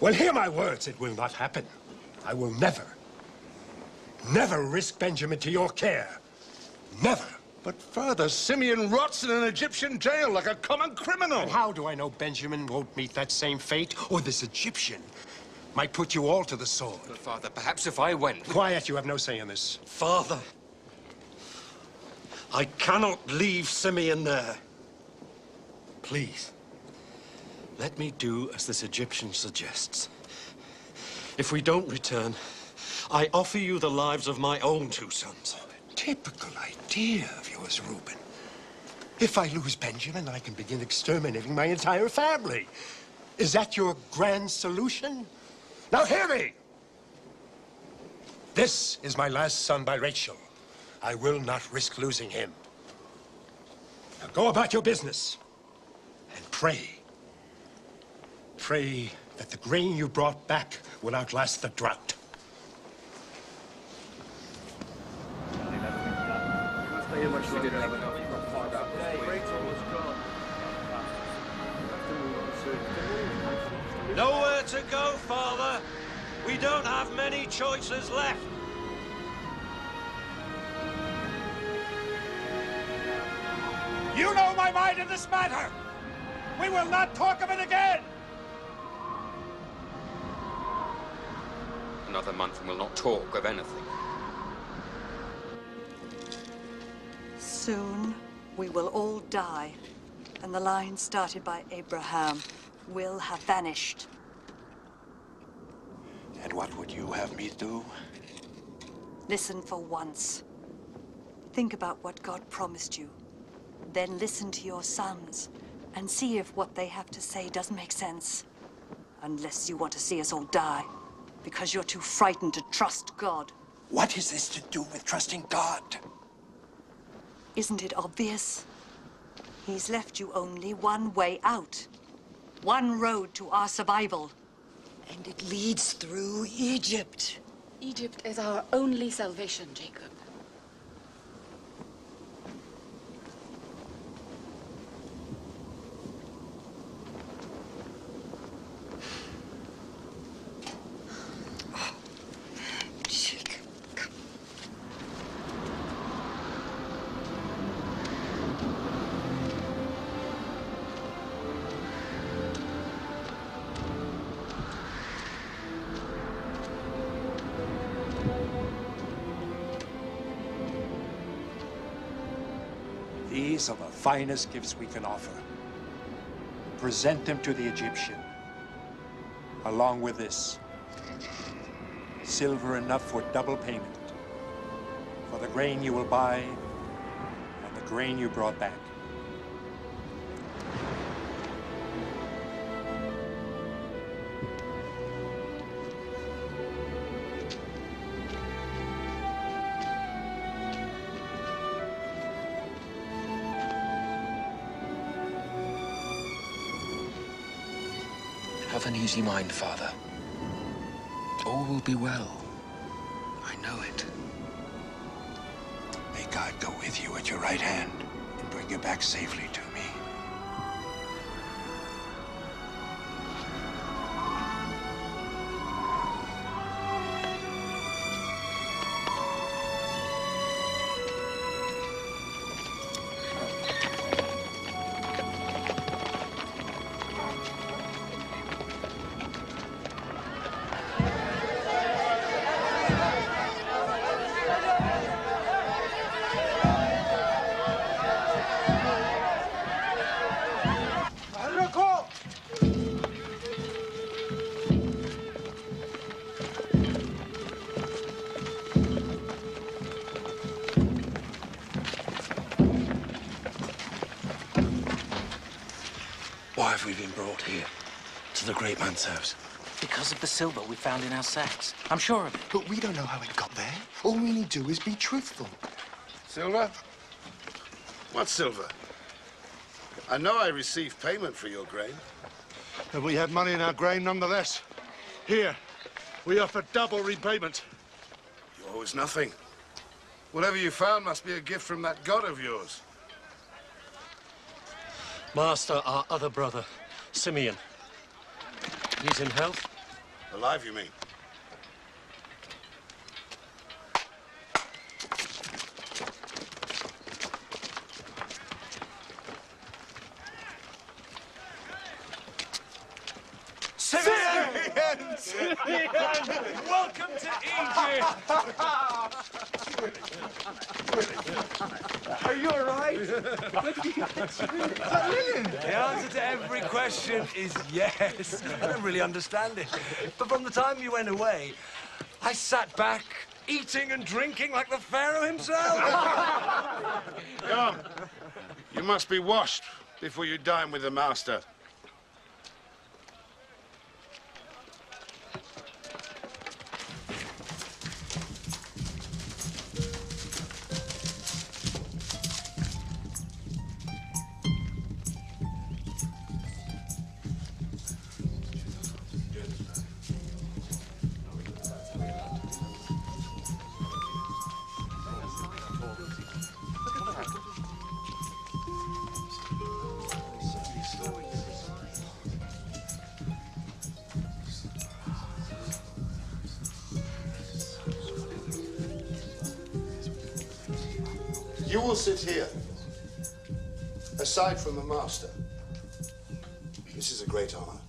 Well, hear my words, it will not happen. I will never risk Benjamin to your care. Never. But Father, Simeon rots in an Egyptian jail like a common criminal. And how do I know Benjamin won't meet that same fate? Or this Egyptian might put you all to the sword? But Father, perhaps if I went... Quiet, you have no say in this. Father, I cannot leave Simeon there. Please, let me do as this Egyptian suggests. If we don't return, I offer you the lives of my own 2 sons. Typical idea of yours, Reuben. If I lose Benjamin, I can begin exterminating my entire family. Is that your grand solution? Now hear me! This is my last son by Rachel. I will not risk losing him. Now go about your business and pray. Pray that the grain you brought back will outlast the drought. Nowhere to go, Father. We don't have many choices left. You know my mind in this matter. We will not talk of it again. Another month and we'll not talk of anything. Soon, we will all die, and the line started by Abraham will have vanished. And what would you have me do? Listen for once. Think about what God promised you. Then listen to your sons, and see if what they have to say doesn't make sense. Unless you want to see us all die, because you're too frightened to trust God. What is this to do with trusting God? Isn't it obvious? He's left you only one way out. One road to our survival. And it leads through Egypt. Egypt is our only salvation, Jacob. These are the finest gifts we can offer. Present them to the Egyptian, along with this. Silver enough for double payment, for the grain you will buy and the grain you brought back. Have an easy mind, Father. All will be well. I know it. May God go with you at your right hand and bring you back safely to me. Why have we been brought here? To the great man's house? Because of the silver we found in our sacks. I'm sure of it. But we don't know how it got there. All we need to do is be truthful. Silver? What silver? I know I received payment for your grain. But we had money in our grain nonetheless. Here, we offer double repayment. You owe us nothing. Whatever you found must be a gift from that god of yours. Master, our other brother, Simeon. He's in health? Alive, you mean? Simeon! Simeon! Welcome to Egypt! Are you all right? The answer to every question is yes. I don't really understand it. But from the time you went away, I sat back, eating and drinking like the Pharaoh himself. Come, you must be washed before you dine with the master. You will sit here, aside from the master. This is a great honor.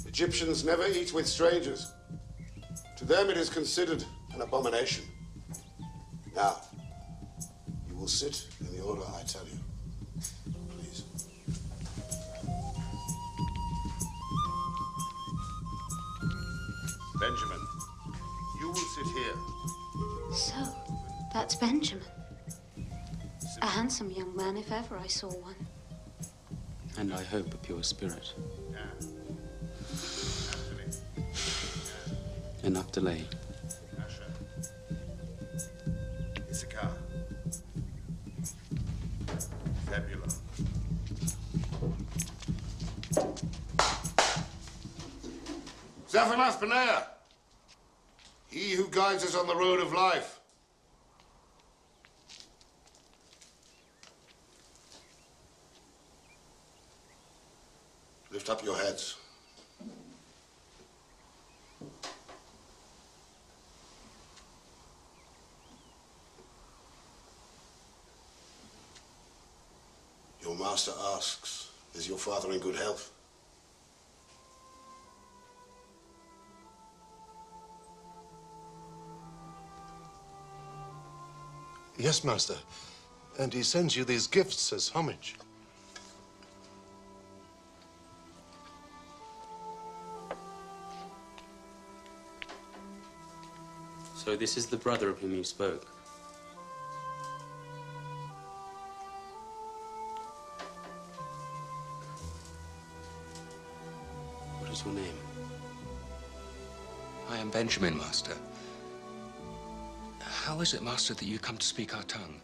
Egyptians never eat with strangers. To them it is considered an abomination. Now, you will sit in the order I tell you. Please. Benjamin, you will sit here. So, that's Benjamin. A handsome young man, if ever I saw one. And I hope a pure spirit. And Naphtali. Issachar. Zebulun. Zaphanath Paneah, he who guides us on the road of life. Lift up your heads. Your master asks, is your father in good health? Yes, master. And he sends you these gifts as homage. So this is the brother of whom you spoke. What is your name? I am Benjamin, master. How is it, master, that you come to speak our tongue?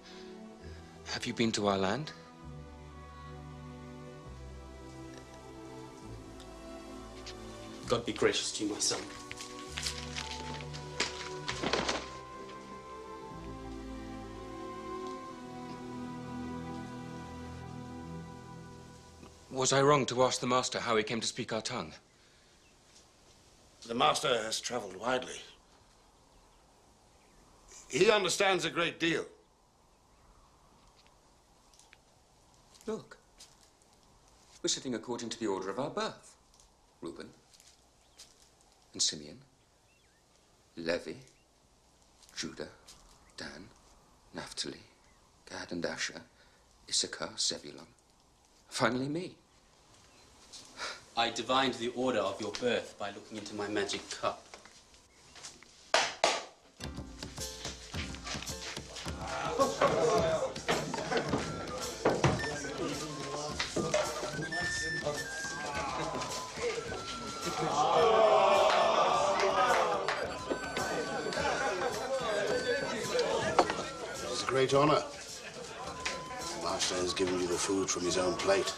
Have you been to our land? God be gracious to you, my son. Was I wrong to ask the master how he came to speak our tongue? The master has traveled widely. He understands a great deal. Look, we're sitting according to the order of our birth. Reuben and Simeon, Levi, Judah, Dan, Naphtali, Gad and Asher, Issachar, Zebulun. Finally me. I divined the order of your birth by looking into my magic cup. It is a great honor. The master has given you the food from his own plate.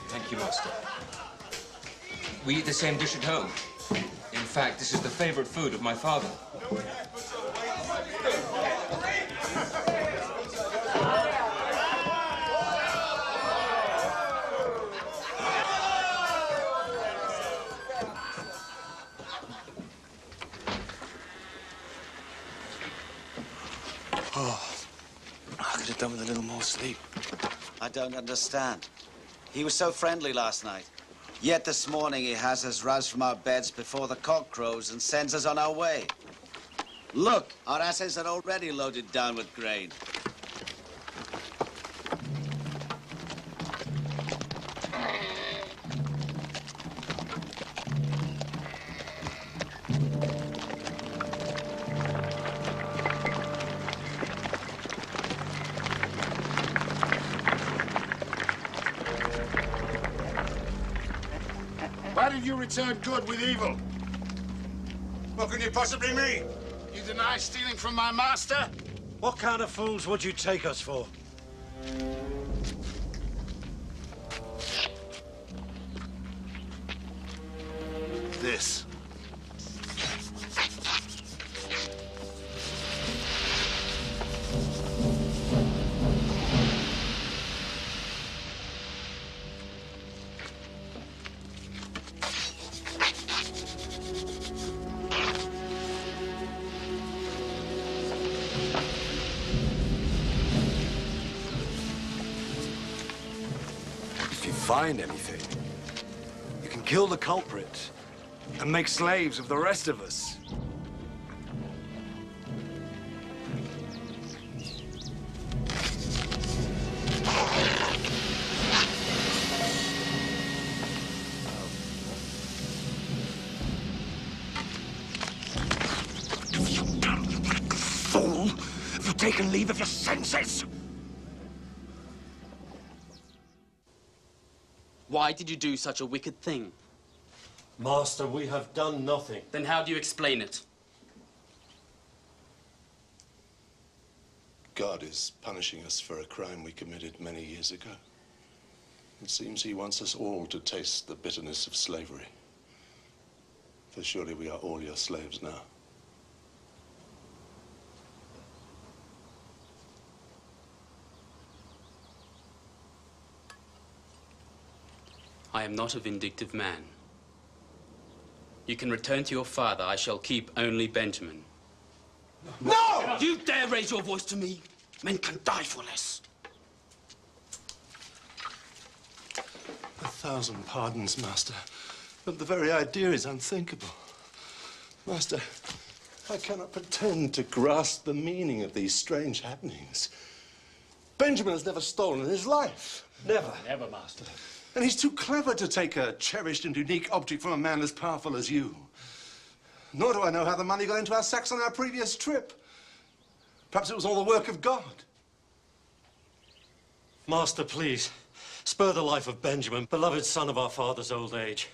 Thank you, master. We eat the same dish at home. In fact, this is the favorite food of my father. Oh, I could have done with a little more sleep. I don't understand. He was so friendly last night. Yet this morning he has us roused from our beds before the cock crows and sends us on our way. Look, our asses are already loaded down with grain. Why did you return good with evil? What can you possibly mean? You deny stealing from my master? What kind of fools would you take us for? This. If you find anything, you can kill the culprit and make slaves of the rest of us. Fool! Have you taken leave of your senses? Why did you do such a wicked thing? Master, we have done nothing. Then how do you explain it? God is punishing us for a crime we committed many years ago. It seems he wants us all to taste the bitterness of slavery. For surely we are all your slaves now. I am not a vindictive man. You can return to your father. I shall keep only Benjamin. No! You dare raise your voice to me? Men can die for less. 1,000 pardons, Master. But the very idea is unthinkable. Master, I cannot pretend to grasp the meaning of these strange happenings. Benjamin has never stolen in his life. Never. Never, Master. And he's too clever to take a cherished and unique object from a man as powerful as you. Nor do I know how the money got into our sacks on our previous trip. Perhaps it was all the work of God. Master, please, spare the life of Benjamin, beloved son of our father's old age.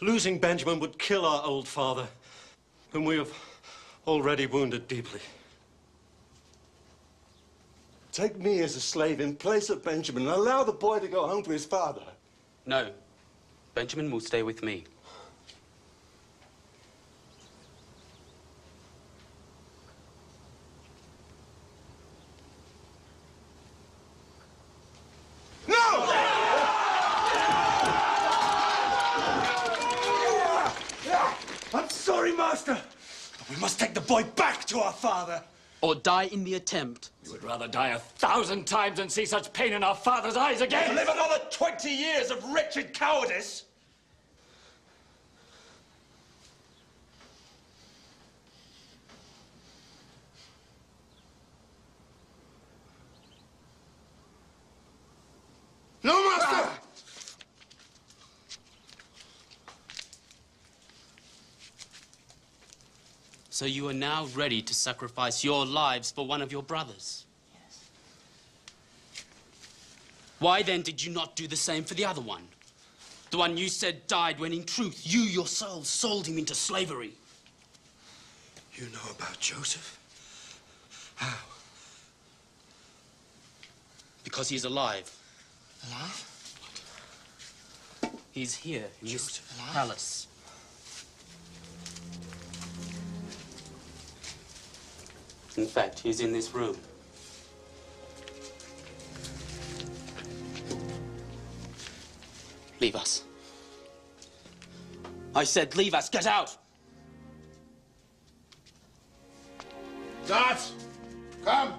Losing Benjamin would kill our old father, whom we have already wounded deeply. Take me as a slave in place of Benjamin and allow the boy to go home to his father. No. Benjamin will stay with me. No! I'm sorry, Master. But we must take the boy back to our father. Or die in the attempt. You would rather die 1,000 times than see such pain in our father's eyes again. Live another 20 years of wretched cowardice. No, Master! So you are now ready to sacrifice your lives for one of your brothers? Yes. Why then did you not do the same for the other one? The one you said died when in truth you yourselves sold him into slavery. You know about Joseph? How? Because he's alive. Alive? He's here in this Joseph alive? palace. In fact, he's in this room. Leave us. I said leave us. Get out! Guards, come!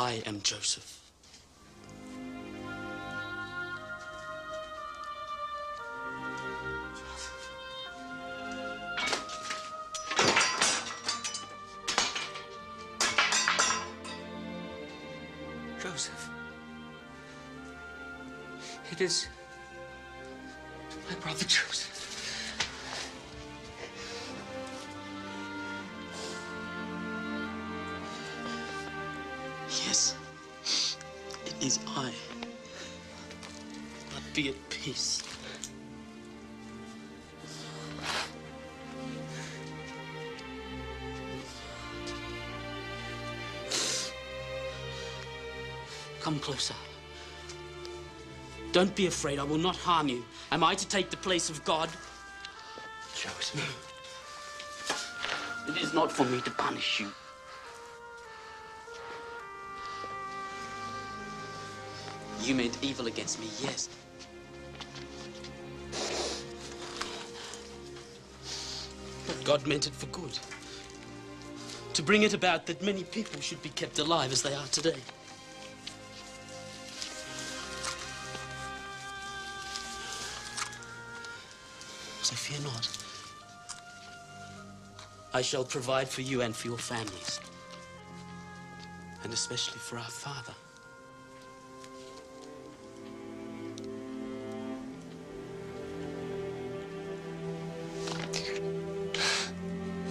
I am Joseph. Joseph. It is my brother Joseph. Yes, it is I. But be at peace. Come closer. Don't be afraid. I will not harm you. Am I to take the place of God? Joseph. It is not for me to punish you. You meant evil against me, yes. But God meant it for good. To bring it about that many people should be kept alive as they are today. So fear not. I shall provide for you and for your families. And especially for our father.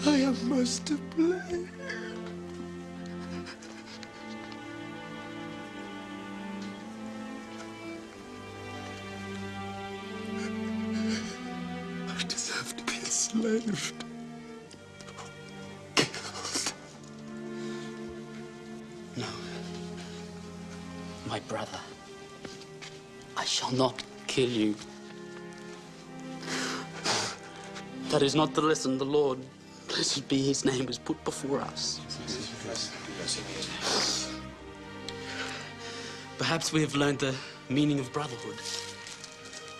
I am most to blame. I deserve to be enslaved. No. My brother. I shall not kill you. That is not the lesson the Lord, blessed be his name, has put before us. Perhaps we have learned the meaning of brotherhood,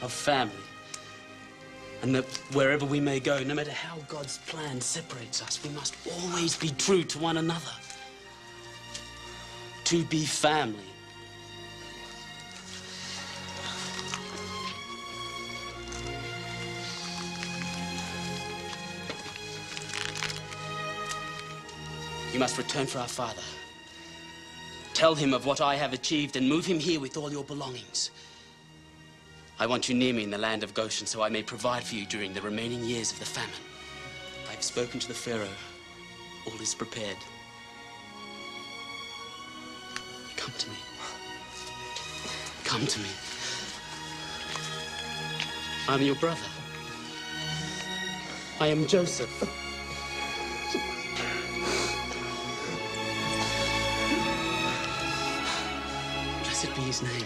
of family, and that wherever we may go, no matter how God's plan separates us, we must always be true to one another. To be family. You must return for our father. Tell him of what I have achieved and move him here with all your belongings. I want you near me in the land of Goshen so I may provide for you during the remaining years of the famine. I have spoken to the Pharaoh. All is prepared. Come to me. Come to me. I'm your brother. I am Joseph. Blessed be his name.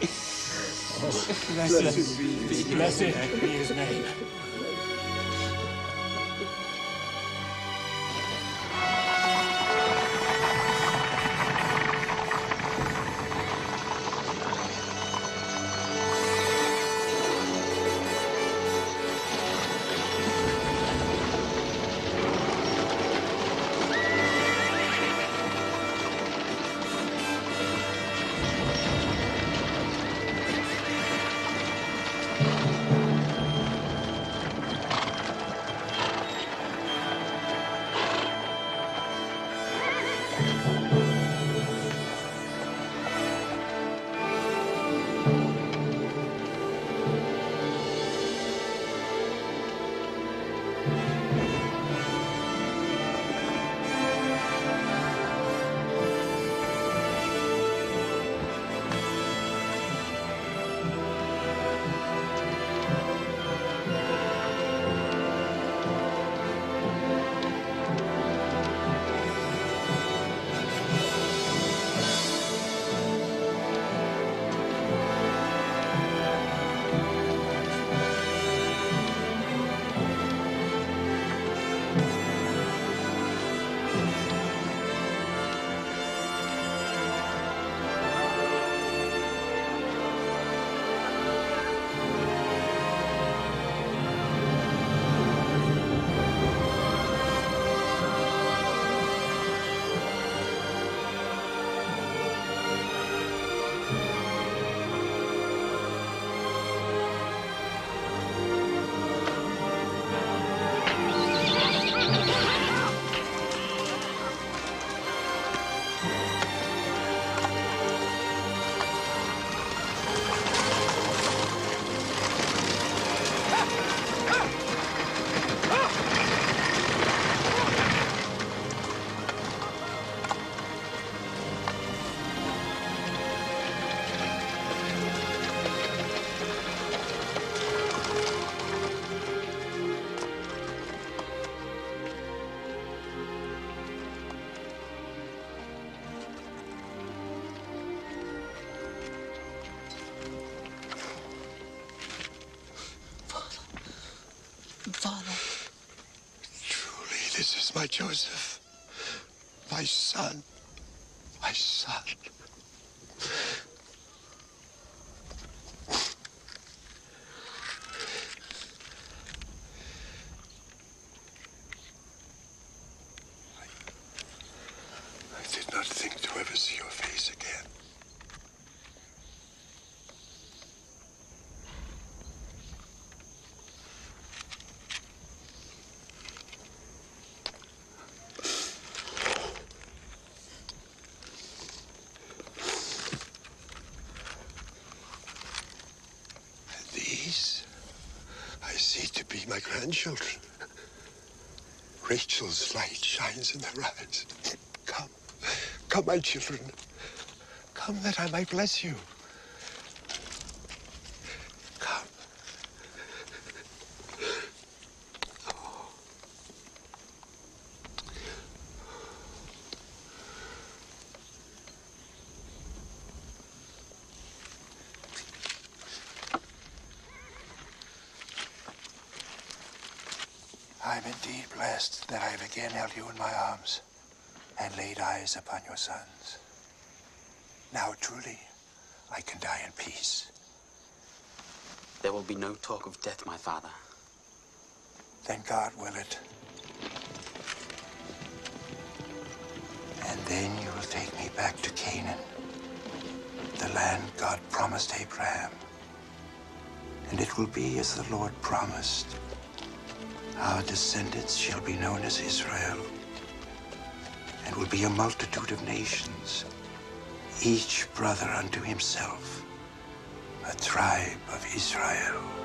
Blessed be his name. my Joseph, my son, my son. I did not think to ever see your face again. These I see to be my grandchildren. Rachel's light shines in their eyes. Come, come, my children. Come that I might bless you. Come. I'm indeed blessed that I have again held you in my arms and laid eyes upon your sons. Now truly, I can die in peace. There will be no talk of death, my father. Then God will it. And then you will take me back to Canaan, the land God promised Abraham. And it will be as the Lord promised. Our descendants shall be known as Israel, and will be a multitude of nations, each brother unto himself, a tribe of Israel.